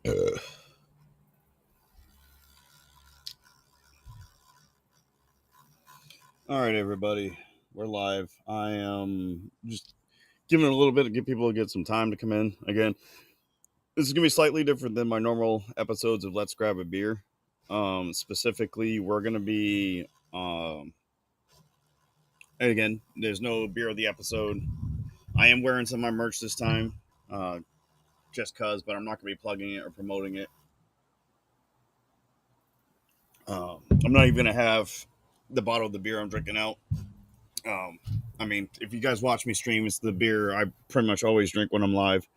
All right, everybody, we're live. I am just giving it a little bit to give people to get some time to come in. Again, this is gonna be slightly different than my normal episodes of Let's Grab a Beer. Specifically, we're gonna be, and again, there's no beer of the episode. I am wearing some of my merch this time, uh, just cause, but I'm not gonna be plugging it or promoting it. I'm not even gonna have the bottle of the beer I'm drinking out. Um, I mean, if you guys watch me stream, it's the beer I pretty much always drink when I'm live.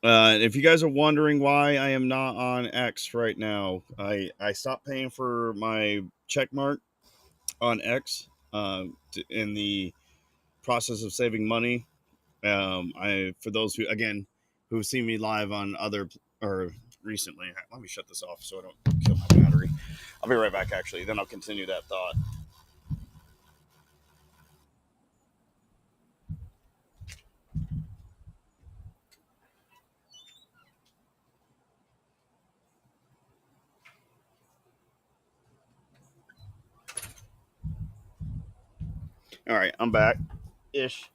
If you guys are wondering why I am not on X right now, I stopped paying for my check mark on X in the process of saving money. I for those who again who've seen me live on other or recently, let me shut this off so I don't kill my battery. I'll be right back. Actually, then I'll continue that thought. All right, I'm back ish.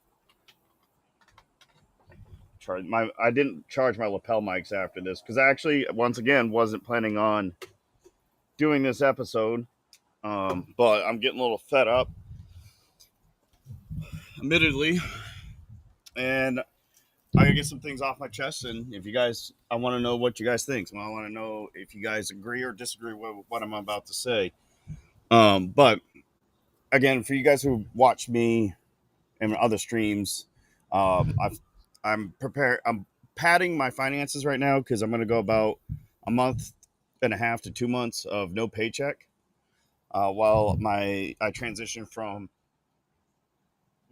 I didn't charge my lapel mics after this because I actually once again wasn't planning on doing this episode. But I'm getting a little fed up, admittedly, and I gotta get some things off my chest. And if you guys, I want to know what you guys think. So I want to know if you guys agree or disagree with what I'm about to say. But again, for you guys who watch me and other streams, I'm prepared. I'm padding my finances right now because I'm going to go about a month and a half to 2 months of no paycheck while I transition from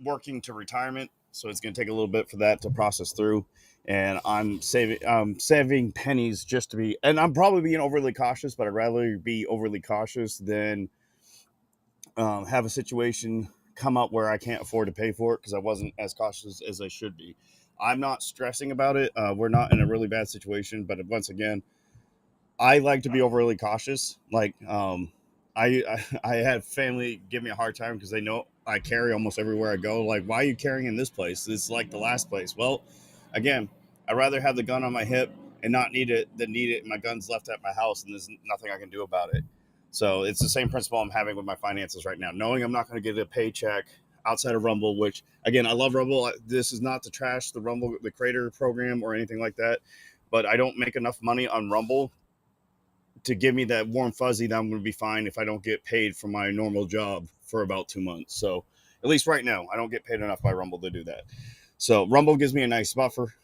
working to retirement. So it's going to take a little bit for that to process through. And I'm saving pennies just to be, and I'm probably being overly cautious, but I'd rather be overly cautious than have a situation come up where I can't afford to pay for it because I wasn't as cautious as I should be. I'm not stressing about it. We're not in a really bad situation, but once again, I like to be overly cautious. I had family give me a hard time because they know I carry almost everywhere I go. Like, why are you carrying in this place? It's like the last place. Well, again, I'd rather have the gun on my hip and not need it than need it. My gun's left at my house and there's nothing I can do about it. So it's the same principle I'm having with my finances right now, knowing I'm not going to get a paycheck outside of Rumble, which again, I love Rumble. This is not to trash the Rumble, the creator program or anything like that, but I don't make enough money on Rumble to give me that warm fuzzy that I'm going to be fine if I don't get paid for my normal job for about 2 months. So at least right now, I don't get paid enough by Rumble to do that. So Rumble gives me a nice buffer.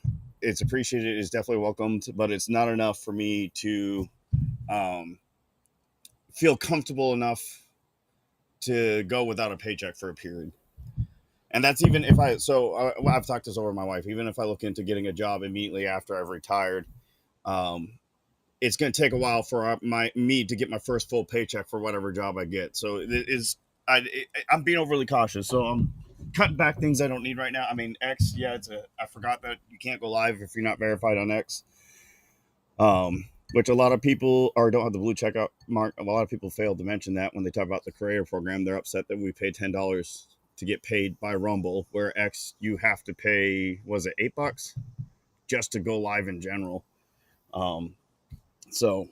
It's appreciated. It's definitely welcomed, but it's not enough for me to um, feel comfortable enough to go without a paycheck for a period. And that's even if I've talked this over with my wife. Even if I look into getting a job immediately after I've retired, um, it's going to take a while for me to get my first full paycheck for whatever job I get. So I'm being overly cautious. So I'm cutting back things I don't need right now. I mean, X, yeah, I forgot that you can't go live if you're not verified on X. Which a lot of people don't have the blue checkout mark. A lot of people fail to mention that when they talk about the creator program. They're upset that we pay $10 to get paid by Rumble, where X you have to pay, was it $8 just to go live in general. So,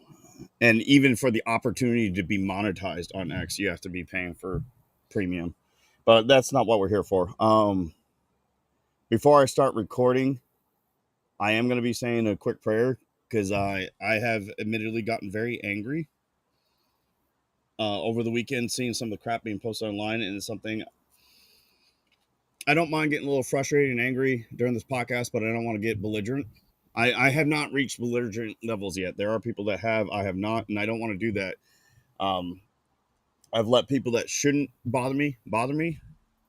and even for the opportunity to be monetized on X, you have to be paying for premium. But that's not what we're here for. Before I start recording, I am going to be saying a quick prayer because I have admittedly gotten very angry over the weekend, seeing some of the crap being posted online, and it's something I don't mind getting a little frustrated and angry during this podcast, but I don't want to get belligerent. I have not reached belligerent levels yet. There are people that have, I have not, and I don't want to do that. Um, I've let people that shouldn't bother me,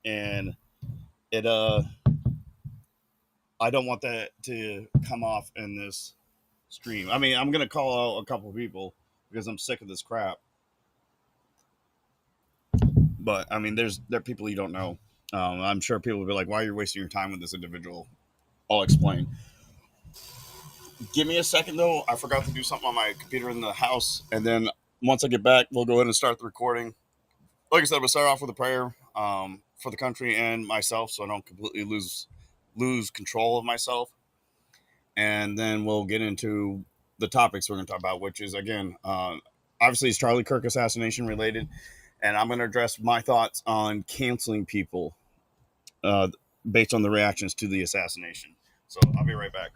and it I don't want that to come off in this stream. I mean, I'm gonna call out a couple of people because I'm sick of this crap. But I mean, there are people you don't know. I'm sure people will be like, "Why are you wasting your time with this individual?" I'll explain. Give me a second though. I forgot to do something on my computer in the house, and then once I get back, we'll go ahead and start the recording. Like I said, we'll start off with a prayer for the country and myself, so I don't completely lose control of myself, and then we'll get into the topics we're going to talk about, which is again, obviously, it's Charlie Kirk assassination related, and I'm going to address my thoughts on canceling people uh, based on the reactions to the assassination. So I'll be right back.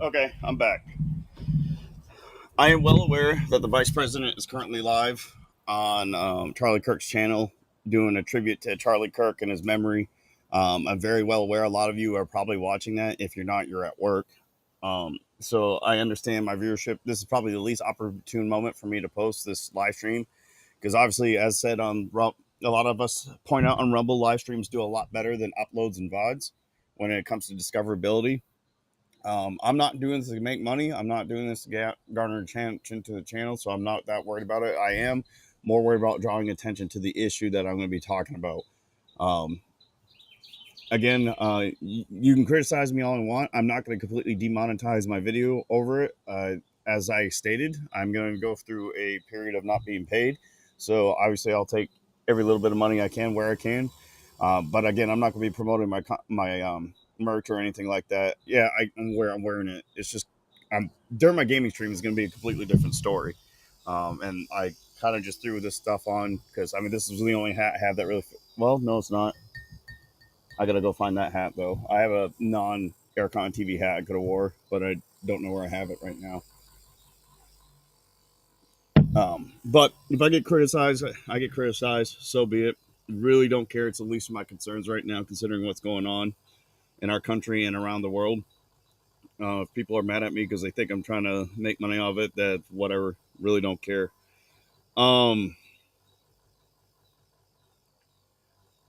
Okay, I'm back. I am well aware that the vice president is currently live on Charlie Kirk's channel doing a tribute to Charlie Kirk and his memory. I'm very well aware a lot of you are probably watching that. If you're not, you're at work. So I understand my viewership. This is probably the least opportune moment for me to post this live stream because obviously, as said on a lot of us point out on Rumble, live streams do a lot better than uploads and VODs when it comes to discoverability. I'm not doing this to make money. I'm not doing this to garner attention to the channel, so I'm not that worried about it. I am more worried about drawing attention to the issue that I'm going to be talking about. Um, Again, you can criticize me all you want. I'm not going to completely demonetize my video over it. As I stated, I'm going to go through a period of not being paid. So obviously, I'll take every little bit of money I can where I can. But again, I'm not going to be promoting my merch or anything like that. Yeah, I'm wearing it. It's just during my gaming stream is going to be a completely different story. And I kind of just threw this stuff on because I mean this is the only hat I have that really. Well, no, it's not. I gotta go find that hat though. I have a non Aircon TV hat I could have wore, but I don't know where I have it right now. But if I get criticized, I get criticized. So be it. Really don't care. It's the least of my concerns right now, considering what's going on in our country and around the world. If people are mad at me because they think I'm trying to make money off it, that whatever. Really don't care. Um,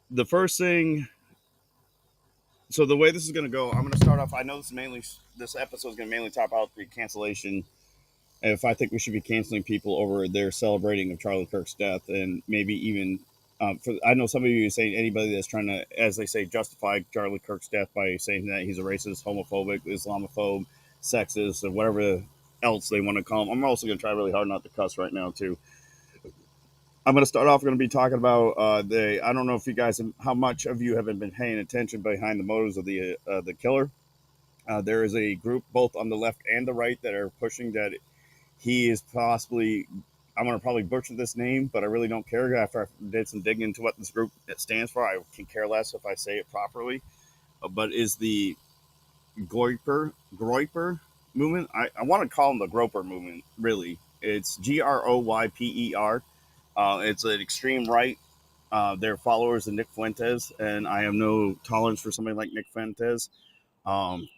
the first thing. So the way this is going to go, I'm going to start off. I know this episode is going to mainly talk about the cancellation if I think we should be canceling people over their celebrating of Charlie Kirk's death, and maybe even I know some of you are saying anybody that's trying to, as they say, justify Charlie Kirk's death by saying that he's a racist, homophobic, Islamophobe, sexist, or whatever else they want to call him. I'm also going to try really hard not to cuss right now too. I'm going to start off. We're going to be talking about the. I don't know if you guys, how much of you have been paying attention behind the motives of the killer. There is a group both on the left and the right that are pushing that he is possibly I'm gonna probably butcher this name, but I really don't care. After I did some digging into what this group stands for, I can care less if I say it properly. But is the Groyper movement? I want to call them the Groper movement. Really, it's Groyper. It's an extreme right. They're followers of Nick Fuentes, and I have no tolerance for somebody like Nick Fuentes. Um,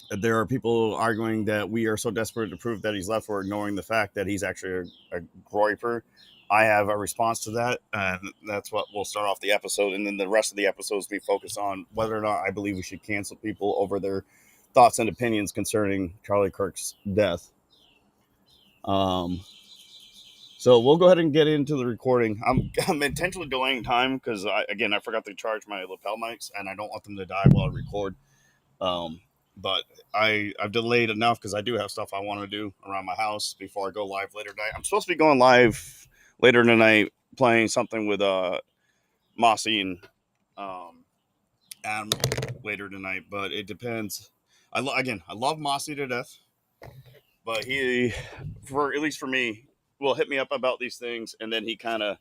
there are people arguing that we are so desperate to prove that he's left, we're ignoring the fact that he's actually a Groyper. I have a response to that, and that's what we'll start off the episode. And then the rest of the episodes we focus on whether or not I believe we should cancel people over their thoughts and opinions concerning Charlie Kirk's death. So we'll go ahead and get into the recording. I'm intentionally delaying time because I forgot to charge my lapel mics, and I don't want them to die while I record. But I've delayed enough because I do have stuff I want to do around my house before I go live later tonight. I'm supposed to be going live later tonight playing something with Mossy and Admiral later tonight, but it depends. I love Mossy to death, but he, for at least for me, will hit me up about these things, and then he kind of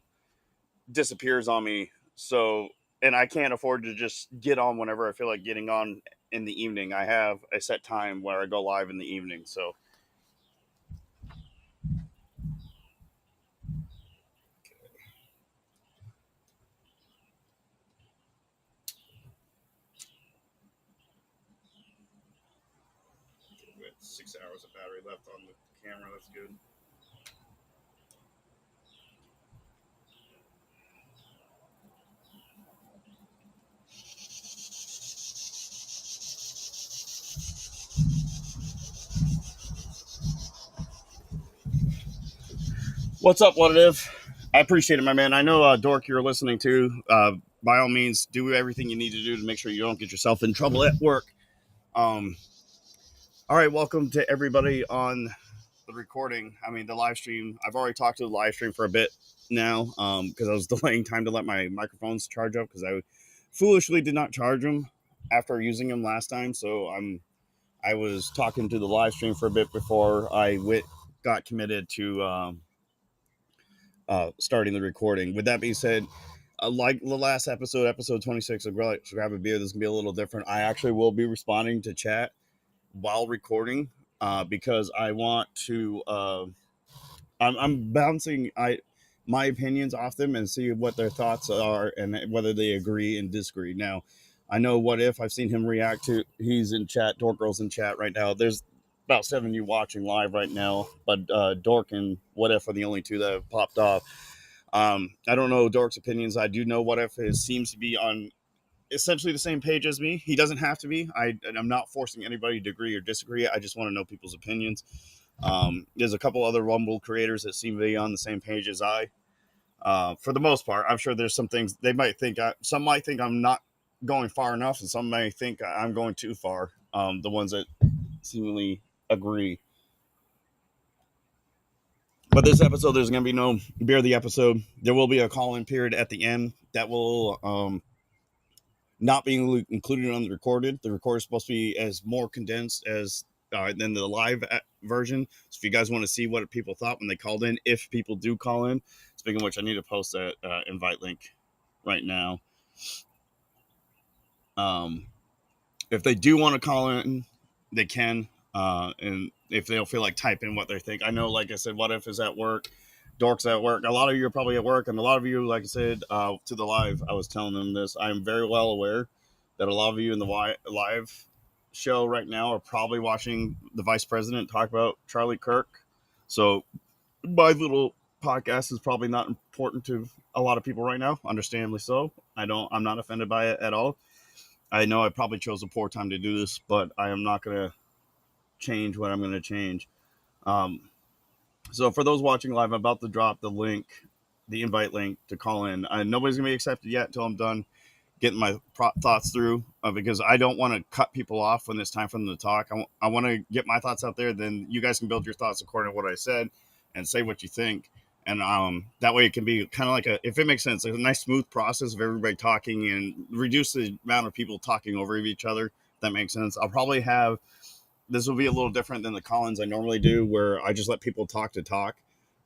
disappears on me. So, and I can't afford to just get on whenever I feel like getting on in the evening. I have a set time where I go live in the evening. So, we have 6 hours of battery left on the camera. That's good. What's up, What It If? I appreciate it, my man. I know, Dork, you're listening to. By all means, do everything you need to do to make sure you don't get yourself in trouble at work. All right, welcome to everybody on the recording. I mean, the live stream. I've already talked to the live stream for a bit now because I was delaying time to let my microphones charge up because I foolishly did not charge them after using them last time. So I was talking to the live stream for a bit before I got committed to starting the recording. With that being said, like the last episode 26 of Grab a Beer, this is gonna be a little different. I actually will be responding to chat while recording because I want to. I'm bouncing my opinions off them and see what their thoughts are and whether they agree and disagree. Now, I know What If. I've seen him react to. He's in chat. Dork Girl's in chat right now. There's about 7 of you watching live right now, but Dork and What If are the only two that have popped off. I don't know Dork's opinions. I do know What If seems to be on essentially the same page as me. He doesn't have to be. I'm not forcing anybody to agree or disagree. I just want to know people's opinions. There's a couple other Rumble creators that seem to be on the same page as I. For the most part, I'm sure there's some things they might think. Some might think I'm not going far enough, and some may think I'm going too far. The ones that seemingly agree. But this episode, there's going to be no beer. The episode, there will be a call-in period at the end that will not being included on the recorded. The record is supposed to be as more condensed as than the live version. So if you guys want to see what people thought when they called in, if people do call in, speaking of which, I need to post that invite link right now. If they do want to call in, they can. And if they don't feel like typing what they think, I know, like I said, What If is at work. Dork's at work. A lot of you are probably at work, and a lot of you, like I said, to the live, I was telling them this. I am very well aware that a lot of you in the live show right now are probably watching the vice president talk about Charlie Kirk. So my little podcast is probably not important to a lot of people right now, understandably so. I'm not offended by it at all. I know I probably chose a poor time to do this, but I am not going to change what I'm going to change. So for those watching live, I'm about to drop the link, the invite link to call in. Nobody's going to be accepted yet until I'm done getting my thoughts through because I don't want to cut people off when it's time for them to talk. I want to get my thoughts out there. Then you guys can build your thoughts according to what I said and say what you think. And that way it can be kind of like if it makes sense, a nice smooth process of everybody talking and reduce the amount of people talking over each other. If that makes sense. I'll probably this will be a little different than the call-ins I normally do where I just let people talk to talk.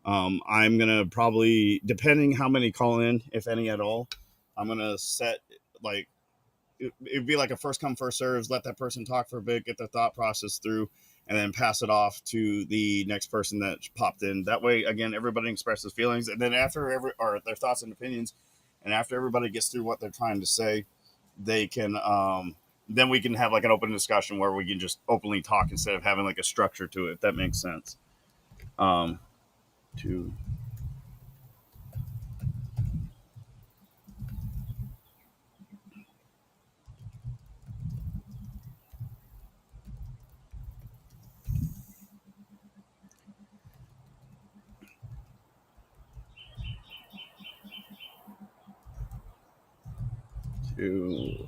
I'm gonna probably, depending how many call in, if any at all, I'm gonna set like it'd be like a first come first serves. Let that person talk for a bit, get their thought process through, and then pass it off to the next person that popped in. That way, again, everybody expresses feelings, and then after or their thoughts and opinions, and after everybody gets through what they're trying to say, they can. Then we can have like an open discussion where we can just openly talk instead of having like a structure to it. If that makes sense. Um, to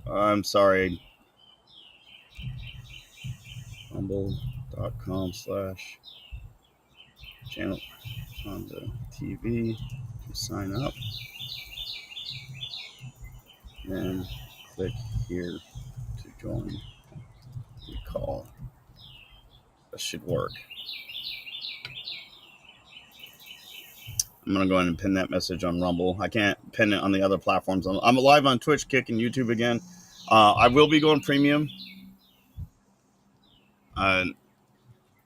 I'm sorry, humble.com/channel on the TV to sign up, and click here to join the call. That should work. I'm gonna go ahead and pin that message on Rumble. I can't pin it on the other platforms. I'm live on Twitch, Kick, and YouTube again. I will be going premium uh,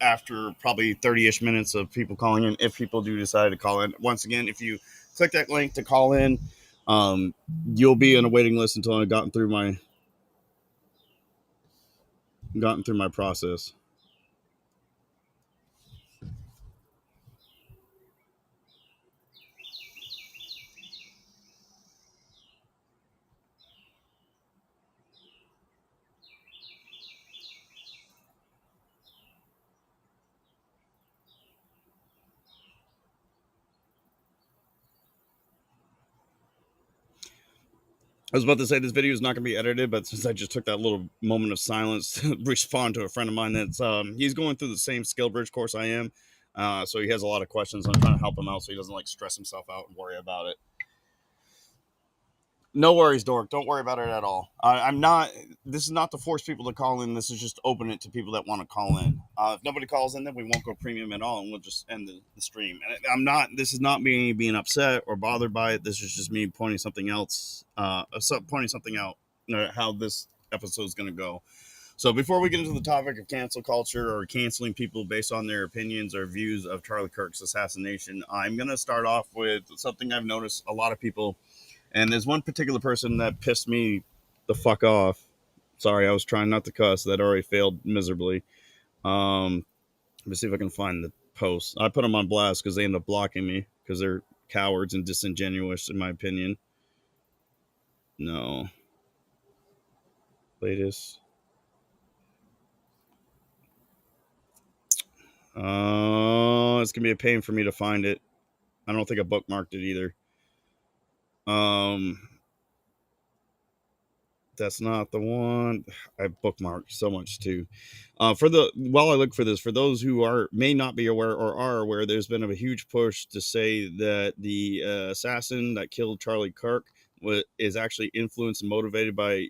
after probably 30-ish minutes of people calling in, if people do decide to call in. Once again, if you click that link to call in, um, you'll be on a waiting list until I've gotten through my process. I was about to say this video is not going to be edited, but since I just took that little moment of silence to respond to a friend of mine that's he's going through the same skill bridge course I am, so he has a lot of questions. I'm trying to help him out so he doesn't like stress himself out and worry about it. No worries, Dork. Don't worry about it at all. I'm not. This is not to force people to call in. This is just to open it to people that want to call in. If nobody calls in, then we won't go premium at all, and we'll just end the stream. And I'm not. This is not me being upset or bothered by it. This is just me pointing something else. Pointing something out. How this episode is going to go. So before we get into the topic of cancel culture or canceling people based on their opinions or views of Charlie Kirk's assassination, I'm going to start off with something I've noticed a lot of people. And there's one particular person that pissed me the fuck off. Sorry, I was trying not to cuss. That already failed miserably. Let me see if I can find the post. I put them on blast because they end up blocking me because they're cowards and disingenuous, in my opinion. No. Latest. It's gonna be a pain for me to find it. I don't think I bookmarked it either. That's not the one. I bookmarked so much too. While I look for this, for those who may not be aware or are aware, there's been a huge push to say that the assassin that killed Charlie Kirk is actually influenced and motivated by.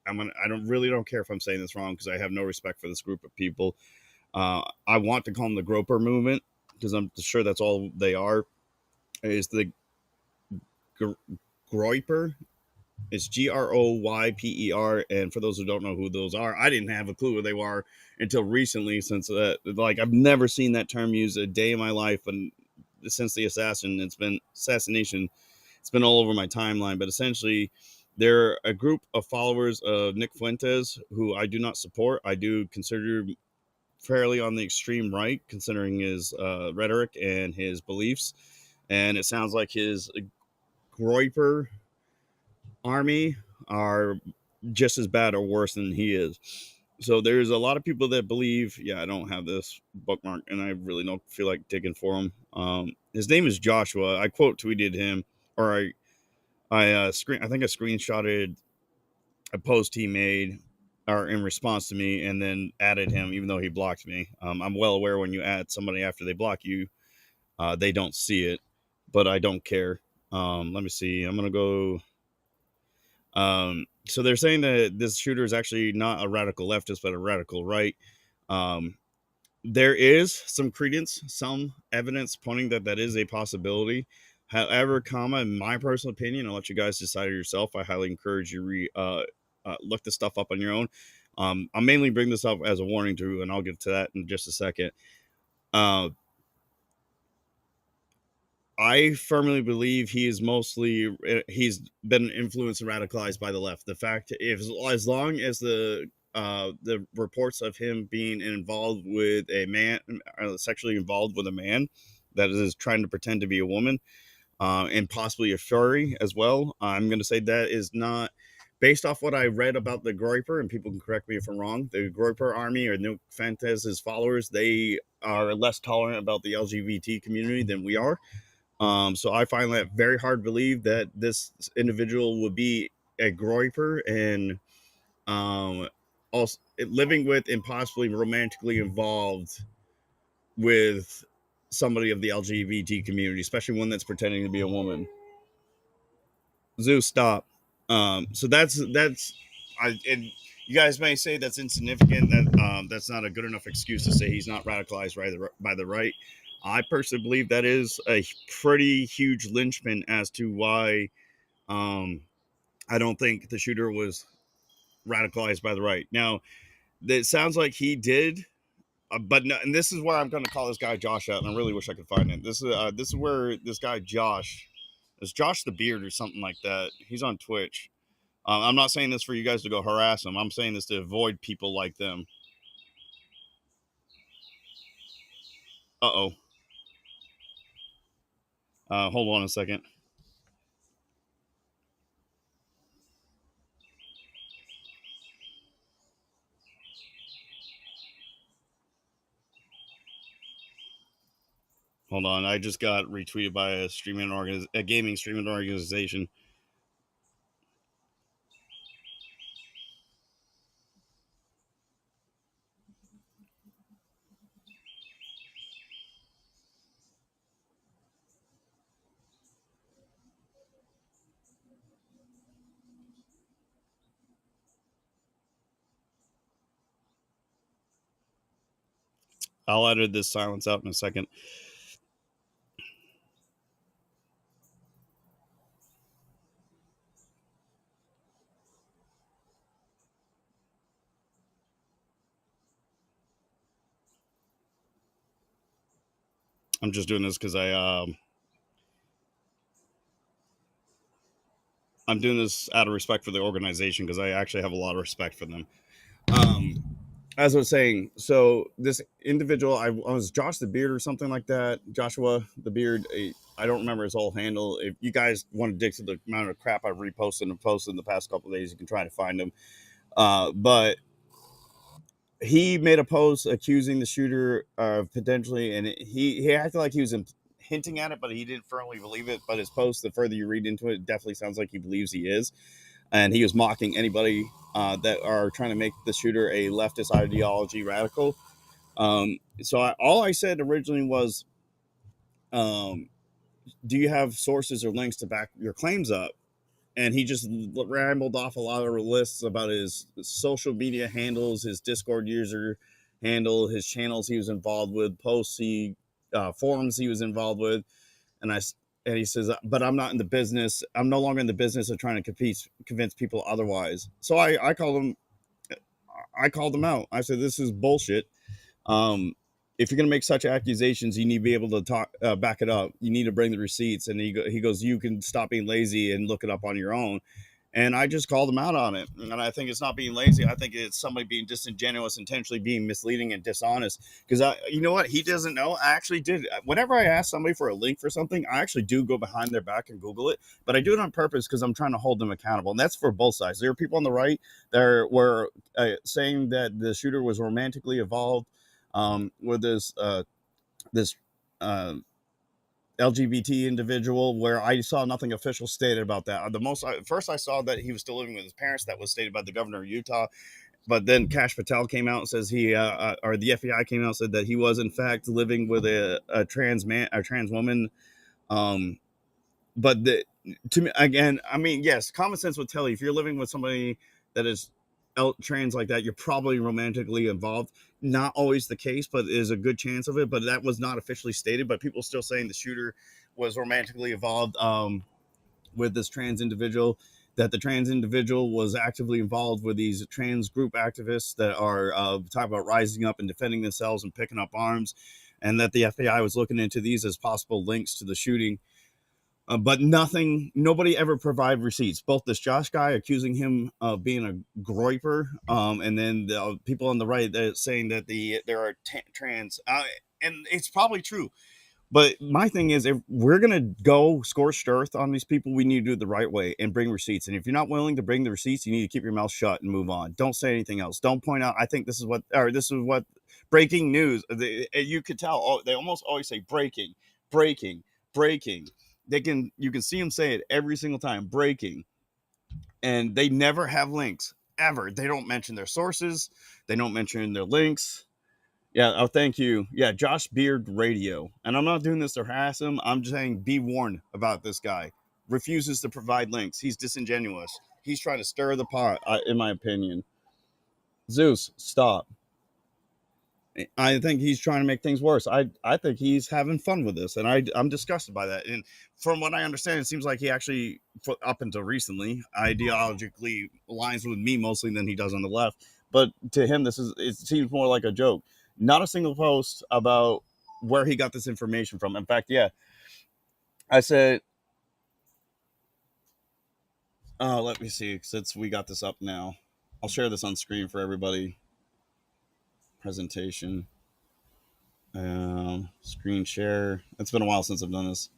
I don't care if I'm saying this wrong because I have no respect for this group of people. I want to call them the Groper movement because I'm sure that's all they are. Is the Groyper? It's Groyper, and for those who don't know who those are, I didn't have a clue who they were until recently. Since I've never seen that term used a day in my life, and since the assassination, it's been all over my timeline. But essentially, they're a group of followers of Nick Fuentes who I do not support. I do consider fairly on the extreme right, considering his rhetoric and his beliefs. And it sounds like his Groyper army are just as bad or worse than he is. So there's a lot of people that believe, yeah, I don't have this bookmark and I really don't feel like digging for him. His name is Joshua. I quote tweeted him, or I think I screenshotted a post he made or in response to me and then added him even though he blocked me. I'm well aware when you add somebody after they block you, they don't see it, but I don't care. Let me see. I'm going to go. So they're saying that this shooter is actually not a radical leftist, but a radical right. Um, There is some credence, some evidence pointing that that is a possibility. However, comma, in my personal opinion, I'll let you guys decide it yourself. I highly encourage you look this stuff up on your own. I'm mainly bringing this up as a warning to, and I'll get to that in just a second. Uh, I firmly believe he's been influenced and radicalized by the left. The fact, if as long as the reports of him being involved with a man, sexually involved with a man that is trying to pretend to be a woman, and possibly a furry as well, I'm going to say that is not based off what I read about the Groiper, and people can correct me if I'm wrong. The Groiper army or New Fantas's followers, they are less tolerant about the LGBT community than we are. So I find that very hard to believe that this individual would be a groiper and also living with and possibly romantically involved with somebody of the LGBT community, especially one that's pretending to be a woman. Zeus, stop. So that's and you guys may say that's insignificant. That's not a good enough excuse to say he's not radicalized by the right. I personally believe that is a pretty huge linchpin as to why um, I don't think the shooter was radicalized by the right. Now, it sounds like he did, but no, and this is where I'm going to call this guy Josh out, and I really wish I could find him. This is where this guy Josh, is Josh the Beard or something like that. He's on Twitch. I'm not saying this for you guys to go harass them. I'm saying this to avoid people like them. Uh-oh. Hold on a second. Hold on. I just got retweeted by a gaming streaming organization. I'll edit this silence out in a second. I'm just doing this because I'm doing this out of respect for the organization because I actually have a lot of respect for them. Um, as I was saying, so this individual, I was Josh the Beard or something like that. Joshua the Beard. I don't remember his whole handle. If you guys want to dig to the amount of crap I've reposted and posted in the past couple of days, you can try to find him. But he made a post accusing the shooter of potentially, and he acted like he was hinting at it, but he didn't firmly believe it. But his post, the further you read into it, it definitely sounds like he believes he is, and he was mocking anybody that are trying to make the shooter a leftist ideology radical. All I said originally was, um, "Do you have sources or links to back your claims up?" And he just rambled off a lot of lists about his social media handles, his Discord user handle, his channels he was involved with, forums he was involved with, and he says, but I'm not in the business. I'm no longer in the business of trying to convince people otherwise. So I called him out. I said, this is bullshit. Um, if you're going to make such accusations, you need to be able to back it up. You need to bring the receipts. And he goes, you can stop being lazy and look it up on your own. And I just called him out on it. And I think it's not being lazy. I think it's somebody being disingenuous, intentionally being misleading and dishonest. Because you know what? He doesn't know. I actually did. Whenever I ask somebody for a link for something, I actually do go behind their back and Google it. But I do it on purpose because I'm trying to hold them accountable. And that's for both sides. There are people on the right that were saying that the shooter was romantically involved with this uh, LGBT individual, where I saw nothing official stated about that. First I saw that he was still living with his parents. That was stated by the governor of Utah. But then Kash Patel came out and says or the FBI came out and said that he was in fact living with a trans man, a trans woman. Um, but to me, again, I mean, yes, common sense would tell you if you're living with somebody that is trans like that, you're probably romantically involved. Not always the case, but is a good chance of it. But that was not officially stated. But people still saying the shooter was romantically involved with this trans individual. That the trans individual was actively involved with these trans group activists that are talking about rising up and defending themselves and picking up arms, and that the FBI was looking into these as possible links to the shooting. But nobody ever provided receipts. Both this Josh guy accusing him of being a groiper, and then the people on the right that saying that there are trans, and it's probably true. But my thing is, if we're gonna go scorched earth on these people, we need to do it the right way and bring receipts. And if you're not willing to bring the receipts, you need to keep your mouth shut and move on. Don't say anything else. Don't point out. I think this is what breaking news. You could tell. Oh, they almost always say breaking, breaking, breaking. You can see them say it every single time, breaking, and they never have links ever. They don't mention their sources. They don't mention their links. Yeah. Oh, thank you. Yeah, Josh Beard Radio. And I'm not doing this to harass him. I'm just saying, be warned about this guy. Refuses to provide links. He's disingenuous. He's trying to stir the pot, in my opinion. Zeus, stop. I think he's trying to make things worse. I think he's having fun with this, and I'm disgusted by that. And from what I understand, it seems like he actually, up until recently, ideologically aligns with me mostly than he does on the left. But to him, it seems more like a joke. Not a single post about where he got this information from. In fact, yeah, I said, let me see, since we got this up now, I'll share this on screen for everybody. Presentation. Screen share. It's been a while since I've done this.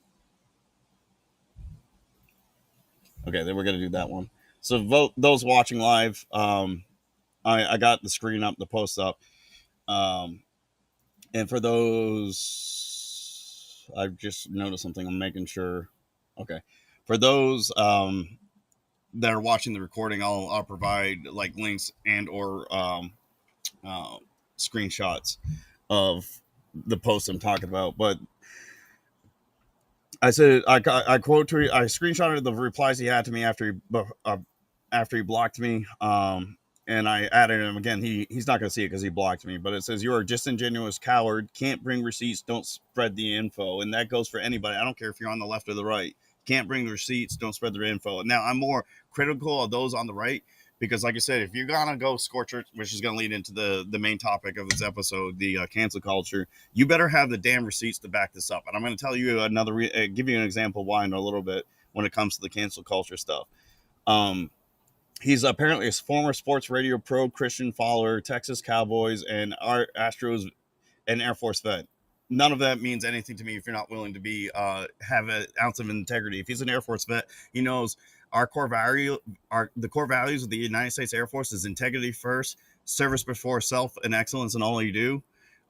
Okay, then we're gonna do that one. So vote those watching live. I got the screen up, the post up, and for those, I've just noticed something. I'm making sure. Okay, for those that are watching the recording, I'll provide like links and or screenshots of the post I'm talking about. But I said I screenshotted the replies he had to me after he blocked me. And I added him again. He's not going to see it because he blocked me. But it says, "You're a disingenuous coward. Can't bring receipts. Don't spread the info." And that goes for anybody. I don't care if you're on the left or the right. Can't bring the receipts. Don't spread their info. Now I'm more critical of those on the right because, like I said, if you're gonna go scorcher, which is gonna lead into the main topic of this episode, the cancel culture, you better have the damn receipts to back this up. And I'm going to tell you give you an example why in a little bit when it comes to the cancel culture stuff. He's apparently a former sports radio pro, Christian follower, Texas Cowboys, and Astros, and Air Force vet. None of that means anything to me if you're not willing to be have an ounce of integrity. If he's an Air Force vet, he knows the core values of the United States Air Force is integrity first, service before self, and excellence in all you do.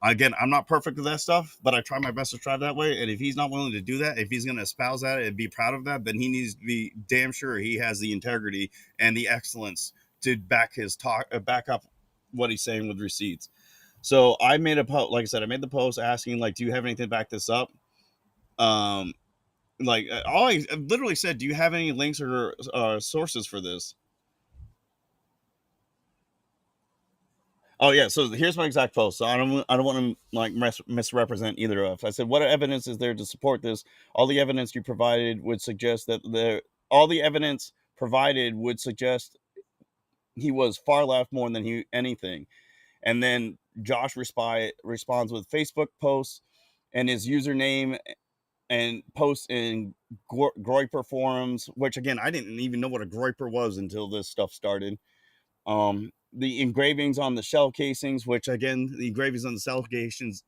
Again, I'm not perfect with that stuff, but I try my best to try that way. And if he's not willing to do that, if he's going to espouse that and be proud of that, then he needs to be damn sure he has the integrity and the excellence to back up what he's saying with receipts. So I made a post, like I said, I made the post asking, like, do you have anything to back this up? All I literally said, do you have any links or sources for this? Oh yeah, so here's my exact post. So I don't want to like misrepresent either of. I said, what evidence is there to support this? All the evidence you provided would suggest that all the evidence provided would suggest he was far left more than anything. And then Josh responds with Facebook posts and his username and posts in Groiper forums, which again I didn't even know what a Groiper was until this stuff started. The engravings on the shell casings, which again, the engravings on the shell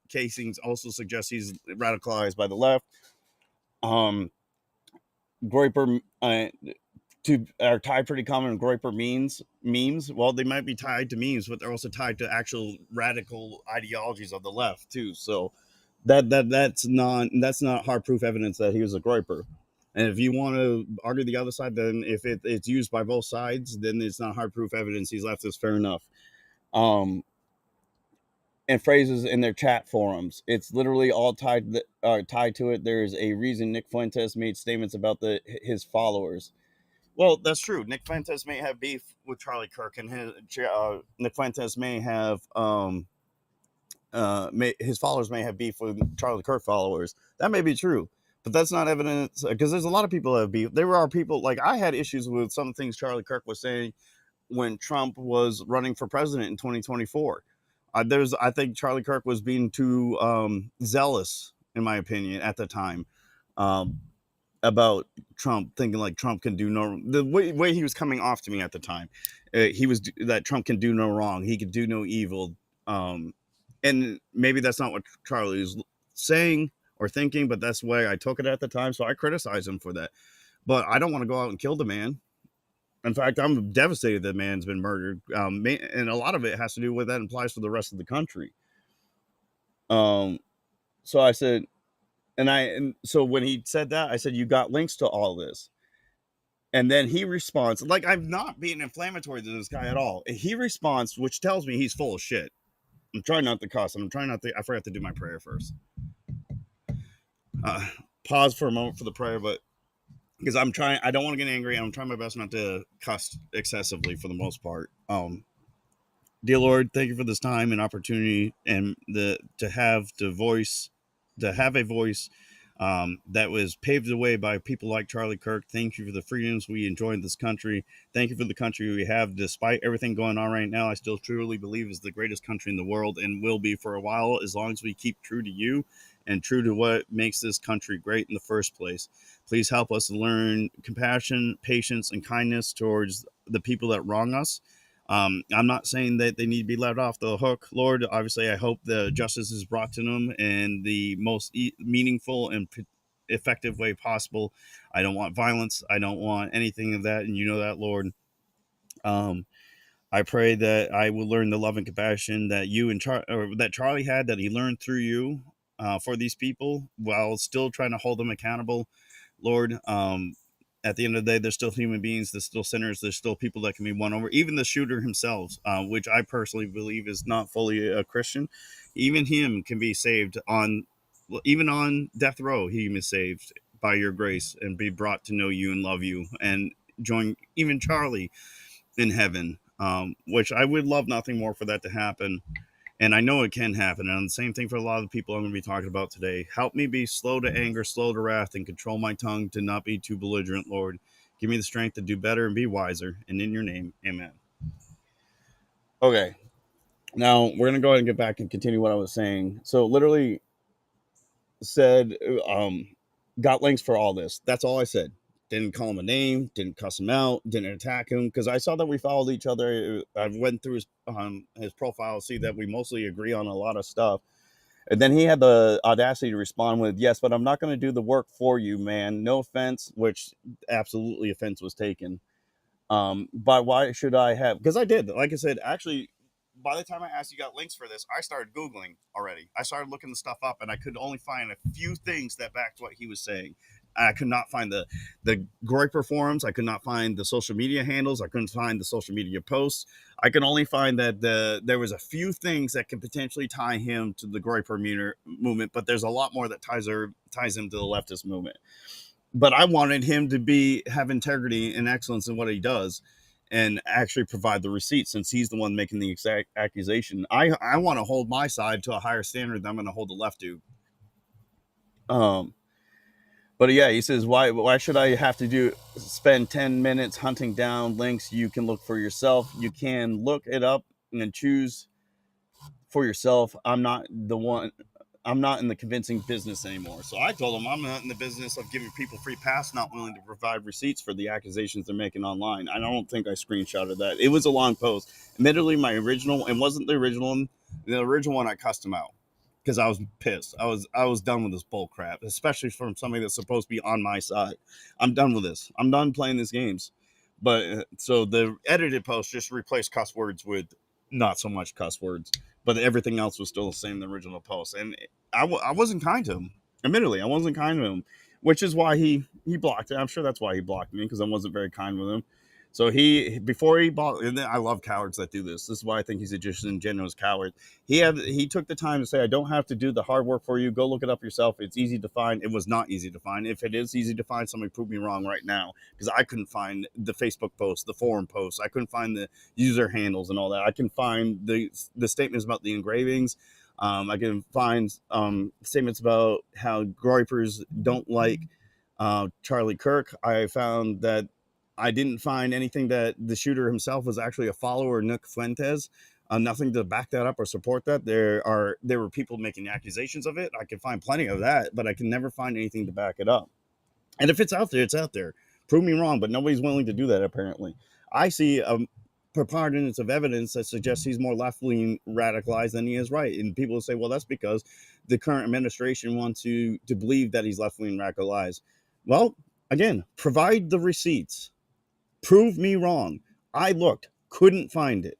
casings also suggest he's radicalized by the left. Groiper are tied pretty common. Groiper memes. Well, they might be tied to memes, but they're also tied to actual radical ideologies of the left too. So that's not hard proof evidence that he was a Groiper. And if you want to argue the other side, then if it's used by both sides, then it's not hard proof evidence he's leftist. Fair enough. And phrases in their chat forums, it's literally all tied to it. There's a reason Nick Fuentes made statements about his followers. Well, that's true. Nick Fuentes may have beef with Charlie Kirk, and Nick Fuentes may have his followers may have beef with Charlie Kirk followers. That may be true, but that's not evidence because there's a lot of people that have beef. There are people like I had issues with some things Charlie Kirk was saying when Trump was running for president in 2024. I think Charlie Kirk was being too zealous, in my opinion, at the time. Um, about Trump, thinking like Trump can do no the way he was coming off to me at the time. He was that Trump can do no wrong, he could do no evil, and maybe that's not what Charlie is saying or thinking, but that's the way I took it at the time. So I criticize him for that. But I don't want to go out and kill the man. In fact, I'm devastated that man's been murdered, and a lot of it has to do with that applies for the rest of the country. Um, so I said, and so when he said that, I said, "You got links to all this." And then he responds, like I'm not being inflammatory to this guy at all. He responds, which tells me he's full of shit. I'm trying not to cuss. I'm trying not to. I forgot to do my prayer first. Uh, Pause for a moment for the prayer, but because I'm trying, I don't want to get angry. I'm trying my best not to cuss excessively for the most part. Dear Lord, thank you for this time and opportunity, and the to have the voice, to have a voice that was paved the way by people like Charlie Kirk. Thank you for the freedoms we enjoy in this country. Thank you for the country we have. Despite everything going on right now, I still truly believe is the greatest country in the world and will be for a while as long as we keep true to you and true to what makes this country great in the first place. Please help us to learn compassion, patience, and kindness towards the people that wrong us. I'm not saying that they need to be let off the hook, Lord. Obviously, I hope the justice is brought to them in the most meaningful and effective way possible. I don't want violence. I don't want anything of that, and you know that, Lord. Um, I pray that I will learn the love and compassion that you and or that Charlie had, that he learned through you for these people, while still trying to hold them accountable, Lord. At the end of the day, they're still human beings. They're still sinners. There's still people that can be won over. Even the shooter himself, which I personally believe is not fully a Christian, even him can be saved on, even on death row. He is saved by your grace and be brought to know you and love you and join even Charlie in heaven. Which I would love nothing more for that to happen. And I know it can happen. And the same thing for a lot of the people I'm going to be talking about today. Help me be slow to anger, slow to wrath, and control my tongue to not be too belligerent, Lord. Give me the strength to do better and be wiser. And in your name, amen. Okay. Now we're going to go ahead and get back and continue what I was saying. So, literally said, got links for all this. That's all I said. Didn't call him a name, didn't cuss him out, didn't attack him because I saw that we followed each other. I went through his profile, see that we mostly agree on a lot of stuff. And then he had the audacity to respond with, "Yes, but I'm not going to do the work for you, man. No offense," which absolutely offense was taken. But why should I have? Because I did. Like I said, actually, by the time I asked you got links for this, I started Googling already. I started looking the stuff up, and I could only find a few things that backed what he was saying. I could not find the Groiper forums. I could not find the social media handles. I couldn't find the social media posts. I could only find that there was a few things that could potentially tie him to the Groiper movement, but there's a lot more that ties him to the leftist movement. But I wanted him to have integrity and excellence in what he does and actually provide the receipts since he's the one making the exact accusation. I want to hold my side to a higher standard than I'm going to hold the left to. Um, but yeah, he says, why should I have to spend 10 minutes hunting down links you can look for yourself? You can look it up and choose for yourself. I'm not in the convincing business anymore. So I told him I'm not in the business of giving people free pass, not willing to provide receipts for the accusations they're making online. I don't think I screenshotted that. It was a long post. Admittedly, my original, and wasn't the original one. The original one I cussed him out because I was pissed. I was done with this bull crap, especially from somebody that's supposed to be on my side. I'm done with this. I'm done playing these games. But so the edited post just replaced cuss words with not so much cuss words, but everything else was still the same in the original post. And I wasn't kind to him. Admittedly, I wasn't kind to him, which is why he blocked it. I'm sure that's why he blocked me because I wasn't very kind with him. So he before he bought, and I love cowards that do this. This is why I think he's a disingenuous coward. He took the time to say, "I don't have to do the hard work for you. Go look it up yourself. It's easy to find." It was not easy to find. If it is easy to find, somebody prove me wrong right now, because I couldn't find the Facebook posts, the forum posts. I couldn't find the user handles and all that. I can find the statements about the engravings. I can find statements about how Groypers don't like Charlie Kirk. I found that I didn't find anything that the shooter himself was actually a follower of Nick Fuentes. Nothing to back that up or support that. There were people making accusations of it. I can find plenty of that, but I can never find anything to back it up. And if it's out there, it's out there. Prove me wrong, but nobody's willing to do that. Apparently, I see preponderance of evidence that suggests he's more left leaning radicalized than he is right. And people will say, well, that's because the current administration wants to believe that he's left leaning radicalized. Well, again, provide the receipts. Prove me wrong. I looked, couldn't find it.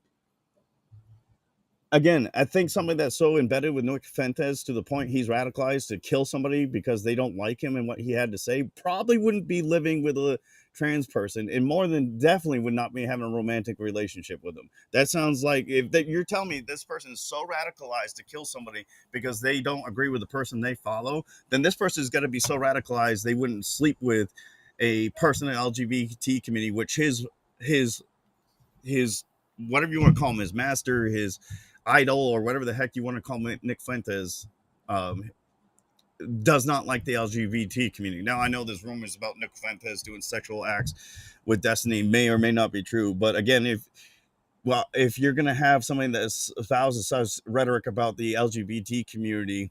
Again, I think somebody that's so embedded with Nick Fuentes to the point he's radicalized to kill somebody because they don't like him and what he had to say probably wouldn't be living with a trans person, and more than definitely would not be having a romantic relationship with them. That sounds like if that you're telling me this person is so radicalized to kill somebody because they don't agree with the person they follow, then this person is going to be so radicalized they wouldn't sleep with a person in the LGBT community, which his whatever you want to call him, his master, his idol, or whatever the heck you want to call Nick Fuentes, um, does not like the LGBT community. Now, I know there's rumors about Nick Fuentes doing sexual acts with Destiny, may or may not be true. But again, if you're going to have somebody that espouses such rhetoric about the LGBT community,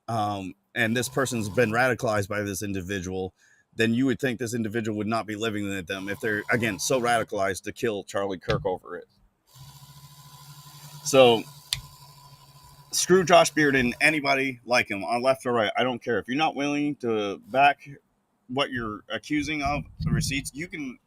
and this person's been radicalized by this individual, then you would think this individual would not be living with them if they're, again, so radicalized to kill Charlie Kirk over it. So screw Josh Beard and anybody like him on left or right. I don't care. If you're not willing to back what you're accusing of, the receipts, you can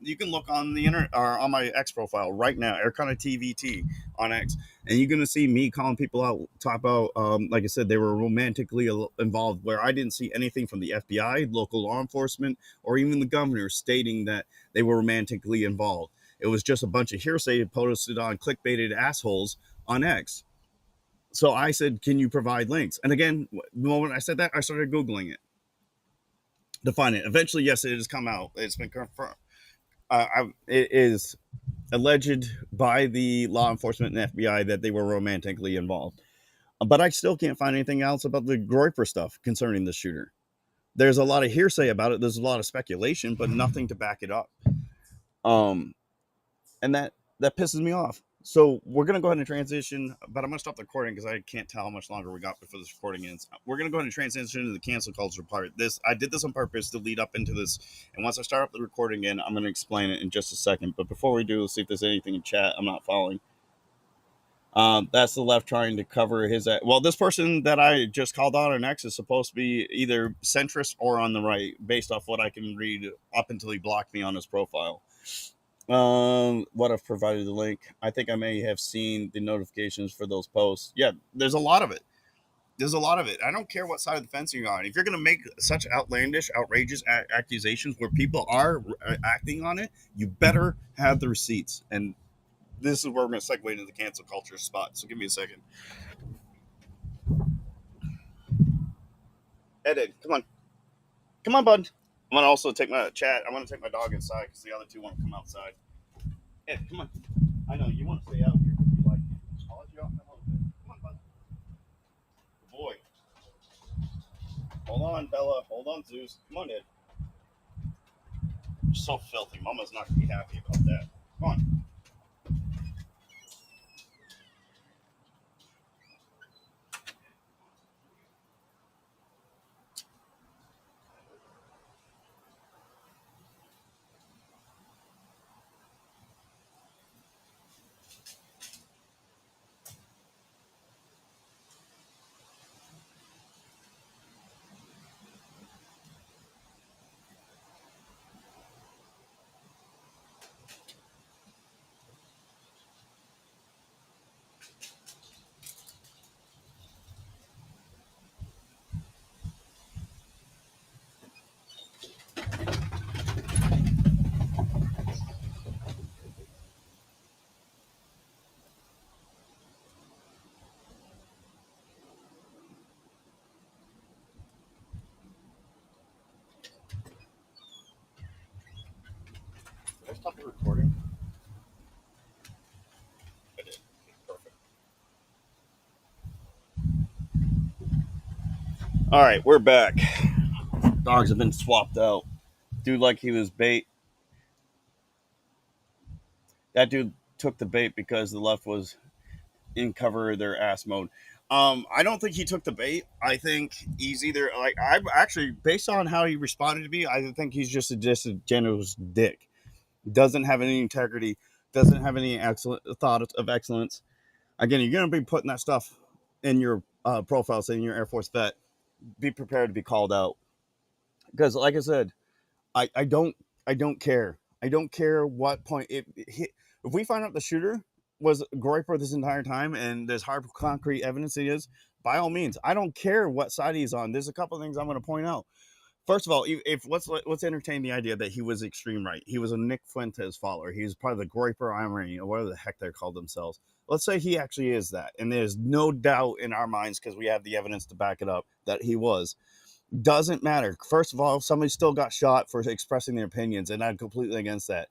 look on the internet or on my X profile right now, Aircon TVT on X, and you're gonna see me calling people out, talk about like I said, they were romantically involved, where I didn't see anything from the FBI, local law enforcement, or even the governor stating that they were romantically involved. It was just a bunch of hearsay posted on clickbaited assholes on X. So I said, can you provide links? And again, the moment I said that, I started Googling it to find it. Eventually, yes, it has come out. It's been confirmed. It is alleged by the law enforcement and FBI that they were romantically involved. But I still can't find anything else about the Groyper stuff concerning the shooter. There's a lot of hearsay about it. There's a lot of speculation, but nothing to back it up. And that pisses me off. So we're gonna go ahead and transition, but I'm gonna stop the recording because I can't tell how much longer we got before this recording ends. We're gonna go ahead and transition into the cancel culture part. I did this on purpose to lead up into this, and once I start up the recording again, I'm gonna explain it in just a second. But before we do, let's see if there's anything in chat I'm not following. That's the left trying to cover his. Well, this person that I just called out on X is supposed to be either centrist or on the right, based off what I can read up until he blocked me on his profile. What I've provided the link. I think I may have seen the notifications for those posts. Yeah, there's a lot of it. There's a lot of it. I don't care what side of the fence you're on. If you're going to make such outlandish, outrageous accusations where people are acting on it, you better have the receipts. And this is where we're going to segue into the cancel culture spot. So give me a second. Ed, come on. Come on, bud. I'm going to also take my chat. I want to take my dog inside because the other two want to come outside. Ed, come on. I know you want to stay out here. You like it. I'll let you out in a little bit. Come on, bud. Good boy. Hold on, Bella. Hold on, Zeus. Come on, Ed. You're so filthy. Mama's not going to be happy about that. Come on. stop the recording? I did. Perfect. All right, we're back. Dogs have been swapped out. Dude, like he was bait. That dude took the bait because the left was in cover their ass mode. I don't think he took the bait. I think he's either like I actually based on how he responded to me, I think he's just a disingenuous dick. Doesn't have any integrity. Doesn't have any excellent thought of excellence. Again, you're gonna be putting that stuff in your profile, saying you're Air Force vet. Be prepared to be called out because, like I said, I don't I don't care. I don't care what point if we find out the shooter was Groiper this entire time and there's hard concrete evidence he is, by all means, I don't care what side he's on. There's a couple of things I'm going to point out. First of all, if let's entertain the idea that he was extreme right. He was a Nick Fuentes follower. He was part of the Groiper Army or whatever the heck they're called themselves. Let's say he actually is that, and there's no doubt in our minds because we have the evidence to back it up that he was. Doesn't matter. First of all, somebody still got shot for expressing their opinions, and I'm completely against that.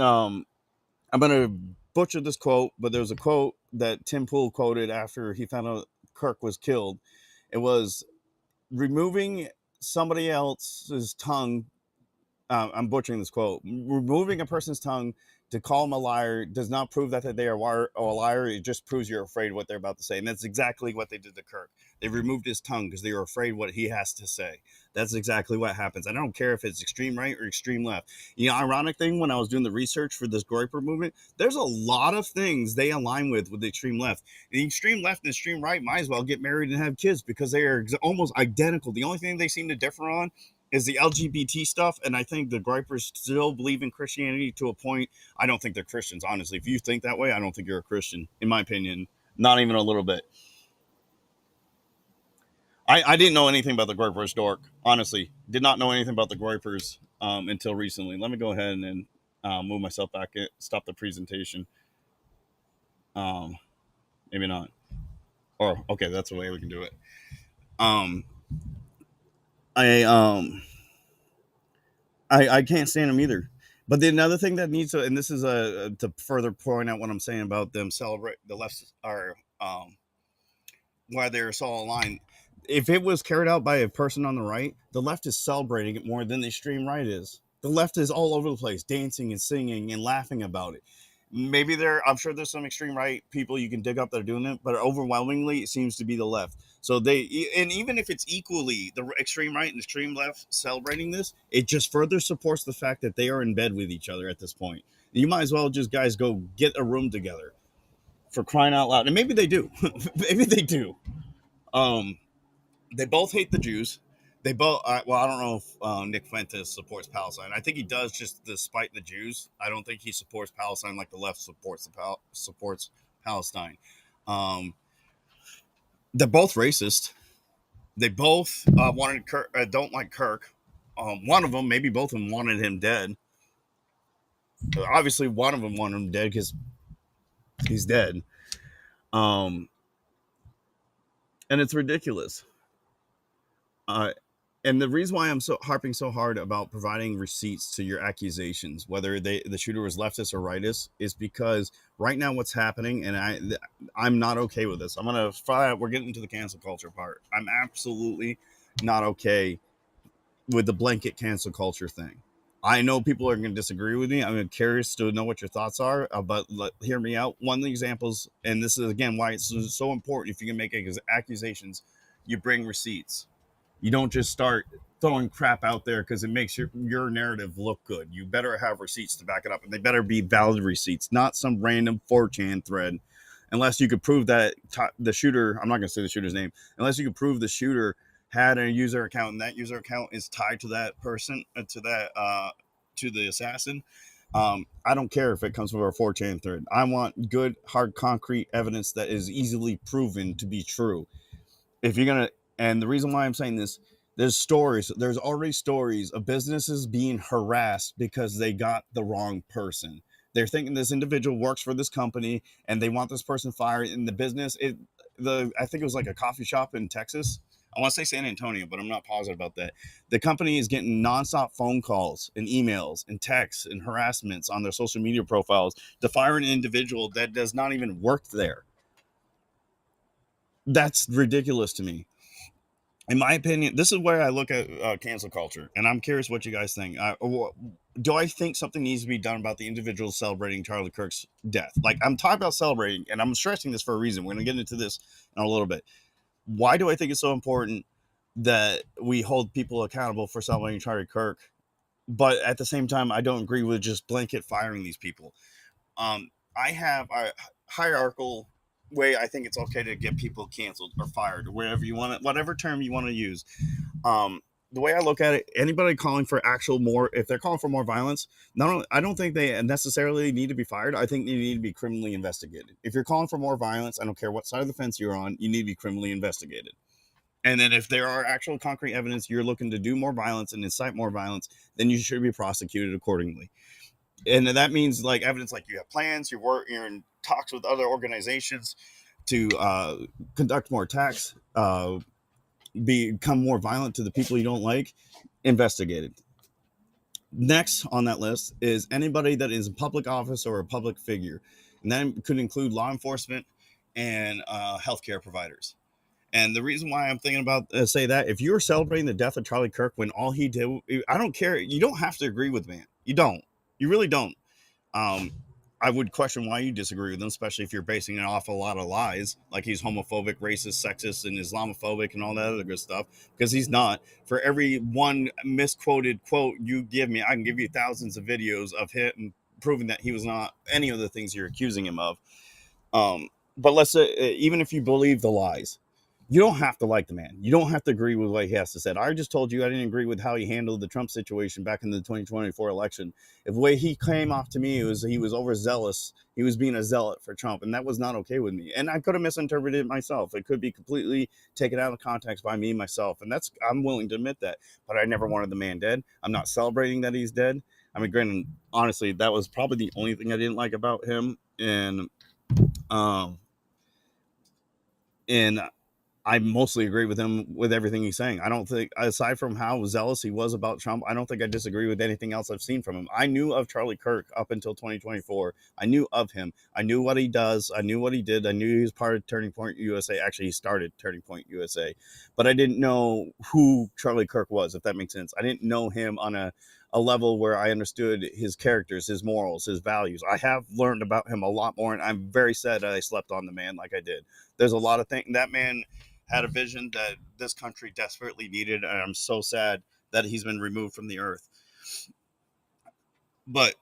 Um, I'm gonna butcher this quote, but there's a quote that Tim Pool quoted after he found out Kirk was killed. It was removing somebody else's tongue. I'm butchering this quote. Removing a person's tongue to call them a liar does not prove that they are a liar. It just proves you're afraid of what they're about to say. And that's exactly what they did to Kirk. They removed his tongue because they were afraid what he has to say. That's exactly what happens. I don't care if it's extreme right or extreme left. You know, ironic thing, when I was doing the research for this Groiper movement, there's a lot of things they align with the extreme left. The extreme left and extreme right might as well get married and have kids because they are almost identical. The only thing they seem to differ on is the LGBT stuff, and I think the Gripers still believe in Christianity to a point. I don't think they're Christians, honestly. If you think that way, I don't think you're a Christian, in my opinion. Not even a little bit. I didn't know anything about the Groipers, Dork. Honestly, did not know anything about the Groipers until recently. Let me go ahead and move myself back. Stop the presentation. Um, Maybe not. Or okay, that's the way we can do it. Um, I I can't stand them either. But the another thing that needs to, and this is to further point out what I'm saying about them celebrate the left are why they're so aligned. If it was carried out by a person on the right, the left is celebrating it more than the extreme right is. The left is all over the place, dancing and singing and laughing about it. Maybe I'm sure there's some extreme right people you can dig up that are doing it, but overwhelmingly it seems to be the left. So and even if it's equally the extreme right and extreme left celebrating this, it just further supports the fact that they are in bed with each other at this point. You might as well just guys go get a room together, for crying out loud. And maybe they do. Maybe they do. Um, they both hate the Jews. They both. Well, I don't know if Nick Fuentes supports Palestine. I think he does, just despite the Jews. I don't think he supports Palestine like the left supports Palestine. Um, they're both racist. They both wanted Kirk. Don't like Kirk. One of them, maybe both of them, wanted him dead. Obviously, one of them wanted him dead because he's dead. Um, and it's ridiculous. Uh, and the reason why I'm so harping so hard about providing receipts to your accusations, whether the shooter was leftist or rightist, is because right now what's happening, and I'm not okay with this. I'm gonna fly out. We're getting into the cancel culture part. I'm absolutely not okay with the blanket cancel culture thing. I know people are going to disagree with me. I'm curious to know what your thoughts are, but hear me out. One of the examples, and this is again why it's so important. If you can make accusations, you bring receipts. You don't just start throwing crap out there because it makes your narrative look good. You better have receipts to back it up, and they better be valid receipts, not some random 4chan thread. Unless you could prove that the shooter, I'm not going to say the shooter's name, unless you could prove the shooter had a user account and that user account is tied to that person, to the assassin. I don't care if it comes from a 4chan thread. I want good, hard, concrete evidence that is easily proven to be true. If you're gonna, and the reason why I'm saying this, there's already stories of businesses being harassed because they got the wrong person. They're thinking this individual works for this company and they want this person fired in the business. I think it was like a coffee shop in Texas I want to say San Antonio, but I'm not positive about that. The company is getting nonstop phone calls and emails and texts and harassments on their social media profiles to fire an individual that does not even work there. That's ridiculous to me. In my opinion, this is where I look at cancel culture, and I'm curious what you guys think. Do I think something needs to be done about the individuals celebrating Charlie Kirk's death? Like, I'm talking about celebrating, and I'm stressing this for a reason. We're going to get into this in a little bit. Why do I think it's so important that we hold people accountable for celebrating Charlie Kirk? But at the same time, I don't agree with just blanket firing these people. I have a hierarchical way I think it's okay to get people canceled or fired or whatever you want, whatever term you want to use. The way I look at it, anybody calling for actual more, if they're calling for more violence, not only, I don't think they necessarily need to be fired. I think they need to be criminally investigated. If you're calling for more violence, I don't care what side of the fence you're on, you need to be criminally investigated. And then if there are actual concrete evidence you're looking to do more violence and incite more violence, then you should be prosecuted accordingly. And that means like evidence, like you have plans, you're in talks with other organizations to conduct more attacks, become more violent to the people you don't like, investigated. Next on that list is anybody that is a public office or a public figure, and that could include law enforcement and healthcare providers. And the reason why I'm thinking about say that, if you're celebrating the death of Charlie Kirk when all he did, I don't care. You don't have to agree with me. You don't. You really don't. Um, I would question why you disagree with him, especially if you're basing it off a lot of lies, like he's homophobic, racist, sexist, and Islamophobic, and all that other good stuff. Because he's not. For every one misquoted quote you give me, I can give you thousands of videos of him proving that he was not any of the things you're accusing him of. But let's say, even if you believe the lies, you don't have to like the man. You don't have to agree with what he has to say. I just told you I didn't agree with how he handled the Trump situation back in the 2024 election. If the way he came off to me was he was overzealous, he was being a zealot for Trump, and that was not okay with me. And I could have misinterpreted it myself. It could be completely taken out of context by me myself, and that's, I'm willing to admit that. But I never wanted the man dead. I'm not celebrating that he's dead. I mean, granted, honestly, that was probably the only thing I didn't like about him, um, and I mostly agree with him with everything he's saying. I don't think, aside from how zealous he was about Trump, I don't think I disagree with anything else I've seen from him. I knew of Charlie Kirk up until 2024. I knew of him. I knew what he does. I knew what he did. I knew he was part of Turning Point USA. Actually, he started Turning Point USA, but I didn't know who Charlie Kirk was, if that makes sense. I didn't know him on a level where I understood his characters, his morals, his values. I have learned about him a lot more, and I'm very sad that I slept on the man like I did. There's a lot of things that man had a vision that this country desperately needed, and I'm so sad that he's been removed from the earth. But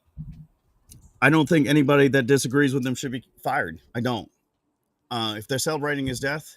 I don't think anybody that disagrees with him should be fired. I don't. If they're celebrating his death,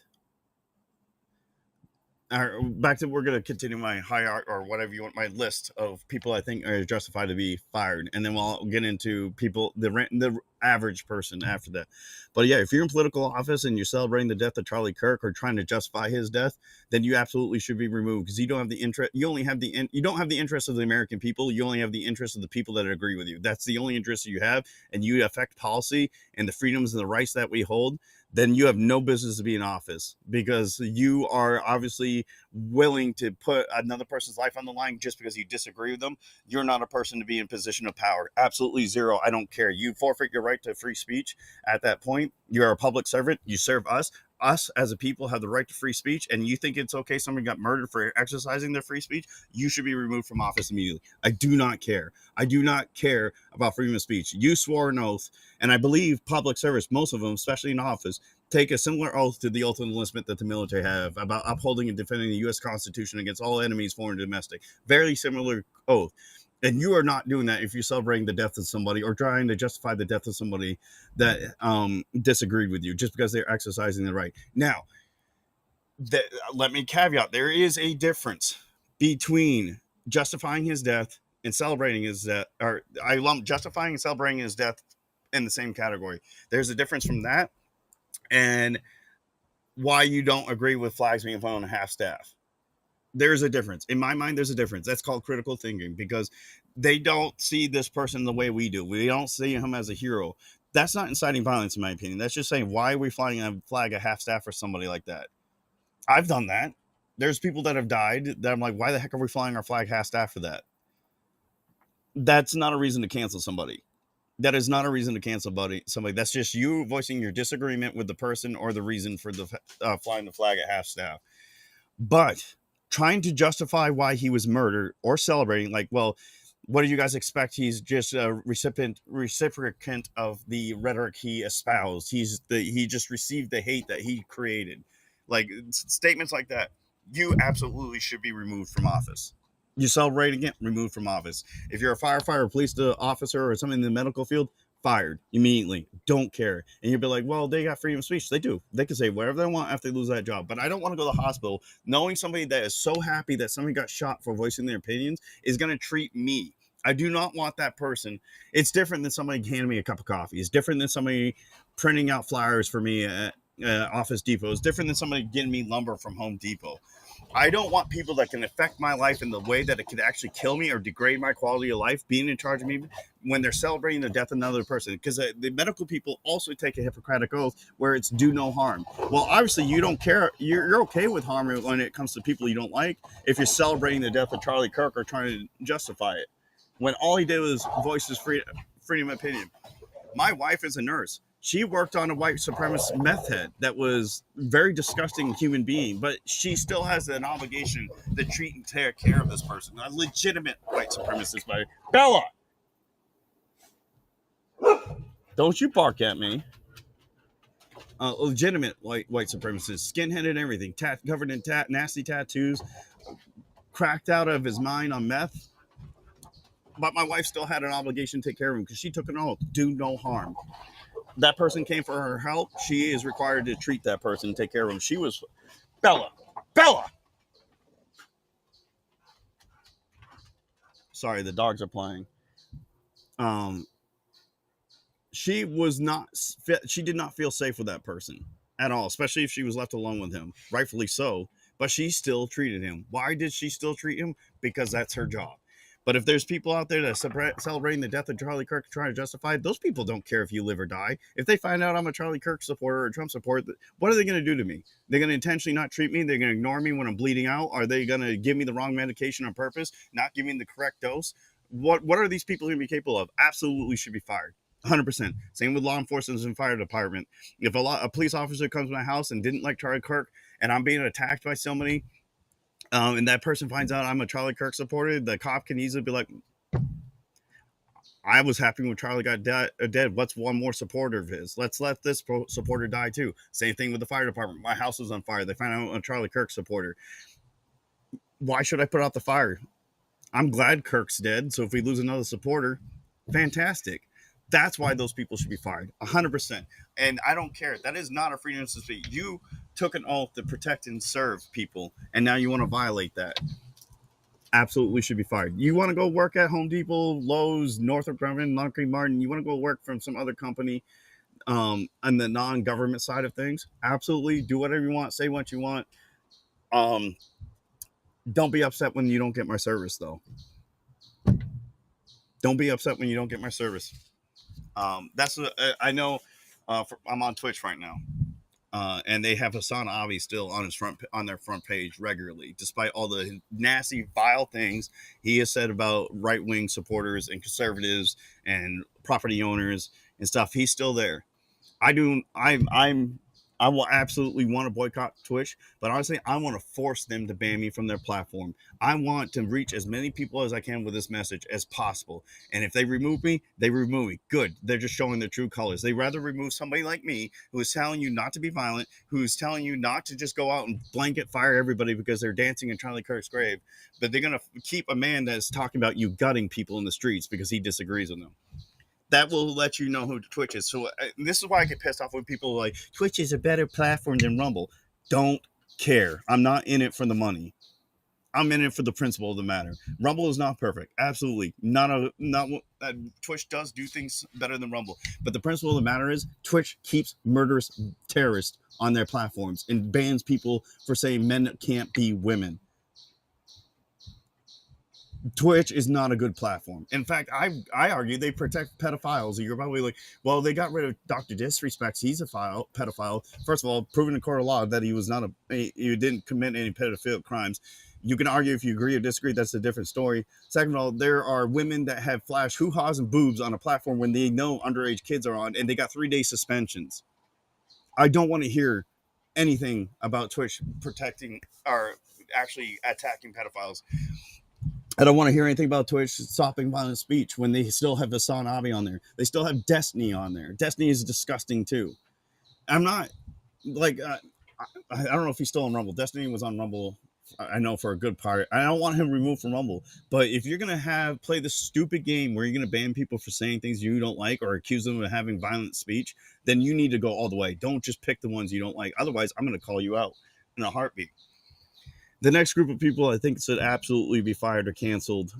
back to, we're going to continue my hierarchy or whatever you want, my list of people I think are justified to be fired, and then we'll get into people, the average person after that. But yeah, if you're in political office and you're celebrating the death of Charlie Kirk or trying to justify his death, then you absolutely should be removed, because you don't have the interest. You only have you don't have the interest of the American people. You only have the interest of the people that agree with you. That's the only interest you have, and you affect policy and the freedoms and the rights that we hold. Then you have no business to be in office, because you are obviously willing to put another person's life on the line just because you disagree with them. You're not a person to be in position of power. Absolutely zero. I don't care. You forfeit your right to free speech at that point. You're a public servant. You serve us. Us as a people have the right to free speech, and you think it's okay somebody got murdered for exercising their free speech, you should be removed from office immediately. I do not care. I do not care about freedom of speech. You swore an oath, and I believe public service, most of them, especially in office, take a similar oath to the oath of enlistment that the military have about upholding and defending the U.S. Constitution against all enemies, foreign and domestic. Very similar oath. And you are not doing that if you're celebrating the death of somebody or trying to justify the death of somebody that disagreed with you just because they're exercising the right. Now, let me caveat, there is a difference between justifying his death and celebrating his death. Or I lump justifying and celebrating his death in the same category. There's a difference from that and why you don't agree with flags being flown on half staff. There's a difference. In my mind, there's a difference. That's called critical thinking, because they don't see this person the way we do. We don't see him as a hero. That's not inciting violence, in my opinion. That's just saying, why are we flying a flag at half staff for somebody like that? I've done that. There's people that have died that I'm like, why the heck are we flying our flag half-staff for that? That's not a reason to cancel somebody. That is not a reason to cancel somebody. That's just you voicing your disagreement with the person or the reason for the flying the flag at half-staff. But trying to justify why he was murdered or celebrating, like, well, what do you guys expect? He's just a reciprocant of the rhetoric he espoused. He just received the hate that he created. Like statements like that, you absolutely should be removed from office. You celebrating it, removed from office. If you're a firefighter, police officer, or something in the medical field, fired immediately. Don't care. And you'll be like, well, they got freedom of speech. They do. They can say whatever they want after they lose that job. But I don't want to go to the hospital knowing somebody that is so happy that somebody got shot for voicing their opinions is going to treat me. I do not want that person. It's different than somebody handing me a cup of coffee. It's different than somebody printing out flyers for me at Office Depot. It's different than somebody getting me lumber from Home Depot. I don't want people that can affect my life in the way that it could actually kill me or degrade my quality of life being in charge of me when they're celebrating the death of another person. Because the medical people also take a Hippocratic oath where it's do no harm. Well, obviously you don't care. You're okay with harm when it comes to people you don't like if you're celebrating the death of Charlie Kirk or trying to justify it. When all he did was voice his freedom of opinion. My wife is a nurse. She worked on a white supremacist meth head that was very disgusting human being, but she still has an obligation to treat and take care of this person. A legitimate white supremacist, by Bella. Don't you bark at me. A legitimate white supremacist, skinhead and everything, covered in nasty tattoos, cracked out of his mind on meth. But my wife still had an obligation to take care of him because she took an oath, do no harm. That person came for her help. She is required to treat that person and take care of him. She was Bella. Sorry, the dogs are playing. She did not feel safe with that person at all, especially if she was left alone with him, rightfully so. But she still treated him. Why did she still treat him? Because that's her job. But if there's people out there that are celebrating the death of Charlie Kirk trying to justify it, those people don't care if you live or die. If they find out I'm a Charlie Kirk supporter or a Trump supporter, what are they going to do to me? They're going to intentionally not treat me? They're going to ignore me when I'm bleeding out? Are they going to give me the wrong medication on purpose, not give me the correct dose? What are these people going to be capable of? Absolutely should be fired. 100%. Same with law enforcement and fire department. If a police officer comes to my house and didn't like Charlie Kirk and I'm being attacked by somebody, and that person finds out I'm a Charlie Kirk supporter, the cop can easily be like, I was happy when Charlie got dead. What's one more supporter of his? Let's let this supporter die too. Same thing with the fire department. My house was on fire. They found out I'm a Charlie Kirk supporter. Why should I put out the fire? I'm glad Kirk's dead. So if we lose another supporter, fantastic. That's why those people should be fired, 100%. And I don't care. That is not a freedom of speech. You took an oath to protect and serve people, and now you want to violate that. Absolutely should be fired. You want to go work at Home Depot, Lowe's, Northrop Grumman, Lockheed Martin, you want to go work from some other company on the non-government side of things? Absolutely. Do whatever you want. Say what you want. Don't be upset when you don't get my service, though. Don't be upset when you don't get my service. I know. I'm on Twitch right now, and they have Hassan Avi still on their front page regularly, despite all the nasty, vile things he has said about right-wing supporters and conservatives and property owners and stuff. He's still there. I will absolutely want to boycott Twitch, but honestly, I want to force them to ban me from their platform. I want to reach as many people as I can with this message as possible. And if they remove me, they remove me. Good. They're just showing their true colors. They rather remove somebody like me who is telling you not to be violent, who is telling you not to just go out and blanket fire everybody because they're dancing in Charlie Kirk's grave. But they're going to keep a man that's talking about you gutting people in the streets because he disagrees with them. That will let you know who Twitch is. So this is why I get pissed off when people are like, Twitch is a better platform than Rumble. Don't care. I'm not in it for the money. I'm in it for the principle of the matter. Rumble is not perfect. Absolutely. Twitch does do things better than Rumble. But the principle of the matter is Twitch keeps murderous terrorists on their platforms and bans people for saying men can't be women. Twitch is not a good platform. In fact, I argue they protect pedophiles. You're probably like, well, they got rid of Dr. Disrespect. He's a pedophile. First of all, proven in court of law that he was not he didn't commit any pedophilic crimes. You can argue if you agree or disagree. That's a different story. Second of all, there are women that have flash hoo-haws and boobs on a platform when they know underage kids are on, and they got 3-day suspensions. I don't want to hear anything about Twitch protecting or actually attacking pedophiles. I don't want to hear anything about Twitch stopping violent speech when they still have Assassination on there. They still have Destiny on there. Destiny is disgusting too. I'm not like I don't know if he's still on Rumble. Destiny was on Rumble, I know, for a good part. I don't want him removed from Rumble. But if you're gonna play this stupid game where you're gonna ban people for saying things you don't like or accuse them of having violent speech, then you need to go all the way. Don't just pick the ones you don't like. Otherwise, I'm gonna call you out in a heartbeat. The next group of people I think should absolutely be fired or canceled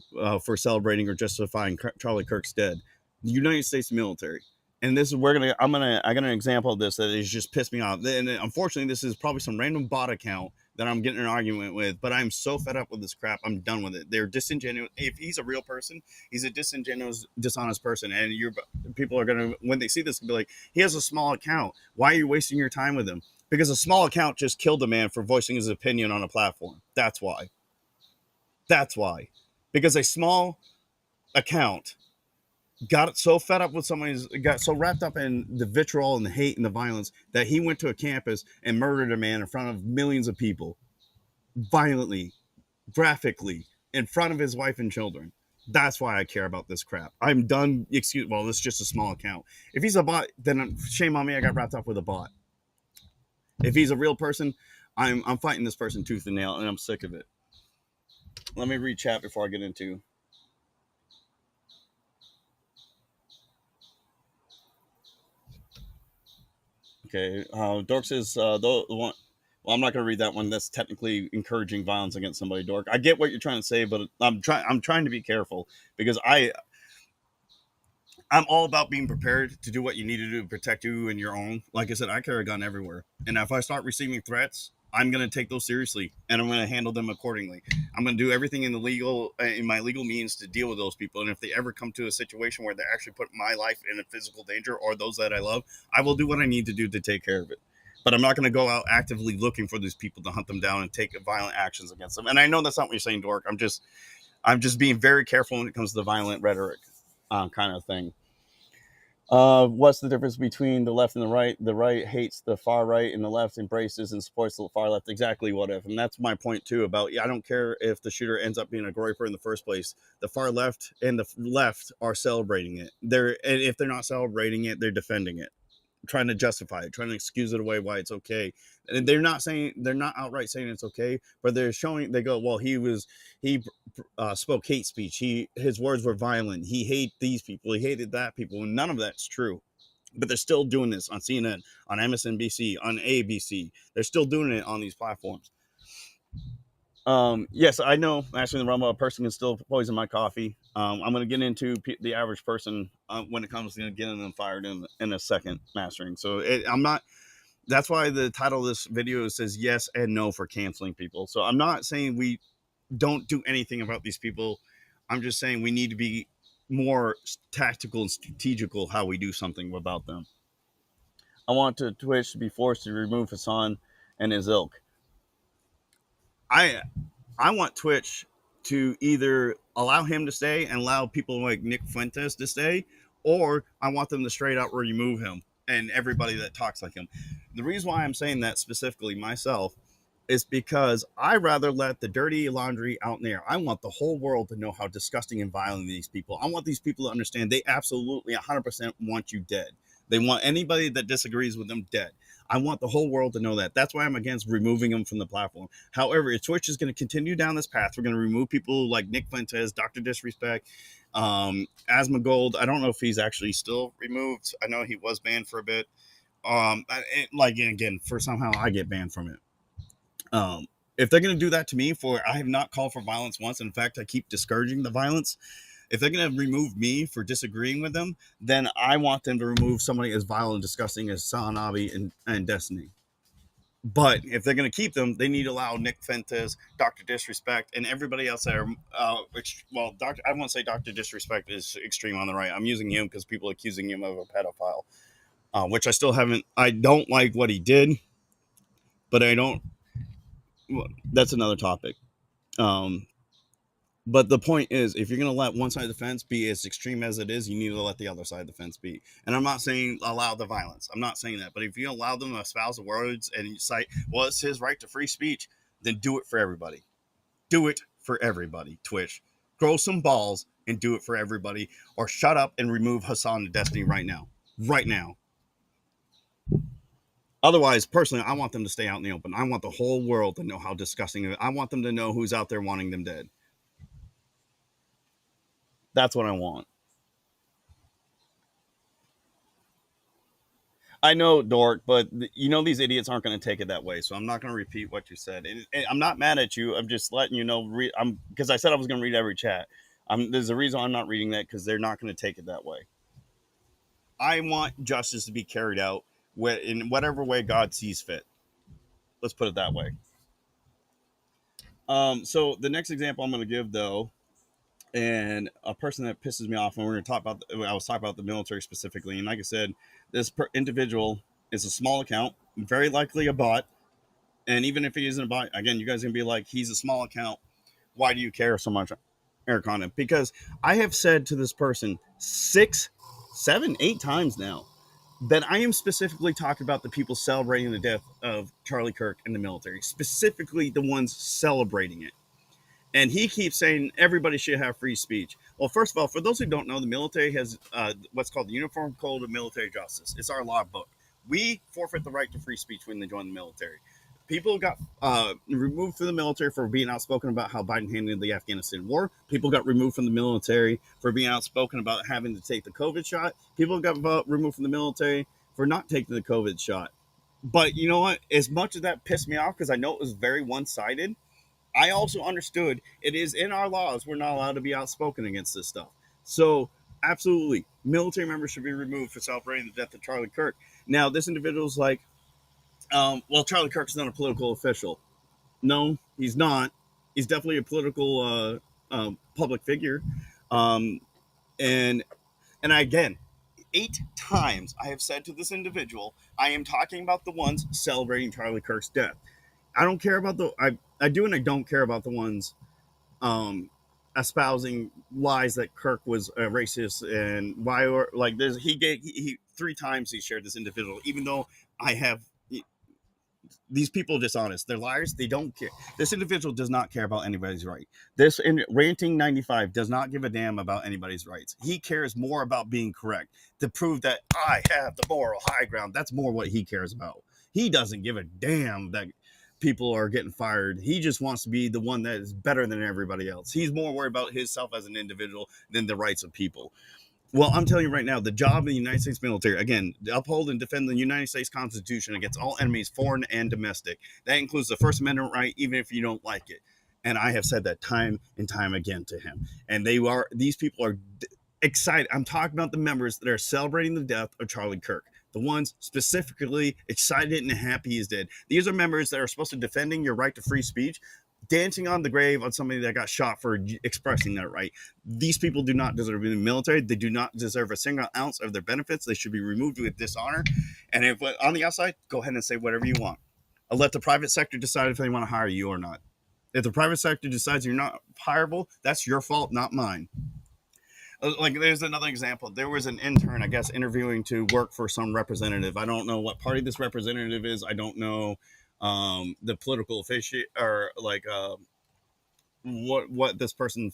for celebrating or justifying Charlie Kirk's death. The United States military. And this is I got an example of this that has just pissed me off. And unfortunately, this is probably some random bot account that I'm getting an argument with, but I'm so fed up with this crap. I'm done with it. They're disingenuous. If he's a real person, he's a disingenuous, dishonest person. And people are going to, when they see this, be like, he has a small account. Why are you wasting your time with him? Because a small account just killed a man for voicing his opinion on a platform. That's why. That's why. Because a small account got so fed up with somebody, got so wrapped up in the vitriol and the hate and the violence that he went to a campus and murdered a man in front of millions of people, violently, graphically, in front of his wife and children. That's why I care about this crap. I'm done. This is just a small account. If he's a bot, then shame on me. I got wrapped up with a bot. If he's a real person, I'm fighting this person tooth and nail, and I'm sick of it. Let me read chat before I get into. Okay, Dork says the one. Well, I'm not going to read that one. That's technically encouraging violence against somebody, Dork. I get what you're trying to say, but I'm trying to be careful because I'm all about being prepared to do what you need to do to protect you and your own. Like I said, I carry a gun everywhere. And if I start receiving threats, I'm going to take those seriously and I'm going to handle them accordingly. I'm going to do everything in my legal means to deal with those people. And if they ever come to a situation where they actually put my life in a physical danger or those that I love, I will do what I need to do to take care of it. But I'm not going to go out actively looking for these people to hunt them down and take violent actions against them. And I know that's not what you're saying, Dork. I'm just being very careful when it comes to the violent rhetoric kind of thing. What's the difference between the left and the right? The right hates the far right, and the left embraces and supports the far left. Exactly what if, and that's my point too. About I don't care if the shooter ends up being a groyper in the first place. The far left and the left are celebrating it. And if they're not celebrating it, they're defending it, trying to justify it, trying to excuse it away why it's okay. And they're not outright saying it's okay, but they go, well, he spoke hate speech. His words were violent. He hated these people. He hated that people. And none of that's true. But they're still doing this on CNN, on MSNBC, on ABC. They're still doing it on these platforms. Yes, I know. Actually, in the Rumble, a person can still poison my coffee. I'm going to get into the average person when it comes to getting them fired in a second mastering. So I'm not. That's why the title of this video says yes and no for canceling people. So I'm not saying we don't do anything about these people. I'm just saying we need to be more tactical and strategical how we do something about them. I want Twitch to be forced to remove Hassan and his ilk. I want Twitch to either allow him to stay and allow people like Nick Fuentes to stay, or I want them to straight out remove him and everybody that talks like him. The reason why I'm saying that specifically myself is because I rather let the dirty laundry out in there. I want the whole world to know how disgusting and violent these people. I want these people to understand they absolutely 100% want you dead. They want anybody that disagrees with them dead. I want the whole world to know that. That's why I'm against removing them from the platform. However, if Twitch is going to continue down this path, we're going to remove people like Nick Fuentes, Dr. Disrespect, Asmongold. I don't know if he's actually still removed. I know he was banned for a bit. Again, for somehow I get banned from it. If they're going to do that to me I have not called for violence once. In fact, I keep discouraging the violence. If they're going to remove me for disagreeing with them, then I want them to remove somebody as vile and disgusting as Sanabi and Destiny. But if they're going to keep them, they need to allow Nick Fuentes, Dr. Disrespect, and everybody else that are, well, Doctor, I won't say Dr. Disrespect is extreme on the right. I'm using him because people are accusing him of a pedophile, which I still haven't. I don't like what he did, but I don't. Well, that's another topic. Um, but the point is, if you're going to let one side of the fence be as extreme as it is, you need to let the other side of the fence be. And I'm not saying allow the violence. I'm not saying that. But if you allow them to espouse the words and you cite, well, it's his right to free speech, then do it for everybody. Do it for everybody, Twitch. Grow some balls and do it for everybody, or shut up and remove Hassan to Destiny right now. Right now. Otherwise, personally, I want them to stay out in the open. I want the whole world to know how disgusting it is. I want them to know who's out there wanting them dead. That's what I want. I know, Dork, but you know these idiots aren't going to take it that way. So I'm not going to repeat what you said. And I'm not mad at you. I'm just letting you know. I'm because I said I was going to read every chat. There's a reason I'm not reading that because they're not going to take it that way. I want justice to be carried out in whatever way God sees fit. Let's put it that way. So the next example I'm going to give, though, and a person that pisses me off, and we're going to talk about, I was talking about the military specifically, and like I said, this individual is a small account, very likely a bot, and even if he isn't a bot, again, you guys are going to be like, he's a small account. Why do you care so much, Eric, on it? Because I have said to this person 6, 7, 8 times now that I am specifically talking about the people celebrating the death of Charlie Kirk in the military, specifically the ones celebrating it. And he keeps saying everybody should have free speech. Well, first of all, for those who don't know, the military has what's called the Uniform Code of Military Justice. It's our law book. We forfeit the right to free speech when they join the military. People got removed from the military for being outspoken about how Biden handled the Afghanistan war. People got removed from the military for being outspoken about having to take the COVID shot. People got removed from the military for not taking the COVID shot. But you know what? As much as that pissed me off, because I know it was very one-sided, I also understood it is in our laws we're not allowed to be outspoken against this stuff. So, absolutely, military members should be removed for celebrating the death of Charlie Kirk. Now, this individual's like, well, Charlie Kirk's not a political official. No, he's not. He's definitely a political public figure. Um, and again, 8 times I have said to this individual, I am talking about the ones celebrating Charlie Kirk's death. I don't care about I do and I don't care about the ones espousing lies that Kirk was a racist and why, or like there's he 3 times he shared this individual, even though I have these people are dishonest. They're liars. They don't care. This individual does not care about anybody's right. This in ranting 95 does not give a damn about anybody's rights. He cares more about being correct to prove that I have the moral high ground. That's more what he cares about. He doesn't give a damn that people are getting fired. He just wants to be the one that is better than everybody else. He's more worried about himself as an individual than the rights of people. Well, I'm telling you right now, the job of the United States military, again, to uphold and defend the United States Constitution against all enemies, foreign and domestic. That includes the First Amendment right, even if you don't like it. And I have said that time and time again to him. And these people are excited. I'm talking about the members that are celebrating the death of Charlie Kirk. The ones specifically excited and happy he's dead. These are members that are supposed to defending your right to free speech, dancing on the grave on somebody that got shot for expressing that right. These people do not deserve to be in the military. They do not deserve a single ounce of their benefits. They should be removed with dishonor. And if on the outside, go ahead and say whatever you want. I'll let the private sector decide if they want to hire you or not. If the private sector decides you're not hireable, that's your fault, not mine. Like there's another example. There was an intern, I guess, interviewing to work for some representative. I don't know what party this representative is. I don't know the political official or like what this person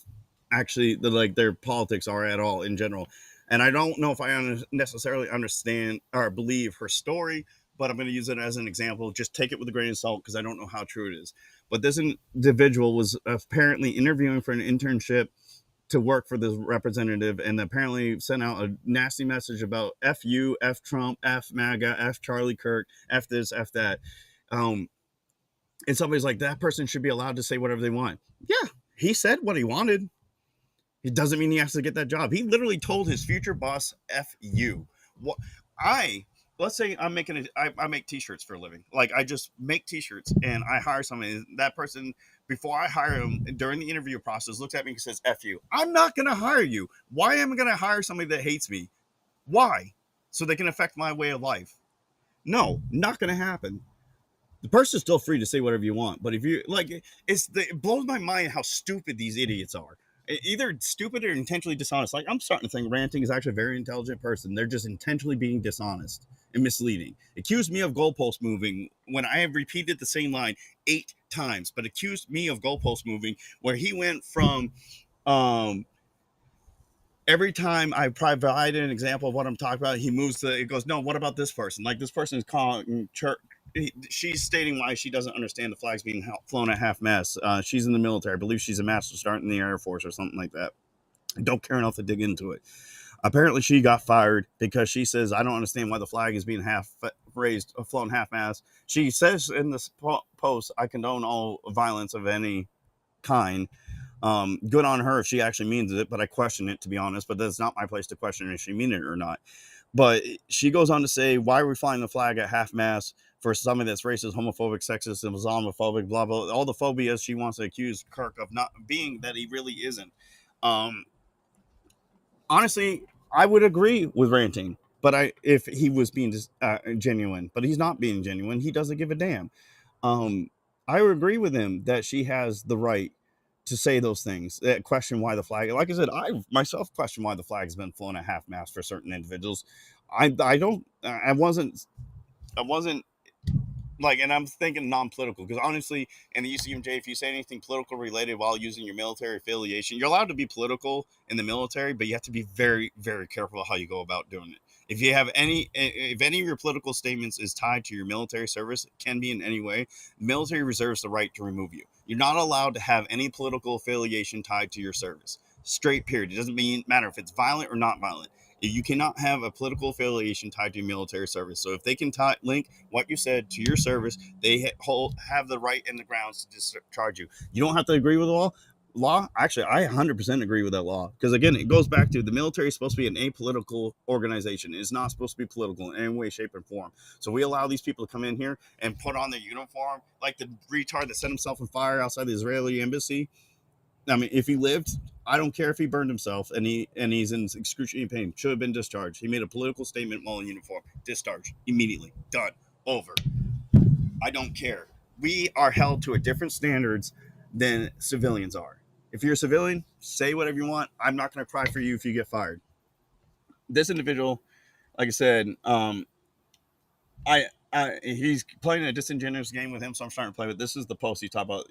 actually their politics are at all in general. And I don't know if I necessarily understand or believe her story, but I'm going to use it as an example. Just take it with a grain of salt because I don't know how true it is. But this individual was apparently interviewing for an internship to work for this representative and apparently sent out a nasty message about F you, F Trump, F MAGA, F Charlie Kirk, F this, F that. And somebody's like, that person should be allowed to say whatever they want. Yeah, he said what he wanted. It doesn't mean he has to get that job. He literally told his future boss, F you. What I let's say I'm I make t-shirts for a living. Like I just make t-shirts and I hire somebody. That person, before I hire him during the interview process, looks at me and says, F you. I'm not going to hire you. Why am I going to hire somebody that hates me? Why? So they can affect my way of life. No, not going to happen. The person's still free to say whatever you want, but if you like, it blows my mind how stupid these idiots are. Either stupid or intentionally dishonest. Like I'm starting to think ranting is actually a very intelligent person. They're just intentionally being dishonest and misleading. Accused me of goalpost moving when I have repeated the same line 8 times, but accused me of goalpost moving where he went from um every time I provide an example of what I'm talking about, he moves to it goes, no, what about this person? Like this person is calling church. She's stating why she doesn't understand the flags being flown at half mast. She's in the military. I believe she's a master sergeant in the Air Force or something like that. I don't care enough to dig into it. Apparently, she got fired because she says, I don't understand why the flag is being half raised, flown half mast. She says in this post, I condone all violence of any kind. Good on her if she actually means it, but I question it, to be honest. But that's not my place to question if she mean it or not. But she goes on to say, why are we flying the flag at half mast for somebody that's racist, homophobic, sexist, and Islamophobic, blah, blah, all the phobias she wants to accuse Kirk of not being that he really isn't. Um, Honestly, I would agree with ranting, but if he was being genuine, but he's not being genuine. He doesn't give a damn. Um, I would agree with him that she has the right to say those things. That question why the flag. Like I said, I myself question why the flag has been flown at half mast for certain individuals. I don't. I wasn't like, and I'm thinking non-political because honestly, in the UCMJ, if you say anything political related while using your military affiliation, you're allowed to be political in the military, but you have to be very, very careful how you go about doing it. If any of your political statements is tied to your military service, can be in any way, the military reserves the right to remove you. You're not allowed to have any political affiliation tied to your service. Straight period. It doesn't matter if it's violent or not violent. You cannot have a political affiliation tied to your military service. So if they can link what you said to your service, they have the right and the grounds to discharge you. You don't have to agree with the law. Actually, I 100% agree with that law because again, it goes back to the military is supposed to be an apolitical organization. It's not supposed to be political in any way, shape, or form. So we allow these people to come in here and put on their uniform like the retard that set himself on fire outside the Israeli embassy. I mean, if he lived, I don't care if he burned himself and he's in excruciating pain. Should have been discharged. He made a political statement while in uniform. Discharged immediately. Done. Over. I don't care. We are held to a different standards than civilians are. If you're a civilian, say whatever you want. I'm not going to cry for you if you get fired. This individual, like I said, he's playing a disingenuous game with him, so I'm starting to play with. This is the post he talked about.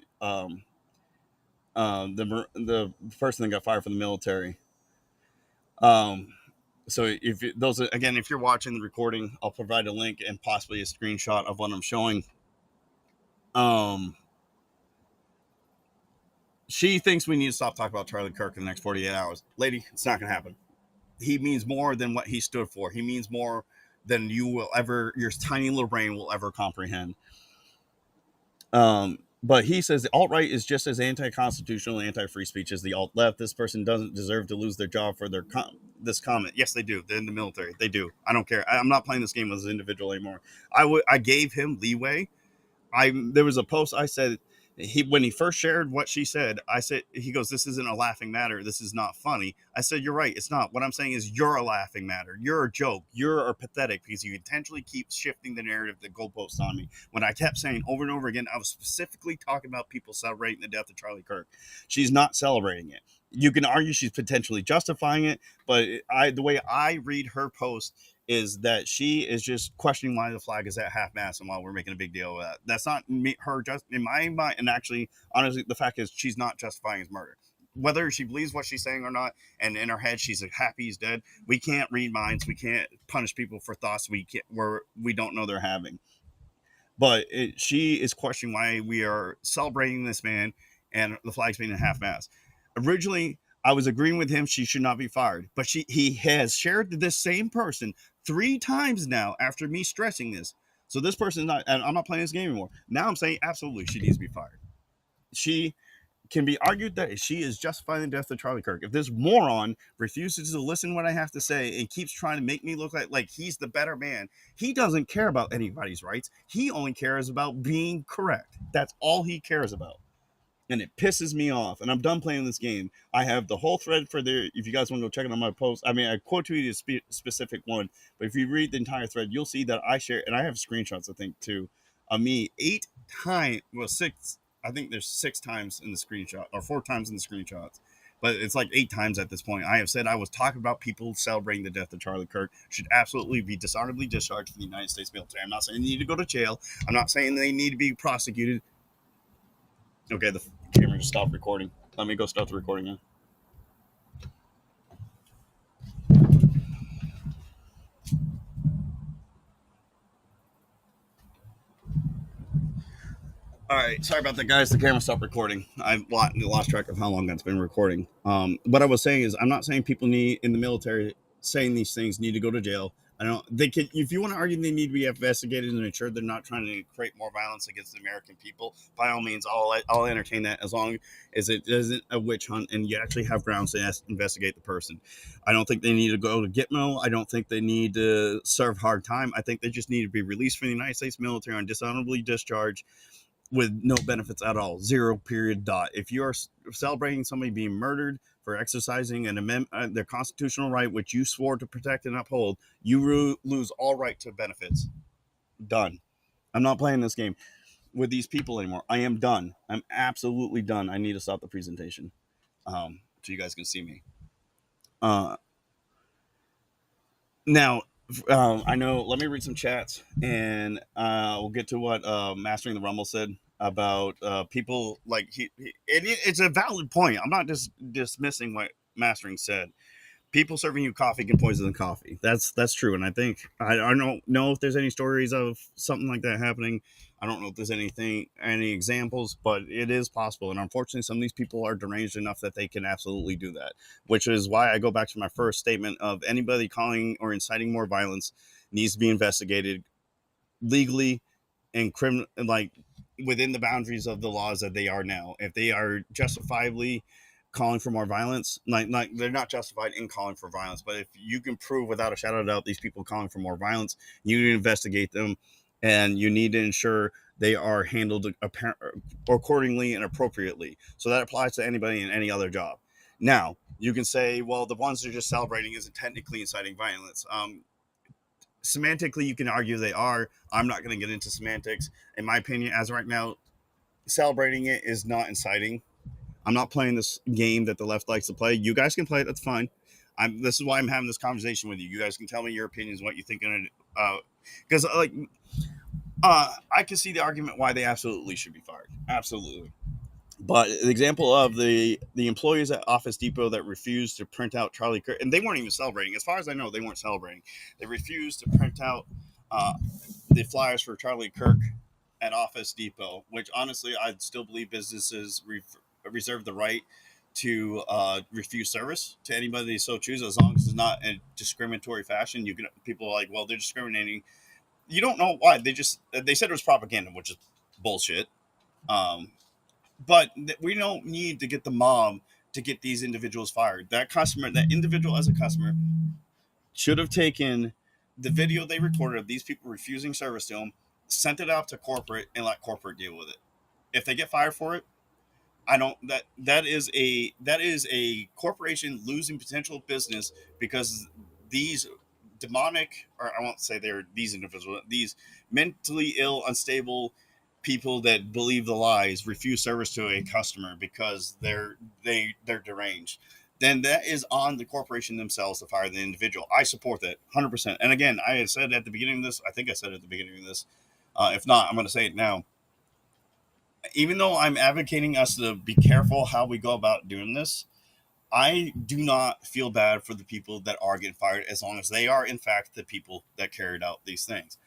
The person that got fired from the military. Um, so if you're watching the recording, I'll provide a link and possibly a screenshot of what I'm showing. Um, she thinks we need to stop talking about Charlie Kirk in the next 48 hours. Lady, it's not going to happen. He means more than what he stood for. He means more than your tiny little brain will ever comprehend. But he says the alt-right is just as anti-constitutional and anti-free speech as the alt-left. This person doesn't deserve to lose their job for this comment. Yes, they do. They're in the military. They do. I don't care. I'm not playing this game as an individual anymore. I gave him leeway. There was a post I said when he first shared what she said, I said, he goes, this isn't a laughing matter. This is not funny. I said, you're right. It's not. What I'm saying is you're a laughing matter. You're a joke. You're pathetic because you intentionally keep shifting the narrative, the goalposts on me. When I kept saying over and over again, I was specifically talking about people celebrating the death of Charlie Kirk. She's not celebrating it. You can argue she's potentially justifying it, but the way I read her post is that she is just questioning why the flag is at half mast and why we're making a big deal of that. That's not her just in my mind. And actually, honestly, the fact is she's not justifying his murder. Whether she believes what she's saying or not, and in her head she's happy he's dead. We can't read minds. We can't punish people for thoughts we don't know they're having. But she is questioning why we are celebrating this man and the flag's being at half mast. Originally, I was agreeing with him. She should not be fired. But he has shared this same person 3 times now after me stressing this. So this person is not, and I'm not playing this game anymore. Now I'm saying absolutely she needs to be fired. She can be argued that she is justifying the death of Charlie Kirk. If this moron refuses to listen to what I have to say and keeps trying to make me look like he's the better man, he doesn't care about anybody's rights. He only cares about being correct. That's all he cares about. And it pisses me off. And I'm done playing this game. I have the whole thread for there. If you guys want to go check it on my post, I mean, I quote tweeted a specific one, but if you read the entire thread, you'll see that I share, and I have screenshots, I think, too, of me 8 times, well, six. I think there's 6 times in the screenshot, or 4 times in the screenshots, but it's like 8 times at this point. I have said I was talking about people celebrating the death of Charlie Kirk should absolutely be dishonorably discharged from the United States military. I'm not saying they need to go to jail. I'm not saying they need to be prosecuted. Okay, the camera just stopped recording. Let me go start the recording now. All right, sorry about that, guys. The camera stopped recording. I lost track of how long that's been recording. What I was saying is, I'm not saying people need in the military saying these things need to go to jail. I don't. They could, if you want to argue, they need to be investigated and ensure they're not trying to create more violence against the American people. By all means, I'll entertain that as long as it isn't a witch hunt and you actually have grounds to investigate the person. I don't think they need to go to Gitmo. I don't think they need to serve hard time. I think they just need to be released from the United States military on dishonorably discharge with no benefits at all. Zero, period, dot. If you are celebrating somebody being murdered for exercising their constitutional right, which you swore to protect and uphold, you lose all right to benefits. Done. I'm not playing this game with these people anymore. I am done. I'm absolutely done. I need to stop the presentation so you guys can see me. Now, I know. Let me read some chats, and we'll get to what Mastering the Rumble said about people like it's a valid point. I'm not just dismissing what Mastering said. People serving you coffee can poison the coffee. That's true, and I think I don't know if there's any stories of something like that happening. I don't know if there's any examples, but it is possible. And unfortunately, some of these people are deranged enough that they can absolutely do that, which is why I go back to my first statement of anybody calling or inciting more violence needs to be investigated legally and like within the boundaries of the laws that they are now. If they are justifiably calling for more violence, like they're not justified in calling for violence, but if you can prove without a shadow of doubt these people calling for more violence, you need to investigate them, and you need to ensure they are handled accordingly and appropriately. So that applies to anybody in any other job. Now you can say, well, the ones that are just celebrating isn't technically inciting violence. Semantically, you can argue they are. I'm not going to get into semantics. In my opinion, as right now, celebrating it is not inciting. I'm not playing this game that the left likes to play. You guys can play it. That's fine. This is why I'm having this conversation with you. You guys can tell me your opinions, what you think of it. Because I can see the argument why they absolutely should be fired. Absolutely. But the example of the employees at Office Depot that refused to print out Charlie Kirk, and they weren't even celebrating. As far as I know, they weren't celebrating. They refused to print out the flyers for Charlie Kirk at Office Depot, which honestly, I still believe businesses reserve the right to refuse service to anybody they so choose, as long as it's not in a discriminatory fashion. You can people are like, well, they're discriminating. You don't know why. They said it was propaganda, which is bullshit. Um, but we don't need to get the mob to get these individuals fired. That individual as a customer should have taken the video they recorded of these people refusing service to them, sent it out to corporate, and let corporate deal with it. If they get fired for it, I don't that is a corporation losing potential business because these demonic, or I won't say they're these individuals, these mentally ill, unstable people that believe the lies refuse service to a customer because they're deranged. Then that is on the corporation themselves to fire the individual. I support that 100%. And again, I had said at the beginning of this, I think I said at the beginning of this, if not, I'm going to say it now. Even though I'm advocating us to be careful how we go about doing this, I do not feel bad for the people that are getting fired as long as they are, in fact, the people that carried out these things.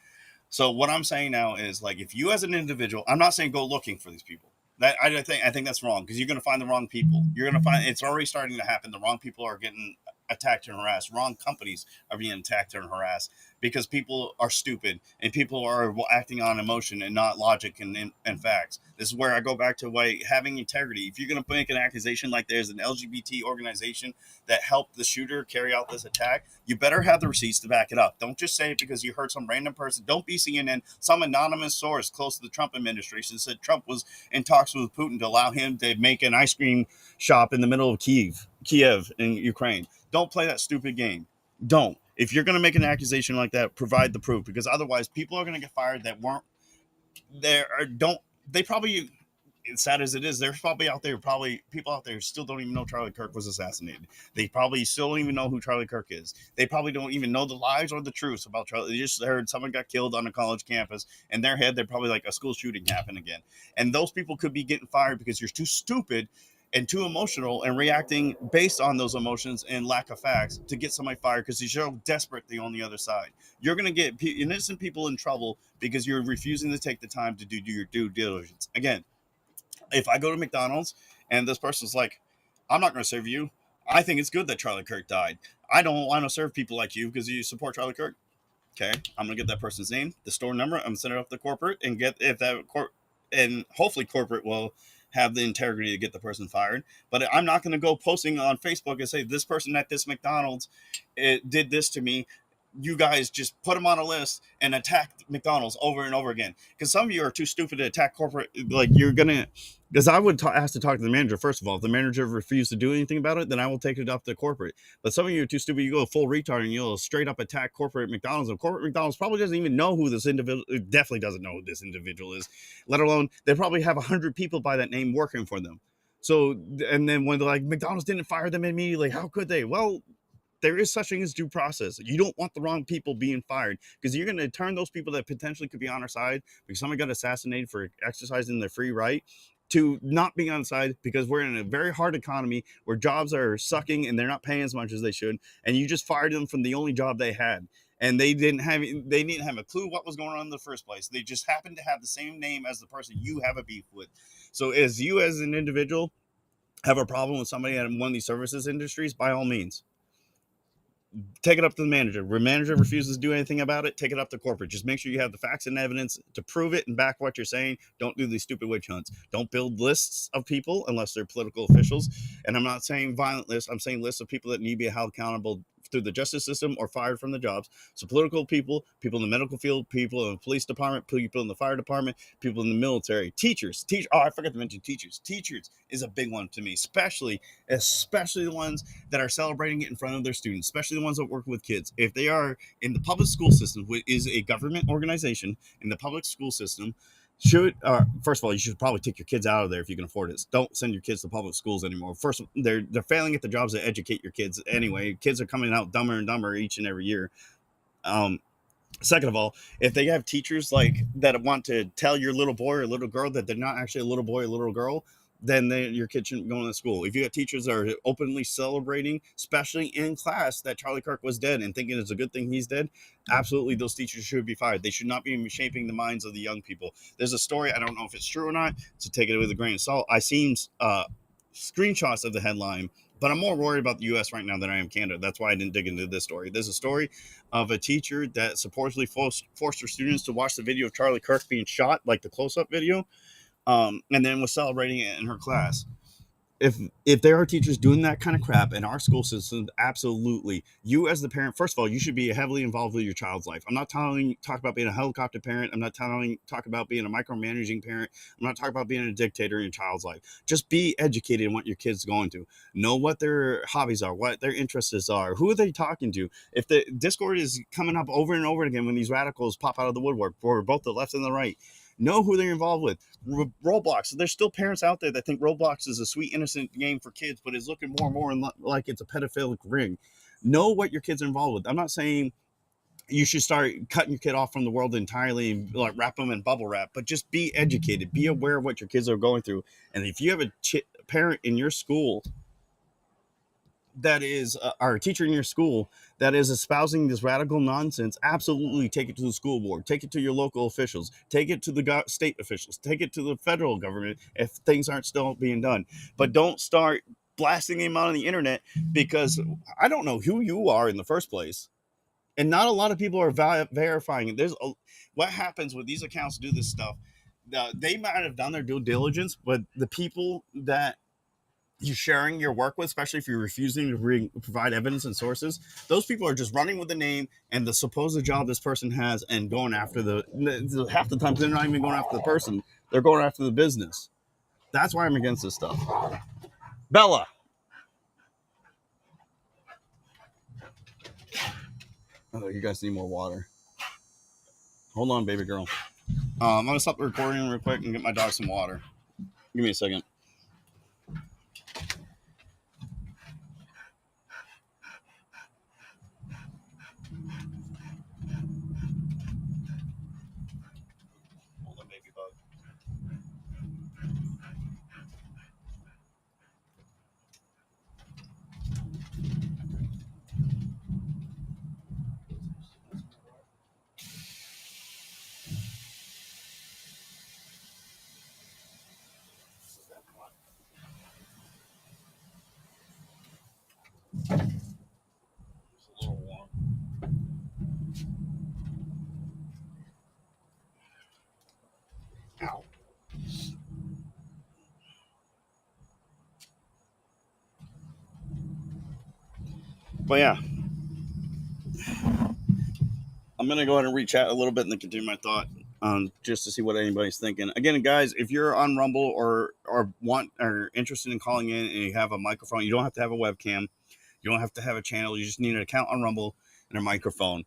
So what I'm saying now is, like, if you as an individual, I'm not saying go looking for these people. That I think that's wrong because you're going to find the wrong people. You're going to find it's already starting to happen. The wrong people are getting attacked and harassed. Wrong companies are being attacked and harassed because people are stupid and people are acting on emotion and not logic and facts. This is where I go back to why having integrity. If you're going to make an accusation like there's an LGBT organization that helped the shooter carry out this attack, you better have the receipts to back it up. Don't just say it because you heard some random person. Don't be CNN. Some anonymous source close to the Trump administration said Trump was in talks with Putin to allow him to make an ice cream shop in the middle of Kiev in Ukraine. Don't play that stupid game. Don't. If you're going to make an accusation like that, provide the proof, because otherwise people are going to get fired that weren't there or don't. They probably, as sad as it is, there's probably people out there who still don't even know Charlie Kirk was assassinated. They probably still don't even know who Charlie Kirk is. They probably don't even know the lies or the truths about Charlie. They just heard someone got killed on a college campus. In their head, they're probably like a school shooting happened again. And those people could be getting fired because you're too stupid and too emotional and reacting based on those emotions and lack of facts to get somebody fired because you're so desperately on the other side. You're going to get innocent people in trouble because you're refusing to take the time to do your due diligence. Again, if I go to McDonald's and this person's like, I'm not going to serve you. I think it's good that Charlie Kirk died. I don't want to serve people like you because you support Charlie Kirk. Okay, I'm going to get that person's name, the store number. I'm going to send it up to corporate and get if that and hopefully corporate will have the integrity to get the person fired. But I'm not going to go posting on Facebook and say this person at this McDonald's did this to me. You guys just put them on a list and attack McDonald's over and over again. Because some of you are too stupid to attack corporate. Like you're gonna, because I would ask to talk to the manager first of all. If the manager refused to do anything about it, then I will take it up to corporate. But some of you are too stupid. You go full retard and you'll straight up attack corporate McDonald's. And corporate McDonald's probably doesn't even know who this individual. Definitely doesn't know who this individual is. Let alone they probably have 100 people by that name working for them. So and then when they're like McDonald's didn't fire them immediately, how could they? Well, there is such thing as due process. You don't want the wrong people being fired because you're going to turn those people that potentially could be on our side because somebody got assassinated for exercising their free right to not being on the side because we're in a very hard economy where jobs are sucking and they're not paying as much as they should. And you just fired them from the only job they had. And they didn't have a clue what was going on in the first place. They just happened to have the same name as the person you have a beef with. So as you as an individual have a problem with somebody at one of these services industries, by all means, take it up to the manager. When manager refuses to do anything about it, take it up to corporate. Just make sure you have the facts and evidence to prove it and back what you're saying. Don't do these stupid witch hunts. Don't build lists of people unless they're political officials. And I'm not saying violent lists. I'm saying lists of people that need to be held accountable through the justice system or fired from the jobs. So political people, people in the medical field, people in the police department, people in the fire department, people in the military, teachers. Oh, I forgot to mention teachers. Teachers is a big one to me, especially the ones that are celebrating it in front of their students, especially the ones that work with kids. If they are in the public school system, which is a government organization in the public school system, first of all, you should probably take your kids out of there if you can afford it. Don't send your kids to public schools anymore. First, they're failing at the jobs to educate your kids anyway. Kids are coming out dumber and dumber each and every year. Second of all, if they have teachers like that want to tell your little boy or little girl that they're not actually a little boy or little girl, then your kid shouldn't go to school. If you got teachers that are openly celebrating, especially in class, that Charlie Kirk was dead and thinking it's a good thing he's dead, absolutely those teachers should be fired. They should not be shaping the minds of the young people. There's a story, I don't know if it's true or not, so take it with a grain of salt. I seen screenshots of the headline, but I'm more worried about the U.S. right now than I am Canada. That's why I didn't dig into this story. There's a story of a teacher that supposedly forced her students to watch the video of Charlie Kirk being shot, like the close-up video, and then was celebrating it in her class. If there are teachers doing that kind of crap in our school system, absolutely, you as the parent, first of all, you should be heavily involved with your child's life. I'm not talking about being a helicopter parent. I'm not talking about being a micromanaging parent. I'm not talking about being a dictator in your child's life. Just be educated in what your kid's going to. Know what their hobbies are, what their interests are, who are they talking to. If the Discord is coming up over and over again when these radicals pop out of the woodwork for both the left and the right, know who they're involved with. Roblox. There's still parents out there that think Roblox is a sweet, innocent game for kids, but is looking more and more like it's a pedophilic ring. Know what your kids are involved with. I'm not saying you should start cutting your kid off from the world entirely and like wrap them in bubble wrap, but just be educated. Be aware of what your kids are going through. And if you have a parent in your school that is or a teacher in your school that is espousing this radical nonsense, absolutely take it to the school board, take it to your local officials, take it to the state officials, take it to the federal government if things aren't still being done. But don't start blasting him out on the internet because I don't know who you are in the first place, and not a lot of people are verifying it. What happens when these accounts do this stuff? They might have done their due diligence, but the people that you're sharing your work with, especially if you're refusing to provide evidence and sources, those people are just running with the name and the supposed job this person has and going after half the time they're not even going after the person, they're going after the business. That's why I'm against this stuff. Bella. Oh, you guys need more water. Hold on, baby girl. I'm gonna stop the recording real quick and get my dog some water. Give me a second. Hold on, baby bug. It's a little warm. Ow. But yeah, I'm gonna go ahead and reach out a little bit and then continue my thought, just to see what anybody's thinking. Again, guys, if you're on Rumble or interested in calling in and you have a microphone, you don't have to have a webcam, you don't have to have a channel. You just need an account on Rumble and a microphone.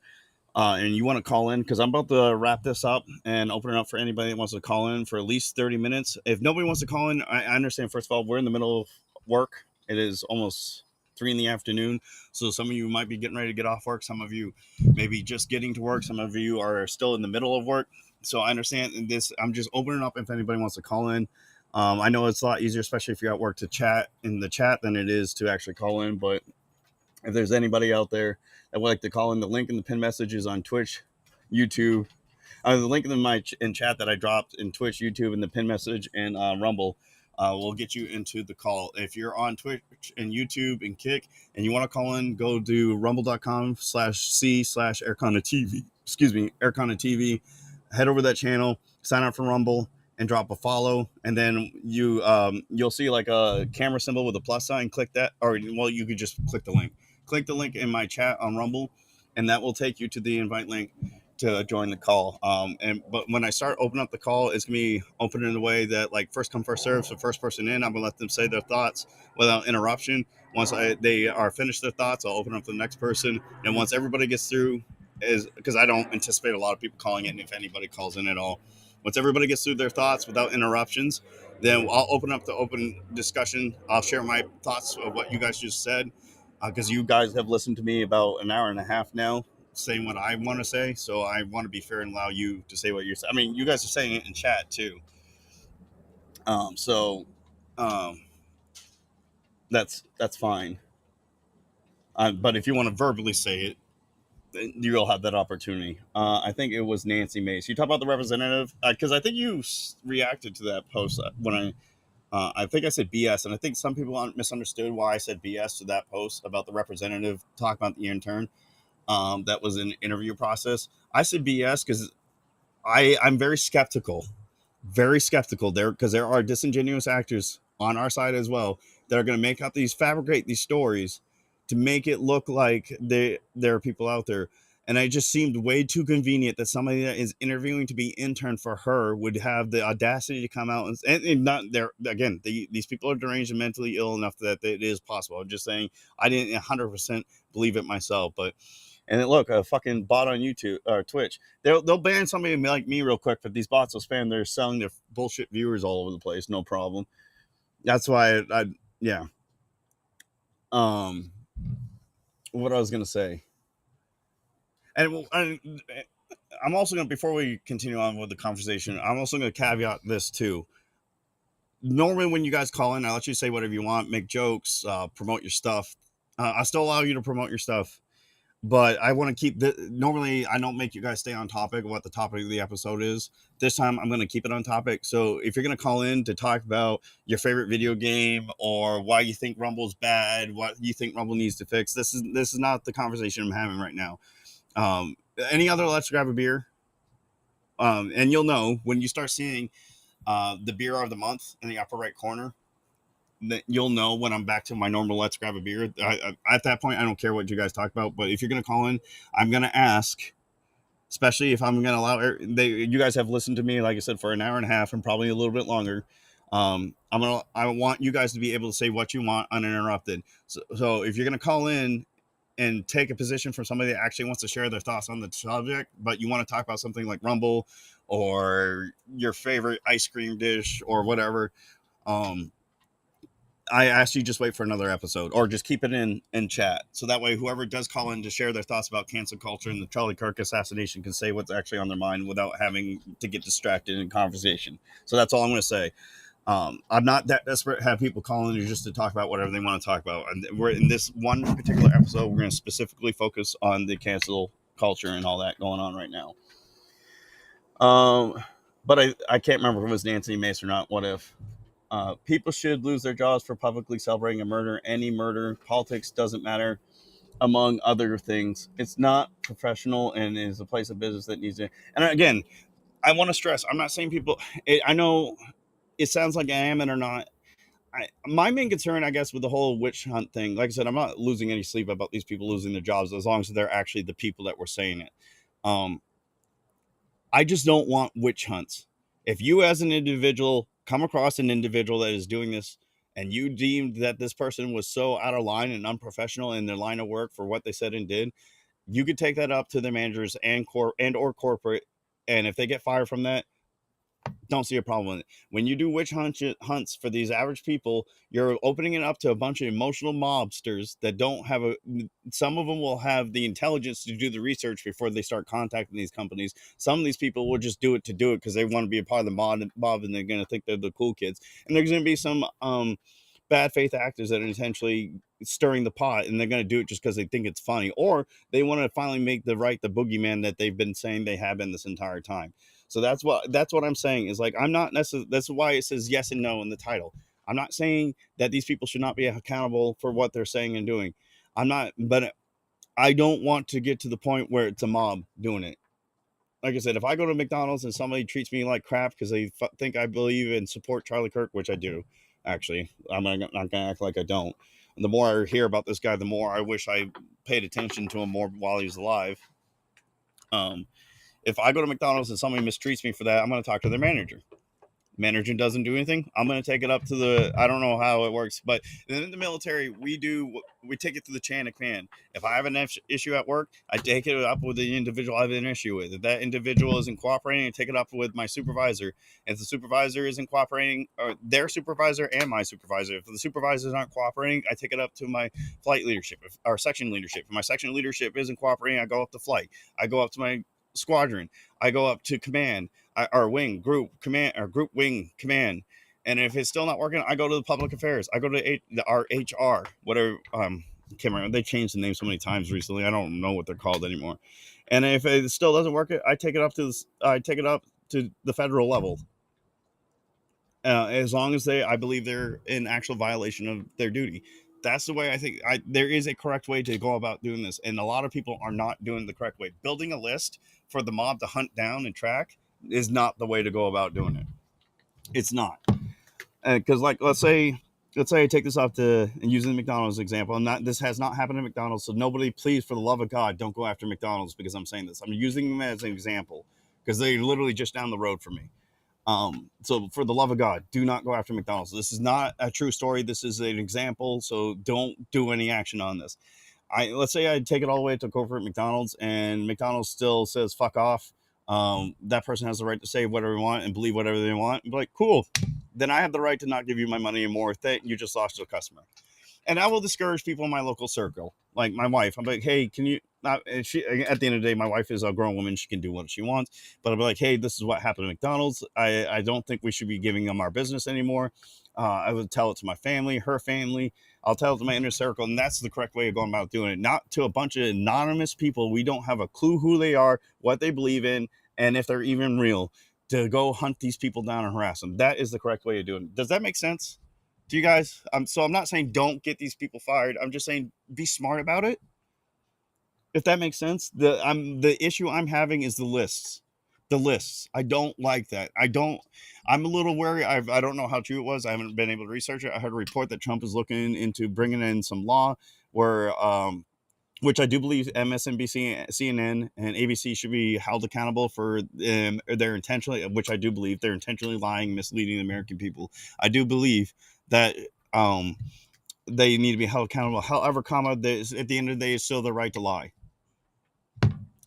And you want to call in, because I'm about to wrap this up and open it up for anybody that wants to call in for at least 30 minutes. If nobody wants to call in, I understand. First of all, we're in the middle of work. It is almost 3 in the afternoon. So some of you might be getting ready to get off work. Some of you maybe just getting to work. Some of you are still in the middle of work. So I understand this. I'm just opening up if anybody wants to call in. I know it's a lot easier, especially if you're at work, to chat in the chat than it is to actually call in. But if there's anybody out there that would like to call in, the link in the pin messages on Twitch, YouTube, the link in chat that I dropped in Twitch, YouTube, and the pin message and Rumble will get you into the call. If you're on Twitch and YouTube and Kick and you want to call in, go to rumble.com/c/Aircona TV. Excuse me, Aircona TV. Head over to that channel, sign up for Rumble, and drop a follow, and then you'll see like a camera symbol with a plus sign. Click that, or well, you could just click the link. Click the link in my chat on Rumble, and that will take you to the invite link to join the call. But when I start opening up the call, it's gonna be open in a way that, like, first come first serve. So first person in, I'm gonna let them say their thoughts without interruption. Once they are finished their thoughts, I'll open up to the next person, and once everybody gets through, is because I don't anticipate a lot of people calling in, if anybody calls in at all. Once everybody gets through their thoughts without interruptions, then I'll open up the open discussion. I'll share my thoughts of what you guys just said, because you guys have listened to me about an hour and a half now, saying what I want to say. So I want to be fair and allow you to say what you're saying. I mean, you guys are saying it in chat too. So that's fine. But if you want to verbally say it, you'll have that opportunity. I think it was Nancy Mace. You talk about the representative, because I think you reacted to that post when I think I said BS, and I think some people misunderstood why I said BS to that post about the representative talking about the intern. That was an interview process. I said BS because I'm very skeptical there, because there are disingenuous actors on our side as well that are going to fabricate these stories to make it look like there are people out there. And it just seemed way too convenient that somebody that is interviewing to be intern for her would have the audacity to come out and not there again. These people are deranged and mentally ill enough that it is possible. I'm just saying I didn't 100% believe it myself, but. And then look, a fucking bot on YouTube or Twitch. They'll ban somebody like me real quick, but these bots will spam. They're selling their bullshit viewers all over the place. No problem. That's why yeah. What I was gonna say, and I'm also gonna, before we continue on with the conversation, I'm also gonna caveat this too. Normally, when you guys call in, I let you say whatever you want, make jokes, promote your stuff. I still allow you to promote your stuff. but I want to keep the. Normally, I don't make you guys stay on topic of what the topic of the episode is. This time, I'm going to keep it on topic. So, if you're going to call in to talk about your favorite video game or why you think Rumble's bad, what you think Rumble needs to fix, this is not the conversation I'm having right now. Any other Let's Grab a Beer, and you'll know when you start seeing the beer of the month in the upper right corner, that you'll know when I'm back to my normal Let's Grab a Beer. At that point, I don't care what you guys talk about, but if you're going to call in, I'm going to ask, especially if I'm going to allow you guys have listened to me, like I said, for an hour and a half and probably a little bit longer. I want you guys to be able to say what you want uninterrupted. So if you're going to call in and take a position from somebody that actually wants to share their thoughts on the subject, but you want to talk about something like Rumble or your favorite ice cream dish or whatever, I ask you just wait for another episode or just keep it in chat. So that way, whoever does call in to share their thoughts about cancel culture and the Charlie Kirk assassination can say what's actually on their mind without having to get distracted in conversation. So that's all I'm going to say. I'm not that desperate to have people call in just to talk about whatever they want to talk about. And we're in this one particular episode, we're going to specifically focus on the cancel culture and all that going on right now. But I can't remember if it was Nancy Mace or not. What if? People should lose their jobs for publicly celebrating a murder. Any murder, politics doesn't matter, among other things. It's not professional and is a place of business that needs to. And again, I want to stress, I'm not saying people. I know it sounds like I am it or not. My main concern, I guess, with the whole witch hunt thing, like I said, I'm not losing any sleep about these people losing their jobs as long as they're actually the people that were saying it. Um, I just don't want witch hunts. If you, as an individual, come across an individual that is doing this and you deemed that this person was so out of line and unprofessional in their line of work for what they said and did, you could take that up to the managers and or corporate. And if they get fired from that, don't see a problem with it. When you do hunts for these average people, you're opening it up to a bunch of emotional mobsters that don't have some of them will have the intelligence to do the research before they start contacting these companies. Some of these people will just do it because they want to be a part of the mob and they're going to think they're the cool kids. And there's going to be some bad faith actors that are intentionally stirring the pot and they're going to do it just because they think it's funny, or they want to finally make the boogeyman that they've been saying they have been this entire time. So that's what I'm saying is, like, I'm not necessarily, that's why it says yes and no in the title. I'm not saying that these people should not be accountable for what they're saying and doing. I'm not, but I don't want to get to the point where it's a mob doing it. Like I said, if I go to McDonald's and somebody treats me like crap because they think I believe and support Charlie Kirk, which I do, actually, I'm not going to act like I don't. And the more I hear about this guy, the more I wish I paid attention to him more while he was alive. If I go to McDonald's and somebody mistreats me for that, I'm going to talk to their manager. Manager doesn't do anything, I'm going to take it up to the, I don't know how it works, but in the military, we take it to the chain of command. If I have an issue at work, I take it up with the individual I have an issue with. If that individual isn't cooperating, I take it up with my supervisor. If the supervisor isn't cooperating, or their supervisor and my supervisor, if the supervisors aren't cooperating, I take it up to my flight leadership or section leadership. If my section leadership isn't cooperating, I go up to flight. I go up to my squadron. I go up to command, or wing, group command, or group wing command. And if it's still not working, I go to the public affairs. I go to our HR, whatever. Can't remember. They changed the name so many times recently. I don't know what they're called anymore. And if it still doesn't work, I take it up to the federal level. As long as I believe they're in actual violation of their duty. That's the way I think. There is a correct way to go about doing this, and a lot of people are not doing the correct way. Building a list for the mob to hunt down and track is not the way to go about doing it. It's not, because like let's say I take this off to and using the McDonald's example. This has not happened at McDonald's, so nobody, please, for the love of God, don't go after McDonald's because I'm saying this. I'm using them as an example because they're literally just down the road from me. So for the love of God, do not go after McDonald's. This is not a true story. This is an example. So don't do any action on this. Let's say I take it all the way to corporate McDonald's and McDonald's still says, fuck off. That person has the right to say whatever they want and believe whatever they want. But like, cool. Then I have the right to not give you my money anymore. You just lost a customer. And I will discourage people in my local circle, like my wife. I'm like, hey, can you not? And she, at the end of the day, my wife is a grown woman; she can do what she wants. But I'll be like, hey, this is what happened at McDonald's. I don't think we should be giving them our business anymore. I would tell it to my family, her family. I'll tell it to my inner circle, and that's the correct way of going about doing it. Not to a bunch of anonymous people. We don't have a clue who they are, what they believe in, and if they're even real. To go hunt these people down and harass them. That is the correct way of doing it. Does that make sense to you guys? So I'm not saying don't get these people fired. I'm just saying be smart about it. If that makes sense. The issue I'm having is the lists. The lists. I don't like that. I don't. I'm a little wary. I don't know how true it was. I haven't been able to research it. I heard a report that Trump is looking into bringing in some law where which I do believe MSNBC, CNN, and ABC should be held accountable for their intentionally, which I do believe they're intentionally lying, misleading the American people. I do believe that they need to be held accountable. However, at the end of the day, it's still the right to lie.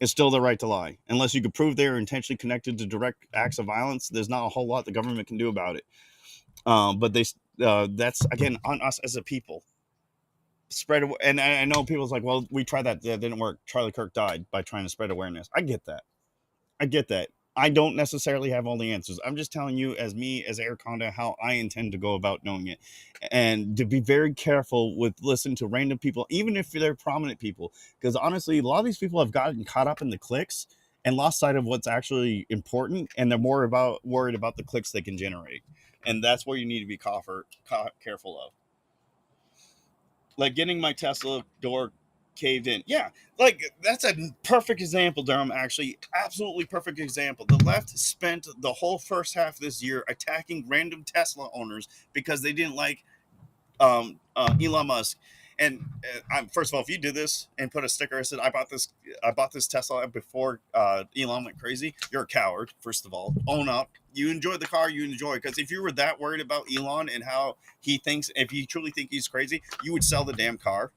It's still the right to lie. Unless you could prove they're intentionally connected to direct acts of violence, there's not a whole lot the government can do about it. But that's, again, on us as a people. Spread, and I know people's like, well, we tried that didn't work. Charlie Kirk died by trying to spread awareness. I get that. I don't necessarily have all the answers. I'm just telling you, as me, as Air Conda, how I intend to go about knowing it, and to be very careful with listening to random people, even if they're prominent people, because honestly, a lot of these people have gotten caught up in the clicks and lost sight of what's actually important, and they're more worried about the clicks they can generate, and that's where you need to be careful of. Like getting my Tesla door caved in. Yeah, like that's a perfect example, Durham. Actually, absolutely perfect example. The left spent the whole first half of this year attacking random Tesla owners because they didn't like Elon Musk. And first of all, if you did this and put a sticker that said, I bought this Tesla before Elon went crazy," you're a coward. First of all, own up. You enjoy the car, you enjoy it. Because if you were that worried about Elon and how he thinks, if you truly think he's crazy, you would sell the damn car.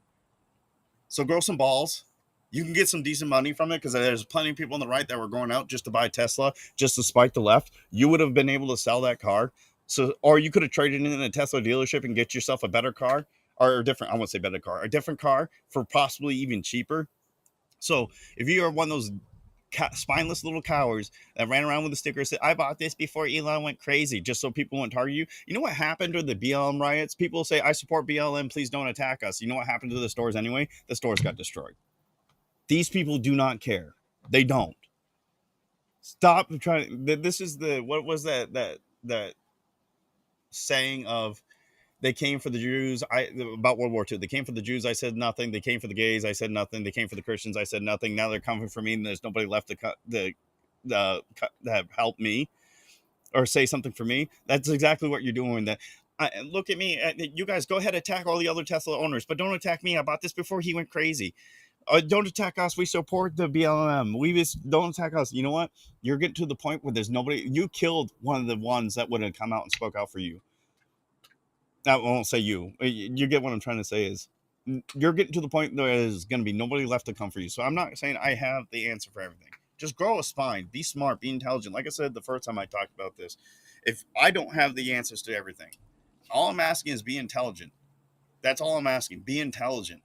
So grow some balls. You can get some decent money from it because there's plenty of people on the right that were going out just to buy Tesla, just to spike the left. You would have been able to sell that car. So, or you could have traded in a Tesla dealership and get yourself a better car, or a different, I won't say better car, a different car for possibly even cheaper. So if you are one of those spineless little cowards that ran around with a sticker that said, "I bought this before Elon went crazy," just so people won't target you. You know what happened during the BLM riots? People say, "I support BLM, please don't attack us." You know what happened to the stores anyway? The stores got destroyed. These people do not care. They don't. Stop trying. This is the, what was that saying of, they came for the Jews. About World War II. They came for the Jews. I said nothing. They came for the gays. I said nothing. They came for the Christians. I said nothing. Now they're coming for me, and there's nobody left to have helped me or say something for me. That's exactly what you're doing. That, look at me. You guys go ahead, attack all the other Tesla owners, but don't attack me. I bought this before he went crazy. Don't attack us. We support the BLM. We just don't attack us. You know what? You're getting to the point where there's nobody. You killed one of the ones that would have come out and spoke out for you. I won't say you. You get what I'm trying to say is, you're getting to the point where there's going to be nobody left to come for you. So I'm not saying I have the answer for everything. Just grow a spine. Be smart. Be intelligent. Like I said the first time I talked about this, if I don't have the answers to everything, all I'm asking is be intelligent. That's all I'm asking. Be intelligent.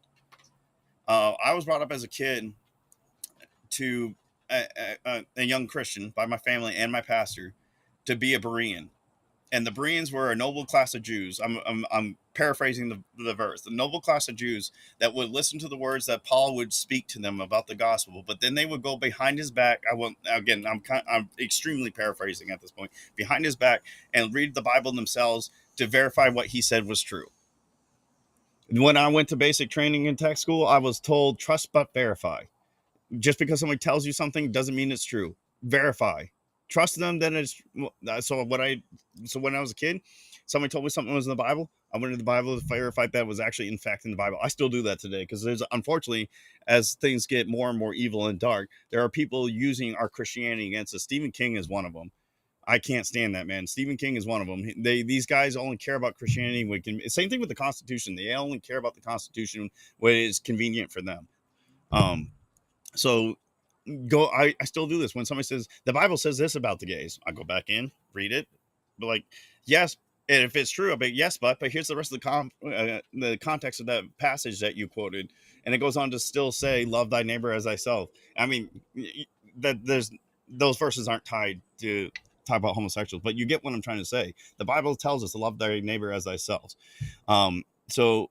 I was brought up as a kid to a young Christian by my family and my pastor to be a Berean. And the Bereans were a noble class of Jews. I'm paraphrasing the verse. The noble class of Jews that would listen to the words that Paul would speak to them about the gospel, but then they would go behind his back. I'm extremely paraphrasing at this point. Behind his back and read the Bible themselves to verify what he said was true. When I went to basic training in tech school, I was told trust but verify. Just because somebody tells you something doesn't mean it's true. Verify. Trust them, then it's. So when I was a kid, somebody told me something was in the Bible, I went to the Bible to verify that was actually in fact in the Bible. I still do that today because there's, unfortunately, as things get more and more evil and dark, there are people using our Christianity against us. Stephen King is one of them. I can't stand that, man. Stephen King is one of them. These guys only care about Christianity. Same thing with the Constitution. They only care about the Constitution when it is convenient for them. So I still do this when somebody says the Bible says this about the gays. I go back in, read it, but like, yes, And if it's true, I'll be yes, but here's the rest of the context of that passage that you quoted, and it goes on to still say, "Love thy neighbor as thyself." I mean, that there's those verses aren't tied to talk about homosexuals, but you get what I'm trying to say. The Bible tells us to love thy neighbor as thyself. So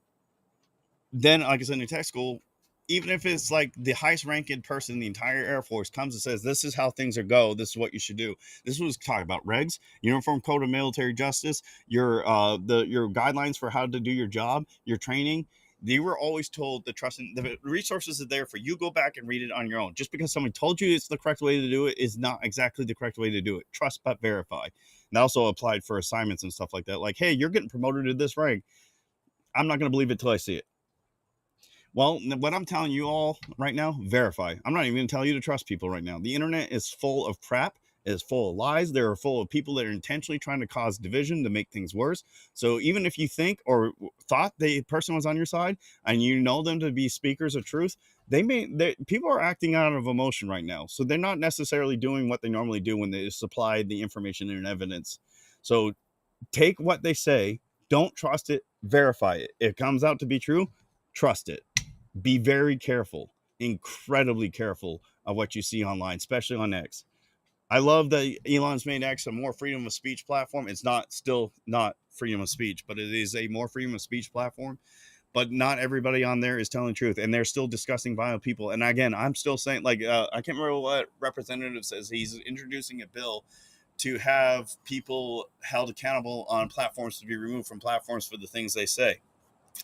then, like I said in tech school, even if it's like the highest ranking person in the entire Air Force comes and says, "This is how things are go. This is what you should do." This was talking about regs, Uniform Code of Military Justice, your guidelines for how to do your job, your training. You were always told to trust in the resources are there for you. Go back and read it on your own. Just because someone told you it's the correct way to do it is not exactly the correct way to do it. Trust but verify. And that also applied for assignments and stuff like that. Like, hey, you're getting promoted to this rank. I'm not going to believe it till I see it. Well, what I'm telling you all right now, verify. I'm not even going to tell you to trust people right now. The internet is full of crap. It is full of lies. There are full of people that are intentionally trying to cause division to make things worse. So even if you think or thought the person was on your side and you know them to be speakers of truth, people are acting out of emotion right now. So they're not necessarily doing what they normally do when they supply the information and evidence. So take what they say, don't trust it, verify it. If it comes out to be true, trust it. Be very careful, incredibly careful of what you see online, especially on X. I love that Elon's made X a more freedom of speech platform. It's not still not freedom of speech, but it is a more freedom of speech platform. But not everybody on there is telling truth, and they're still discussing violent people. And again, I'm still saying, like, I can't remember what representative says. He's introducing a bill to have people held accountable on platforms to be removed from platforms for the things they say.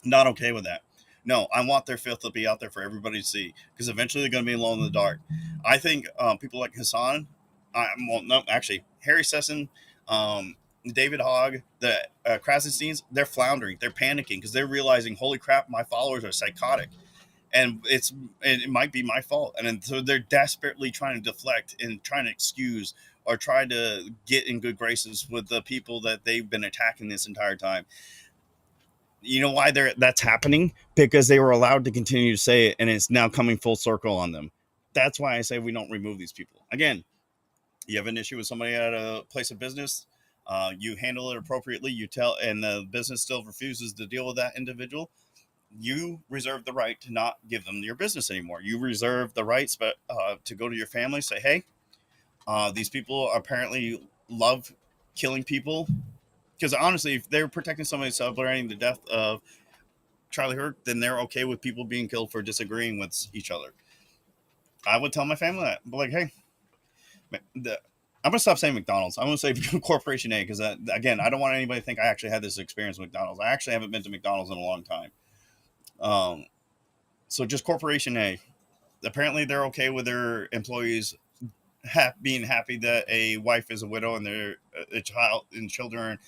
Not okay with that. No, I want their filth to be out there for everybody to see because eventually they're going to be alone in the dark. I think people like Hassan, well, no, actually, Harry Sesson, David Hogg, the Krasensteins, they're floundering. They're panicking because they're realizing, holy crap, my followers are psychotic. And it might be my fault. And then, so they're desperately trying to deflect and trying to excuse or try to get in good graces with the people that they've been attacking this entire time. You know why that's happening? Because they were allowed to continue to say it, and it's now coming full circle on them. That's why I say we don't remove these people. Again, you have an issue with somebody at a place of business, you handle it appropriately. You tell, and the business still refuses to deal with that individual. You reserve the right to not give them your business anymore. You reserve the rights, but to go to your family, say, "Hey, these people apparently love killing people." Because honestly, if they're protecting somebody celebrating the death of Charlie Kirk, then they're okay with people being killed for disagreeing with each other. I would tell my family that, but like, hey, I'm gonna stop saying McDonald's. I'm gonna say Corporation A because again, I don't want anybody to think I actually had this experience with McDonald's. I actually haven't been to McDonald's in a long time. Um, so just Corporation A. Apparently, they're okay with their employees being happy that a wife is a widow and their a child and children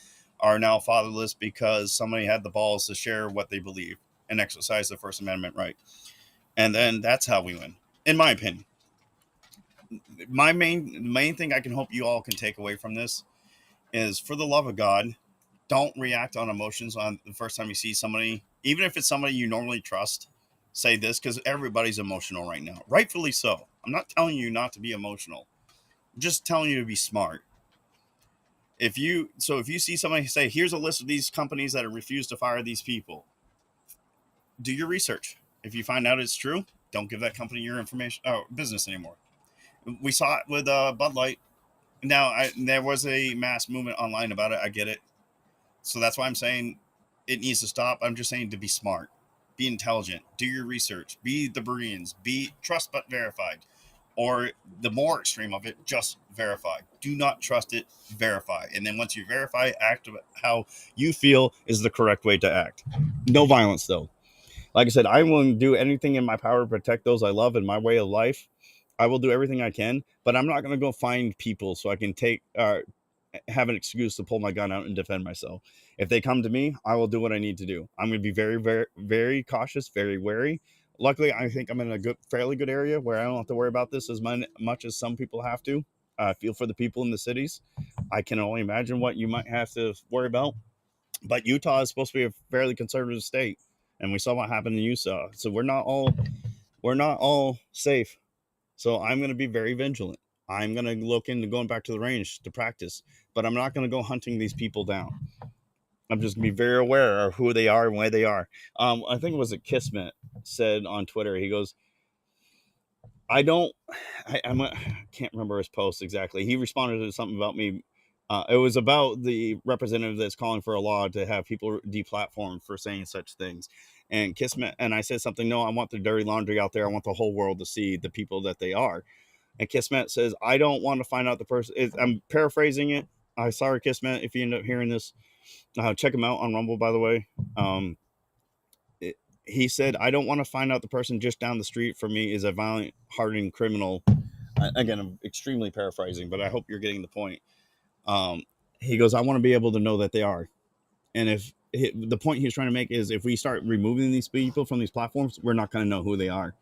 are now fatherless because somebody had the balls to share what they believe and exercise the First Amendment right. And then that's how we win, in my opinion. My main thing I can hope you all can take away from this is, for the love of God, don't react on emotions on the first time you see somebody, even if it's somebody you normally trust. Say this because everybody's emotional right now, rightfully so. I'm not telling you not to be emotional, I'm just telling you to be smart. If you see somebody say, "Here's a list of these companies that have refused to fire these people," do your research. If you find out it's true, don't give that company your information or business anymore. We saw it with Bud Light. Now, there was a mass movement online about it. I get it. So that's why I'm saying it needs to stop. I'm just saying to be smart, be intelligent, do your research, be the Bereans, be trust but verified. Or the more extreme of it, just verify. Do not trust it, verify. And then once you verify, act how you feel is the correct way to act. No violence, though. Like I said, I will do anything in my power to protect those I love in my way of life. I will do everything I can, but I'm not going to go find people so I can have an excuse to pull my gun out and defend myself. If they come to me, I will do what I need to do. I'm going to be very, very, very cautious, very wary. Luckily, I think I'm in a fairly good area where I don't have to worry about this as much as some people have to. I feel for the people in the cities. I can only imagine what you might have to worry about. But Utah is supposed to be a fairly conservative state, and we saw what happened in Utah. So we're not all safe. So I'm going to be very vigilant. I'm going to look into going back to the range to practice, but I'm not going to go hunting these people down. I'm just gonna be very aware of who they are and where they are. I think it was a Kismet said on Twitter. He goes, I don't. I can't remember his post exactly. He responded to something about me. It was about the representative that's calling for a law to have people deplatformed for saying such things. And Kismet and I said something. No, I want the dirty laundry out there. I want the whole world to see the people that they are. And Kismet says, I don't want to find out the person. I'm paraphrasing it. I sorry, Kismet, if you end up hearing this. Check him out on Rumble, by the way. Um, it, he said, I don't want to find out the person just down the street from me is a violent, hardened criminal. Again, I'm extremely paraphrasing, but I hope you're getting the point. Um, he goes, I want to be able to know that they are. And if the point he was trying to make is if we start removing these people from these platforms, we're not going to know who they are.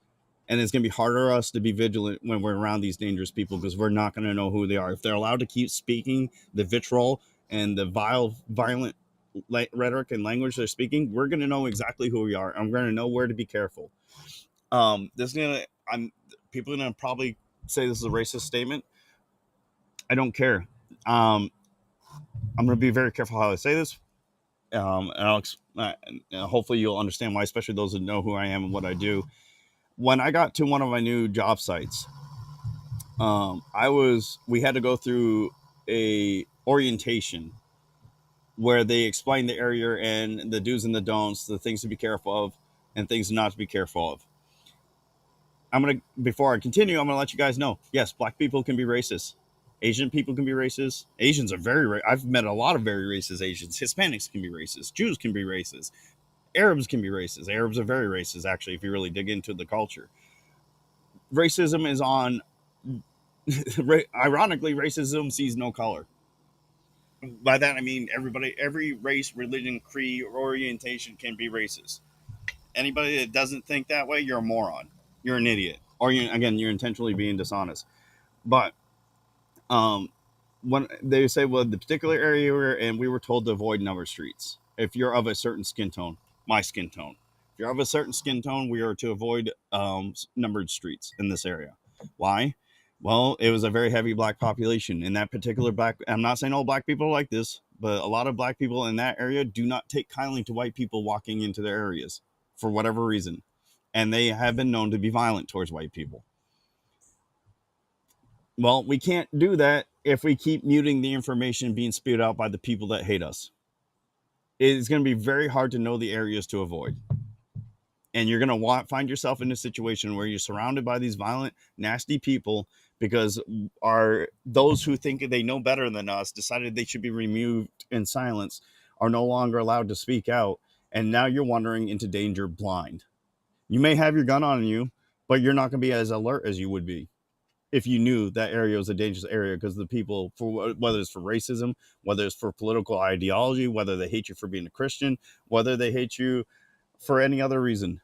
And it's going to be harder for us to be vigilant when we're around these dangerous people because we're not going to know who they are. If they're allowed to keep speaking the vitriol and the violent rhetoric and language they're speaking, we're going to know exactly who we are. And we're going to know where to be careful. This is gonna. I'm people are gonna probably say this is a racist statement. I don't care. Um, I'm gonna be very careful how I say this. And hopefully you'll understand why, especially those that know who I am and what I do. When I got to one of my new job sites, we had to go through a orientation where they explained the area and the do's and the don'ts, the things to be careful of, and things not to be careful of. Before I continue, I'm gonna let you guys know. Yes, black people can be racist. Asian people can be racist. Asians are I've met a lot of very racist Asians. Hispanics can be racist. Jews can be racist. Arabs can be racist. Arabs are very racist, actually, if you really dig into the culture. Racism is on. Ironically, racism sees no color. By that I mean every race, religion, creed, or orientation can be racist. Anybody that doesn't think that way, you're a moron. You're an idiot, or you're intentionally being dishonest. But when they say, well, the particular area we're in, we were told to avoid numbered streets. If you're of a certain skin tone, my skin tone, if you're of a certain skin tone, we are to avoid numbered streets in this area. Why? Well, it was a very heavy black population in that particular black. I'm not saying all black people are like this, but a lot of black people in that area do not take kindly to white people walking into their areas for whatever reason. And they have been known to be violent towards white people. Well, we can't do that if we keep muting the information being spewed out by the people that hate us. It's going to be very hard to know the areas to avoid. And you're going to find yourself in a situation where you're surrounded by these violent, nasty people because those who think they know better than us decided they should be removed in silence are no longer allowed to speak out. And now you're wandering into danger blind. You may have your gun on you, but you're not going to be as alert as you would be if you knew that area was a dangerous area because the people, for whether it's for racism, whether it's for political ideology, whether they hate you for being a Christian, whether they hate you for any other reason,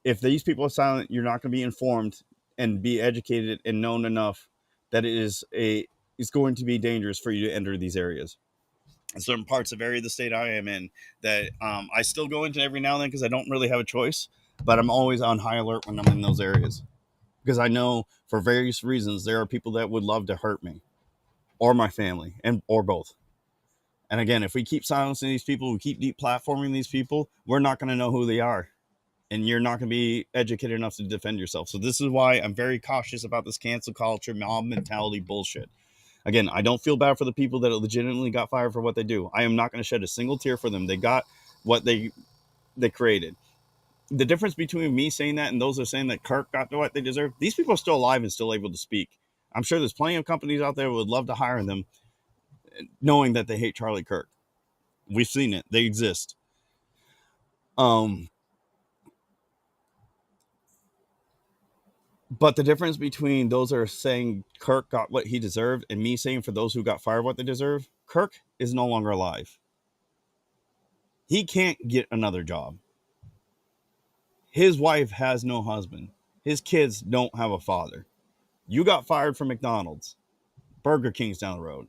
if these people are silent, you're not going to be informed and be educated and known enough that it's going to be dangerous for you to enter these areas. In certain parts of the state I am in, that I still go into every now and then because I don't really have a choice, but I'm always on high alert when I'm in those areas. Because I know for various reasons there are people that would love to hurt me or my family or both. And again, if we keep silencing these people, we keep deplatforming these people, we're not going to know who they are. And you're not going to be educated enough to defend yourself. So this is why I'm very cautious about this cancel culture, mob mentality bullshit. Again, I don't feel bad for the people that legitimately got fired for what they do. I am not going to shed a single tear for them. They got what they created. The difference between me saying that and those that are saying that Kirk got what they deserve, these people are still alive and still able to speak. I'm sure there's plenty of companies out there who would love to hire them knowing that they hate Charlie Kirk. We've seen it. They exist. But the difference between those that are saying Kirk got what he deserved and me saying for those who got fired what they deserve, Kirk is no longer alive. He can't get another job. His wife has no husband. His kids don't have a father. You got fired from McDonald's. Burger King's down the road.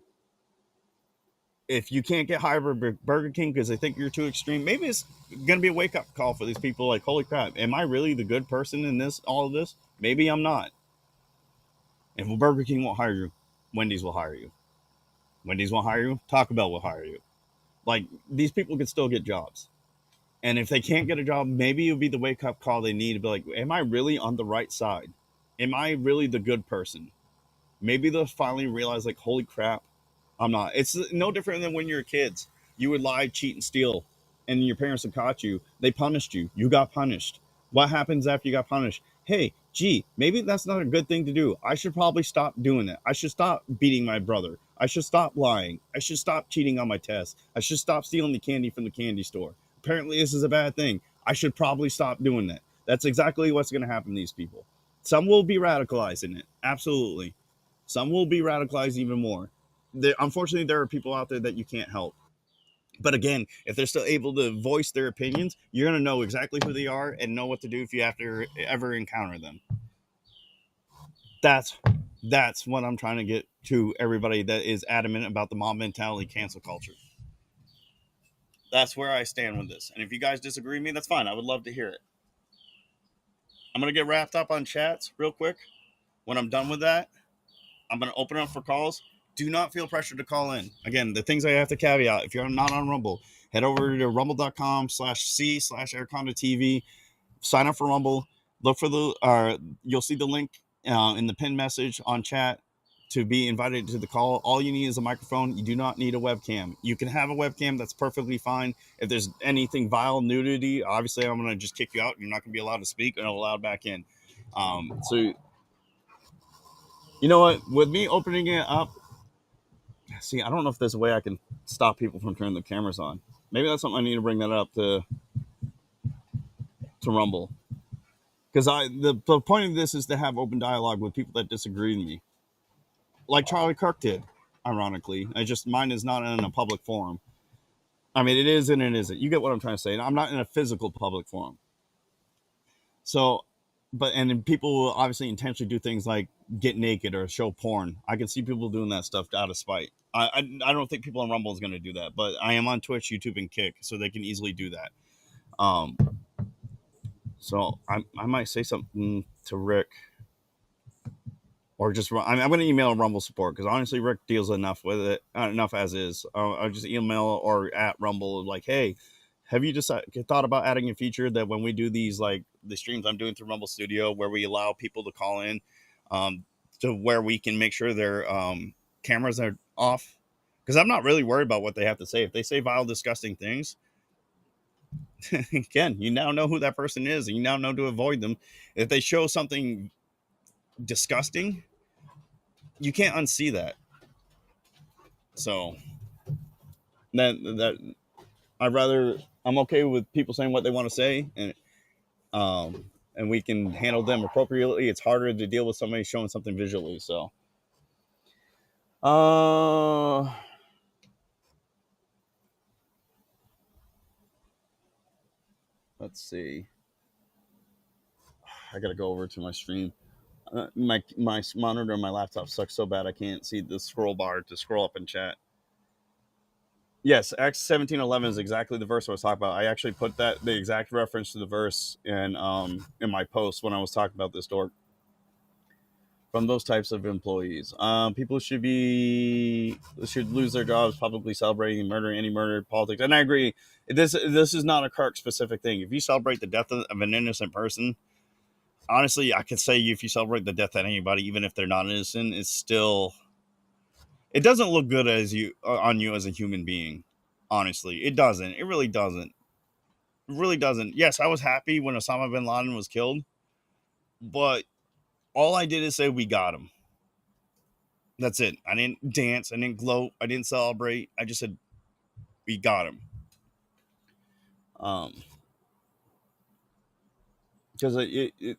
If you can't get hired by Burger King because they think you're too extreme, maybe it's going to be a wake-up call for these people. Like, holy crap, am I really the good person in all of this? Maybe I'm not. If Burger King won't hire you, Wendy's will hire you. Wendy's won't hire you, Taco Bell will hire you. Like, these people could still get jobs. And if they can't get a job, maybe it'll be the wake up call they need to be like, am I really on the right side? Am I really the good person? Maybe they'll finally realize, like, holy crap, I'm not. It's no different than when you're kids. You would lie, cheat, and steal, and your parents had caught you. They punished you. You got punished. What happens after you got punished? Hey, gee, maybe that's not a good thing to do. I should probably stop doing it. I should stop beating my brother. I should stop lying. I should stop cheating on my tests. I should stop stealing the candy from the candy store. Apparently, this is a bad thing. I should probably stop doing that. That's exactly what's going to happen to these people. Some will be radicalized in it. Absolutely. Some will be radicalized even more. Unfortunately, there are people out there that you can't help. But again, if they're still able to voice their opinions, you're going to know exactly who they are and know what to do if you have to ever encounter them. That's what I'm trying to get to everybody that is adamant about the mob mentality, cancel culture. That's where I stand with this. And if you guys disagree with me, that's fine. I would love to hear it. I'm going to get wrapped up on chats real quick. When I'm done with that, I'm going to open up for calls. Do not feel pressure to call in. Again, the things I have to caveat, if you're not on Rumble, head over to rumble.com/c/aircondatv. Sign up for Rumble. Look for you'll see the link in the pinned message on chat to be invited to the call. All you need is a microphone. You do not need a webcam. You can have a webcam. That's perfectly fine. If there's anything vile, nudity, obviously I'm going to just kick you out. You're not going to be allowed to speak and allowed back in. So, you know what? With me opening it up, see, I don't know if there's a way I can stop people from turning the cameras on. Maybe that's something I need to bring that up to Rumble. Because the point of this is to have open dialogue with people that disagree with me. Like Charlie Kirk did, ironically. Mine is not in a public forum. I mean, it is and it isn't. You get what I'm trying to say. I'm not in a physical public forum. So, and then people will obviously intentionally do things like get naked or show porn. I can see people doing that stuff out of spite. I don't think people on Rumble is going to do that, but I am on Twitch, YouTube, and Kick, so they can easily do that. So I might say something to Rick, or just I'm going to email Rumble support because honestly, Rick deals enough with it, enough as is. I'll just email or at Rumble like, hey, have you thought about adding a feature that when we do these, like the streams I'm doing through Rumble Studio, where we allow people to call in, to where we can make sure their cameras are off? Because I'm not really worried about what they have to say. If they say vile, disgusting things, again, you now know who that person is, and you now know to avoid them. If they show something disgusting, you can't unsee that. So that I'm okay with people saying what they want to say, and we can handle them appropriately. It's harder to deal with somebody showing something visually. So, let's see. I gotta go over to my stream. My monitor on my laptop sucks so bad I can't see the scroll bar to scroll up and chat. Yes, Acts 17:11 is exactly the verse I was talking about. I actually put the exact reference to the verse in my post when I was talking about this dork. From those types of employees, people should lose their jobs publicly celebrating murdering any murder politics. And I agree. This is not a Kirk specific thing. If you celebrate the death of an innocent person, honestly, I could say if you celebrate the death of anybody, even if they're not innocent, it's still, it doesn't look good on you as a human being. Honestly, it doesn't. It really doesn't. It really doesn't. Yes, I was happy when Osama bin Laden was killed, but all I did is say we got him. That's it. I didn't dance. I didn't gloat. I didn't celebrate. I just said we got him. Because it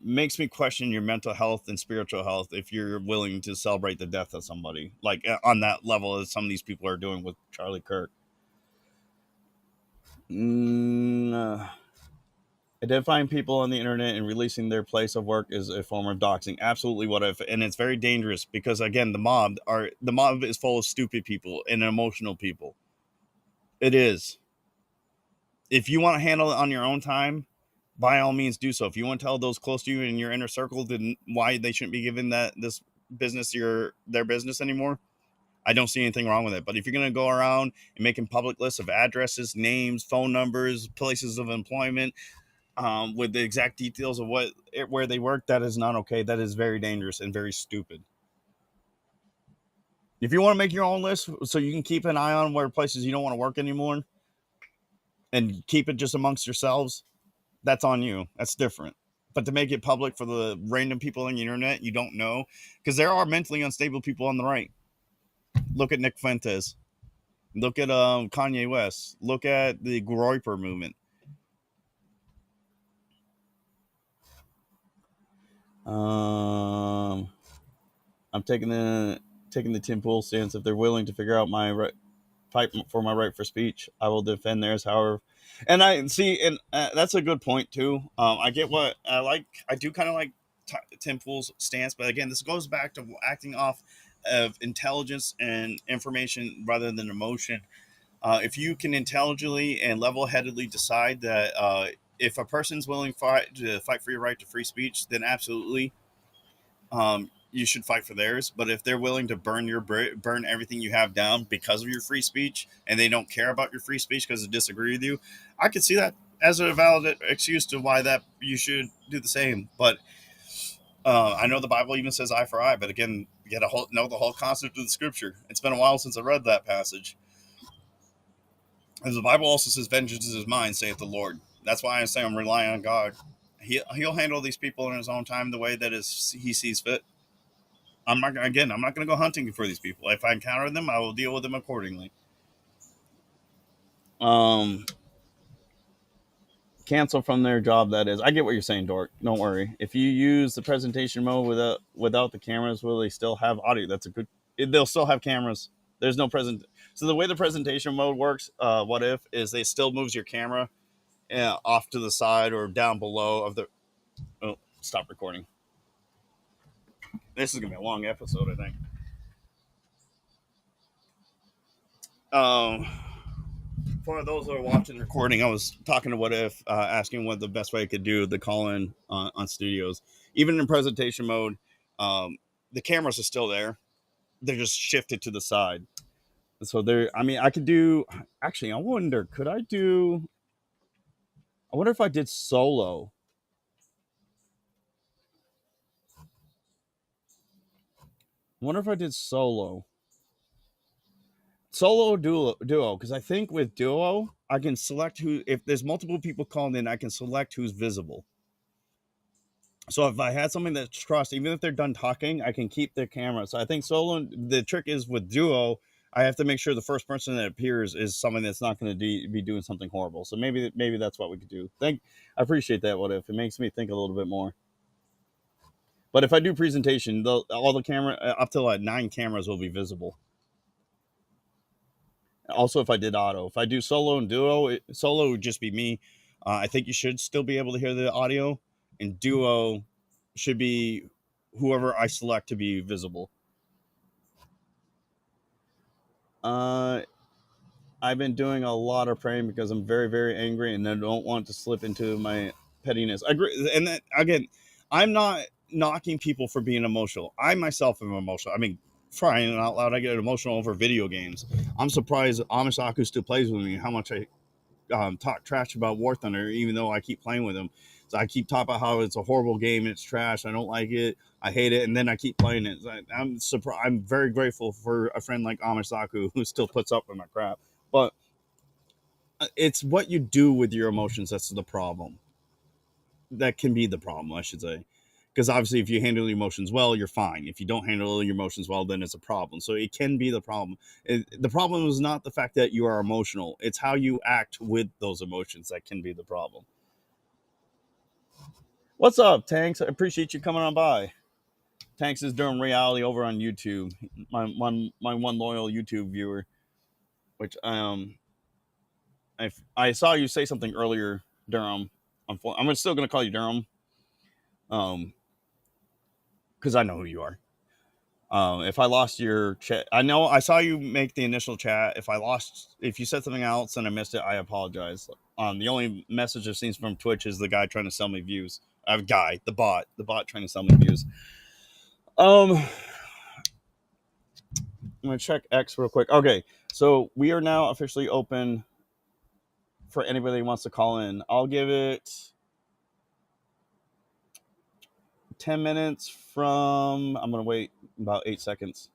makes me question your mental health and spiritual health if you're willing to celebrate the death of somebody, like on that level as some of these people are doing with Charlie Kirk. Identifying people on the internet and releasing their place of work is a form of doxing. Absolutely, and it's very dangerous because again, the mob is full of stupid people and emotional people. It is. If you want to handle it on your own time, by all means do so. If you want to tell those close to you in your inner circle then why they shouldn't be given this business their business anymore, I don't see anything wrong with it. But if you're going to go around and making public lists of addresses, names, phone numbers, places of employment, with the exact details of where they work, that is not okay. That is very dangerous and very stupid. If you want to make your own list so you can keep an eye on where places you don't want to work anymore and keep it just amongst yourselves, that's on you. That's different. But to make it public for the random people on the internet you don't know, because there are mentally unstable people on the right. Look at Nick Fuentes. Look at Kanye West. Look at the Groyper movement. I'm taking the Tim Pool stance. If they're willing to figure out my right, fight for my right for speech, I will defend theirs. However, and I see, and that's a good point too. I get what I like. I do kind of like Tim Pool's stance, but again, this goes back to acting off of intelligence and information rather than emotion. If you can intelligently and level-headedly decide that if a person's willing to fight for your right to free speech, then absolutely, you should fight for theirs. But if they're willing to burn everything you have down because of your free speech, and they don't care about your free speech because they disagree with you, I could see that as a valid excuse to why that you should do the same. But I know the Bible even says eye for eye, but again, you got to know the whole concept of the Scripture. It's been a while since I read that passage. As the Bible also says, "Vengeance is mine," saith the Lord. That's why I say I'm relying on God. He'll handle these people in His own time, the way that He sees fit. I'm not going to go hunting for these people. If I encounter them, I will deal with them accordingly. Um, Cancel from their job. That is, I get what you're saying, Dork. Don't worry. If you use the presentation mode without the cameras, will they still have audio? That's a good. They'll still have cameras. There's no present. So the way the presentation mode works, what if is they still moves your camera off to the side or down below of the. Oh, stop recording. This is gonna be a long episode, I think. Um, for those that are watching the recording, I was talking to What If, asking what the best way I could do the call in on studios. Even in presentation mode, the cameras are still there. They're just shifted to the side. So there, I mean, I could do. Actually, I wonder, could I do? I wonder if I did solo. I wonder if I did solo duo, because I think with duo I can select who. If there's multiple people calling in, I can select who's visible. So if I had something that's trust, even if they're done talking, I can keep their camera. So I think solo. The trick is with duo, I have to make sure the first person that appears is someone that's not going to be doing something horrible. So maybe that's what we could do. I appreciate that. What if it makes me think a little bit more. But if I do presentation, all the camera up to like 9 cameras will be visible. Also, if I did auto, if I do solo and duo, solo would just be me. I think you should still be able to hear the audio, and duo should be whoever I select to be visible. Uh, I've been doing a lot of praying because I'm very, very angry and I don't want to slip into my pettiness. I agree, and that again, I'm not knocking people for being emotional. I myself am emotional. I mean, crying out loud, I get emotional over video games. I'm surprised Amisaku still plays with me. How much I talk trash about War Thunder, even though I keep playing with him. So I keep talking about how it's a horrible game, it's trash, I don't like it, I hate it, and then I keep playing it. I'm surprised. I'm very grateful for a friend like Amisaku who still puts up with my crap. But it's what you do with your emotions that's the problem. That can be the problem, I should say. Because obviously, if you handle your emotions well, you're fine. If you don't handle your emotions well, then it's a problem. So it can be the problem. The problem is not the fact that you are emotional; it's how you act with those emotions that can be the problem. What's up, Tanks? I appreciate you coming on by. Tanks is Durham Reality over on YouTube. My one loyal YouTube viewer, which I saw you say something earlier, Durham. I'm still going to call you Durham, because I know who you are. If I lost your chat, I know I saw you make the initial chat. If you said something else and I missed it, I apologize. The only message I've seen from Twitch is the guy trying to sell me views. The bot trying to sell me views. Um, I'm gonna check X real quick. Okay, so we are now officially open for anybody who wants to call in. I'll give it 10 minutes from. I'm gonna wait about 8 seconds.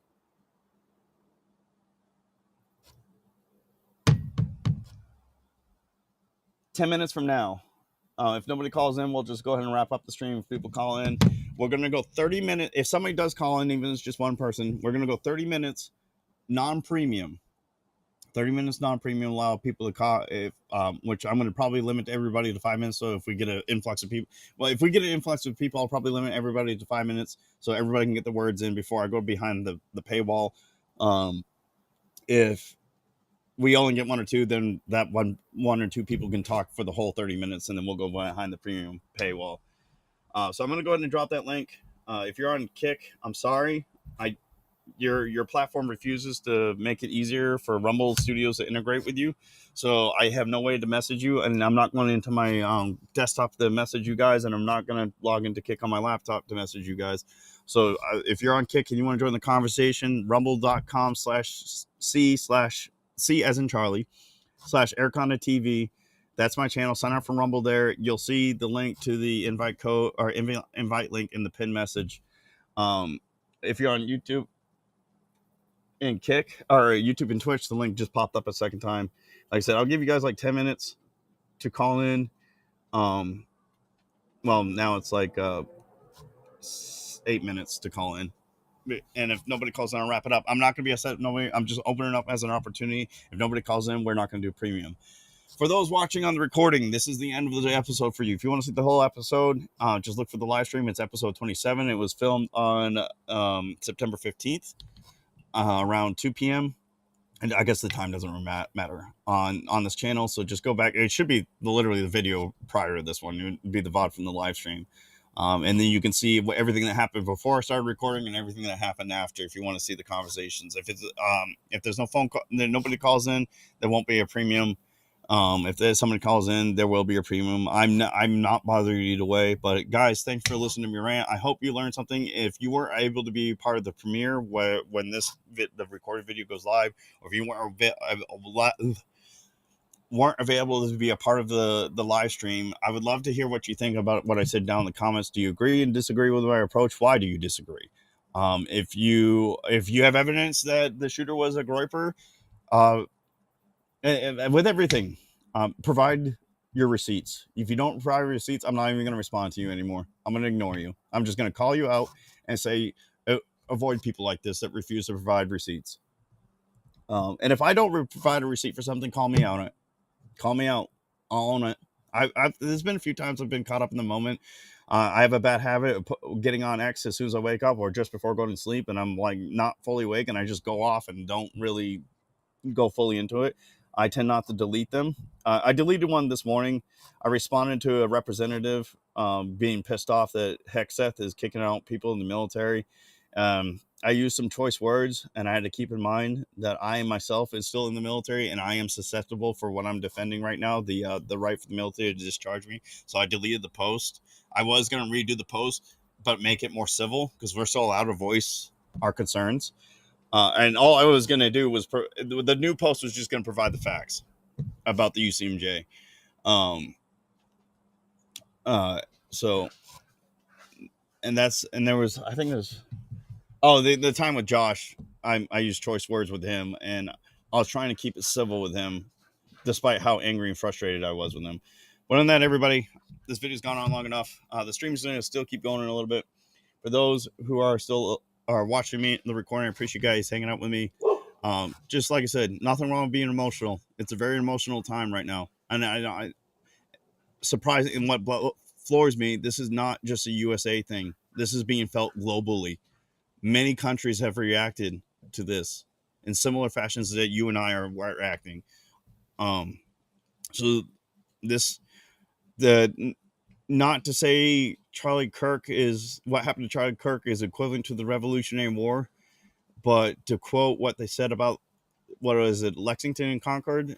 Ten minutes from now. If nobody calls in, we'll just go ahead and wrap up the stream. If people call in, we're gonna go 30 minutes. If somebody does call in, even if it's just one person, we're gonna go 30 minutes non-premium. 30 minutes non-premium, allow people to call, if which I'm going to probably limit everybody to 5 minutes. So if we get an influx of people, if we get an influx of people, I'll probably limit everybody to 5 minutes so everybody can get the words in before I go behind the paywall. If we only get one or two, then that one or two people can talk for the whole 30 minutes, and then we'll go behind the premium paywall. So I'm going to go ahead and drop that link. If you're on Kick, I'm sorry. Your platform refuses to make it easier for Rumble Studios to integrate with you, so I have no way to message you, and I'm not going into my desktop to message you guys, and I'm not going to log into Kick on my laptop to message you guys. So if you're on Kick and you want to join the conversation, rumble.com/c as in Charlie /Airconda TV. That's my channel. Sign up for Rumble there. You'll see the link to the invite code or invite link in the pin message. If you're on YouTube and Kick or YouTube and Twitch, the link just popped up a second time. Like I said, I'll give you guys like 10 minutes to call in. Well, now it's like 8 minutes to call in. And if nobody calls in, I'll wrap it up. I'm not going to be upset. Nobody. I'm just opening it up as an opportunity. If nobody calls in, we're not going to do premium. For those watching on the recording, this is the end of the episode for you. If you want to see the whole episode, just look for the live stream. It's episode 27. It was filmed on September 15th. Around 2 p.m. And I guess the time doesn't matter on this channel. So just go back. It should be literally the video prior to this one. It would be the VOD from the live stream. And then you can see everything that happened before I started recording and everything that happened after. If you want to see the conversations, if there's no phone call, then nobody calls in, there won't be a premium. If there's somebody calls in, there will be a premium. I'm not bothering you either way. But guys, thanks for listening to me rant. I hope you learned something. If you weren't able to be part of the premiere when the recorded video goes live, or if you weren't available to be a part of the live stream, I would love to hear what you think about what I said down in the comments. Do you agree and disagree with my approach? Why do you disagree? If you have evidence that the shooter was a groiper, and with everything, provide your receipts. If you don't provide receipts, I'm not even going to respond to you anymore. I'm going to ignore you. I'm just going to call you out and say, avoid people like this that refuse to provide receipts. And if I don't provide a receipt for something, call me out on it. Call me out. I'll own it. There's been a few times I've been caught up in the moment. I have a bad habit of getting on X as soon as I wake up or just before going to sleep, and I'm like not fully awake, and I just go off and don't really go fully into it. I tend not to delete them. I deleted one this morning. I responded to a representative being pissed off that Hexeth is kicking out people in the military. I used some choice words, and I had to keep in mind that I myself is still in the military, and I am susceptible for what I'm defending right now, the right for the military to discharge me. So I deleted the post. I was going to redo the post, but make it more civil because we're still allowed to voice our concerns. And all I was going to do was the new post was just going to provide the facts about the UCMJ. So, and there was, I think there's, the time with Josh, I used choice words with him, and I was trying to keep it civil with him, despite how angry and frustrated I was with him. But other than that, everybody, this video's gone on long enough. The stream's going to still keep going in a little bit. For those who are still watching me in the recording, I appreciate you guys hanging out with me. Just like I said, nothing wrong with being emotional. It's a very emotional time right now. And I surprising, and what floors me, this is not just a USA thing. This is being felt globally. Many countries have reacted to this in similar fashions that you and I are acting. So not to say Charlie Kirk is what happened to Charlie Kirk is equivalent to the Revolutionary War, but to quote what they said about what was it, Lexington and Concord,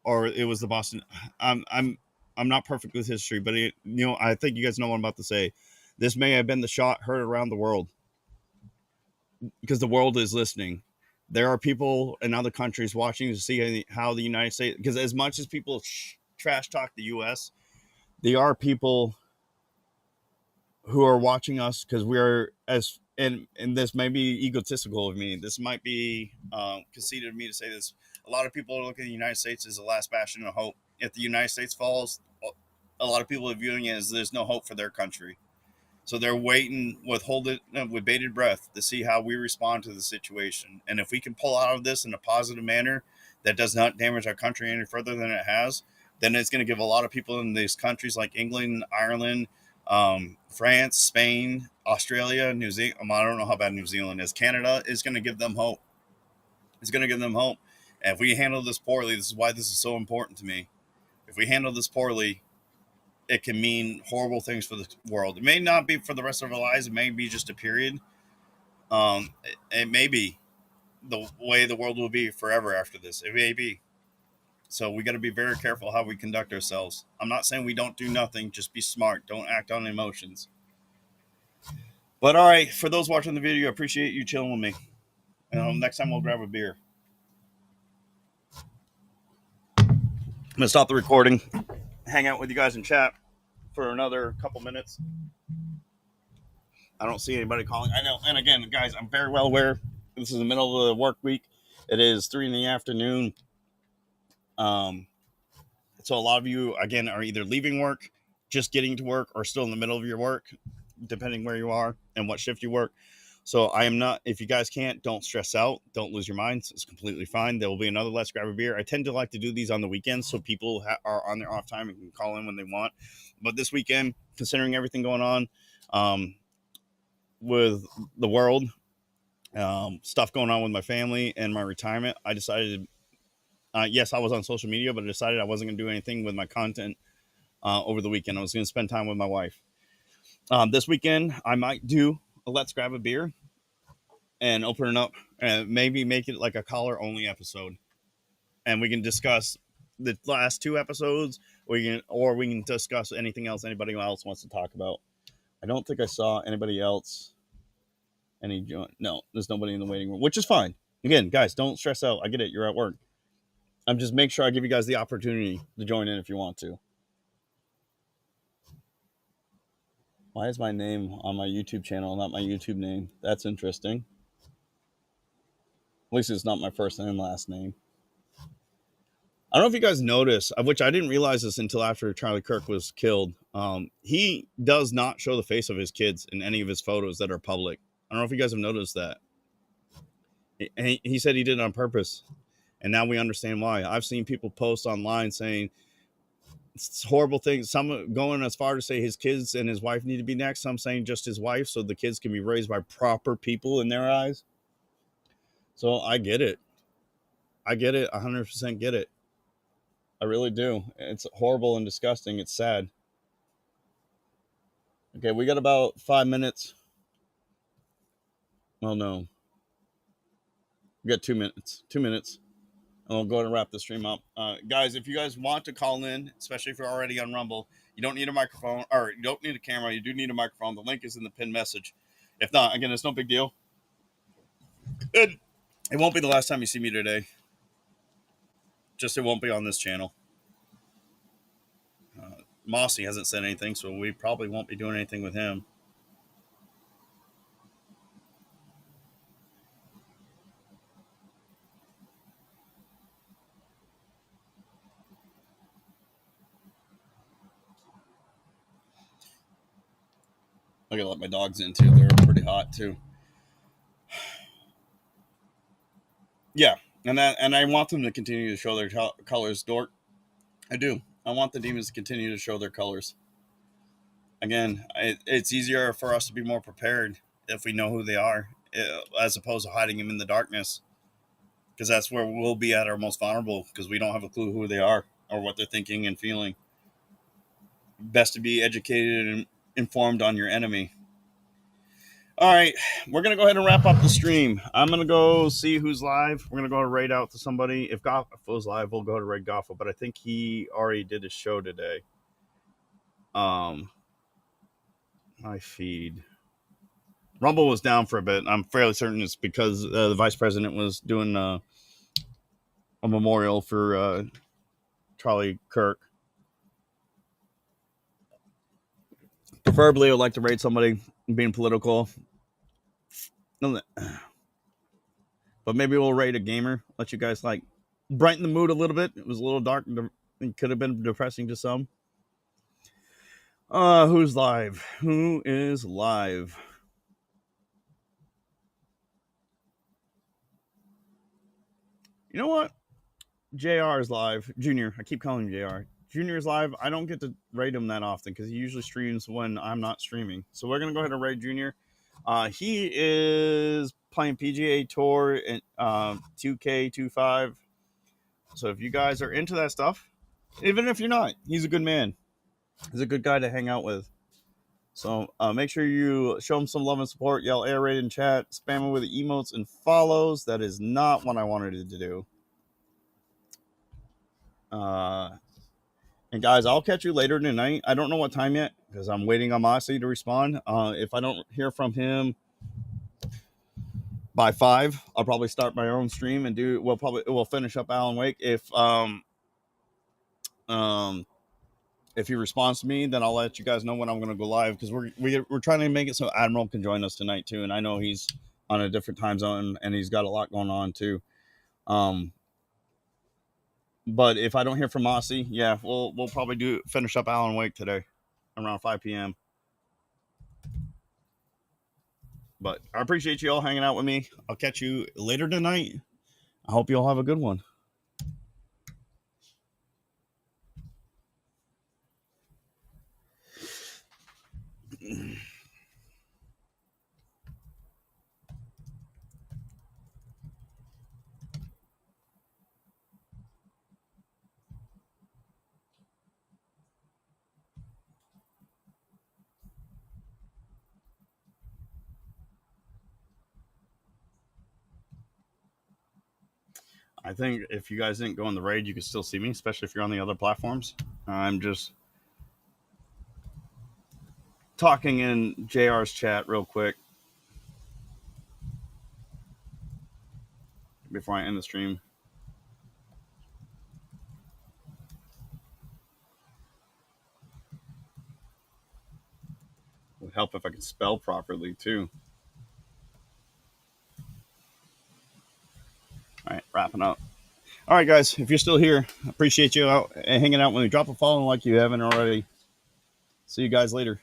or it was the Boston. I'm not perfect with history, but I think you guys know what I'm about to say. This may have been the shot heard around the world because the world is listening. There are people in other countries watching to see how the United States, because as much as people trash talk the U.S., there are people who are watching us because we are as and this may be egotistical of me. This might be conceited of me to say this. A lot of people are looking at the United States as the last bastion of hope. If the United States falls, a lot of people are viewing it as there's no hope for their country. So they're waiting with bated breath to see how we respond to the situation. And if we can pull out of this in a positive manner that does not damage our country any further than it has, then it's going to give a lot of people in these countries like England, Ireland, France, Spain, Australia, New Zealand. I don't know how bad New Zealand is. Canada is going to give them hope. It's going to give them hope. And if we handle this poorly, this is why this is so important to me. If we handle this poorly, it can mean horrible things for the world. It may not be for the rest of our lives. It may be just a period. It may be the way the world will be forever after this. It may be. So we got to be very careful how we conduct ourselves. I'm not saying we don't do nothing. Just be smart. Don't act on emotions. But all right, for those watching the video, I appreciate you chilling with me. Next time we'll grab a beer. I'm gonna stop the recording, hang out with you guys in chat for another couple minutes. I don't see anybody calling. I know, and again, guys, I'm very well aware this is the middle of the work week. It is 3 p.m. So a lot of you, again, are either leaving work, just getting to work, or still in the middle of your work, depending where you are and what shift you work. So I am not, if you guys can't, don't stress out. Don't lose your minds. It's completely fine. There will be another Let's Grab a Beer. I tend to like to do these on the weekends so people are on their off time and can call in when they want. But this weekend, considering everything going on with the world, stuff going on with my family and my retirement, I decided, yes, I was on social media, but I decided I wasn't going to do anything with my content over the weekend. I was going to spend time with my wife. This weekend, I might do a Let's Grab a Beer and open it up and maybe make it like a caller only episode. And we can discuss the last 2 episodes, or we can discuss anything else anybody else wants to talk about. I don't think I saw anybody else. No, there's nobody in the waiting room, which is fine. Again, guys, don't stress out. I get it. You're at work. I'm just make sure I give you guys the opportunity to join in if you want to. Why is my name on my YouTube channel not my YouTube name? That's interesting. At least it's not my first and last name. I don't know if you guys noticed, which I didn't realize this until after Charlie Kirk was killed. He does not show the face of his kids in any of his photos that are public. I don't know if you guys have noticed that. He said he did it on purpose. And now we understand why. I've seen people post online saying it's horrible things. Some going as far to say his kids and his wife need to be next. Some saying just his wife so the kids can be raised by proper people in their eyes. So I get it. I get it. 100% get it. I really do. It's horrible and disgusting. It's sad. Okay, we got about 5 minutes. Well, no. We got 2 minutes. 2 minutes. And we'll go ahead and wrap the stream up. Guys, if you guys want to call in, especially if you're already on Rumble, you don't need a microphone, or you don't need a camera. You do need a microphone. The link is in the pinned message. If not, again, it's no big deal. It won't be the last time you see me today. Just it won't be on this channel. Mossy hasn't said anything, so we probably won't be doing anything with him. I gotta let my dogs in too. They're pretty hot too. Yeah, and I want them to continue to show their colors. Dork, I do. I want the demons to continue to show their colors. Again, it's easier for us to be more prepared if we know who they are, as opposed to hiding them in the darkness, because that's where we'll be at our most vulnerable, because we don't have a clue who they are or what they're thinking and feeling. Best to be educated and informed on your enemy. All right, we're going to go ahead and wrap up the stream. I'm going to go see who's live. We're going to go raid out to somebody. If Goffle's live, we'll go to raid Goffle, but I think he already did his show today. My feed. Rumble was down for a bit. I'm fairly certain it's because the vice president was doing a memorial for Charlie Kirk. Preferably, I would like to rate somebody being political, but maybe we'll rate a gamer. Let you guys like brighten the mood a little bit. It was a little dark. It could have been depressing to some. Who's live? Who is live? You know what? JR is live. Junior. I keep calling him JR. Junior is live. I don't get to rate him that often because he usually streams when I'm not streaming. So we're gonna go ahead and rate Junior. He is playing PGA Tour and 2K25. So if you guys are into that stuff, even if you're not, he's a good man. He's a good guy to hang out with. So make sure you show him some love and support. Yell air raid in chat. Spam him with the emotes and follows. That is not what I wanted to do. And guys, I'll catch you later tonight. I don't know what time yet because I'm waiting on Mossy to respond. If I don't hear from him by 5, I'll probably start my own stream and we'll finish up Alan Wake. If he responds to me, then I'll let you guys know when I'm going to go live because we're trying to make it so Admiral can join us tonight too. And I know he's on a different time zone and he's got a lot going on too. But if I don't hear from Mossy, yeah, we'll probably finish up Alan Wake today around 5 p.m. But I appreciate you all hanging out with me. I'll catch you later tonight. I hope you all have a good one. I think if you guys didn't go in the raid, you can still see me, especially if you're on the other platforms. I'm just talking in JR's chat real quick before I end the stream. It would help if I could spell properly too. All right, wrapping up. All right, guys, if you're still here, appreciate you hanging out with me. Drop a follow like you haven't already. See you guys later.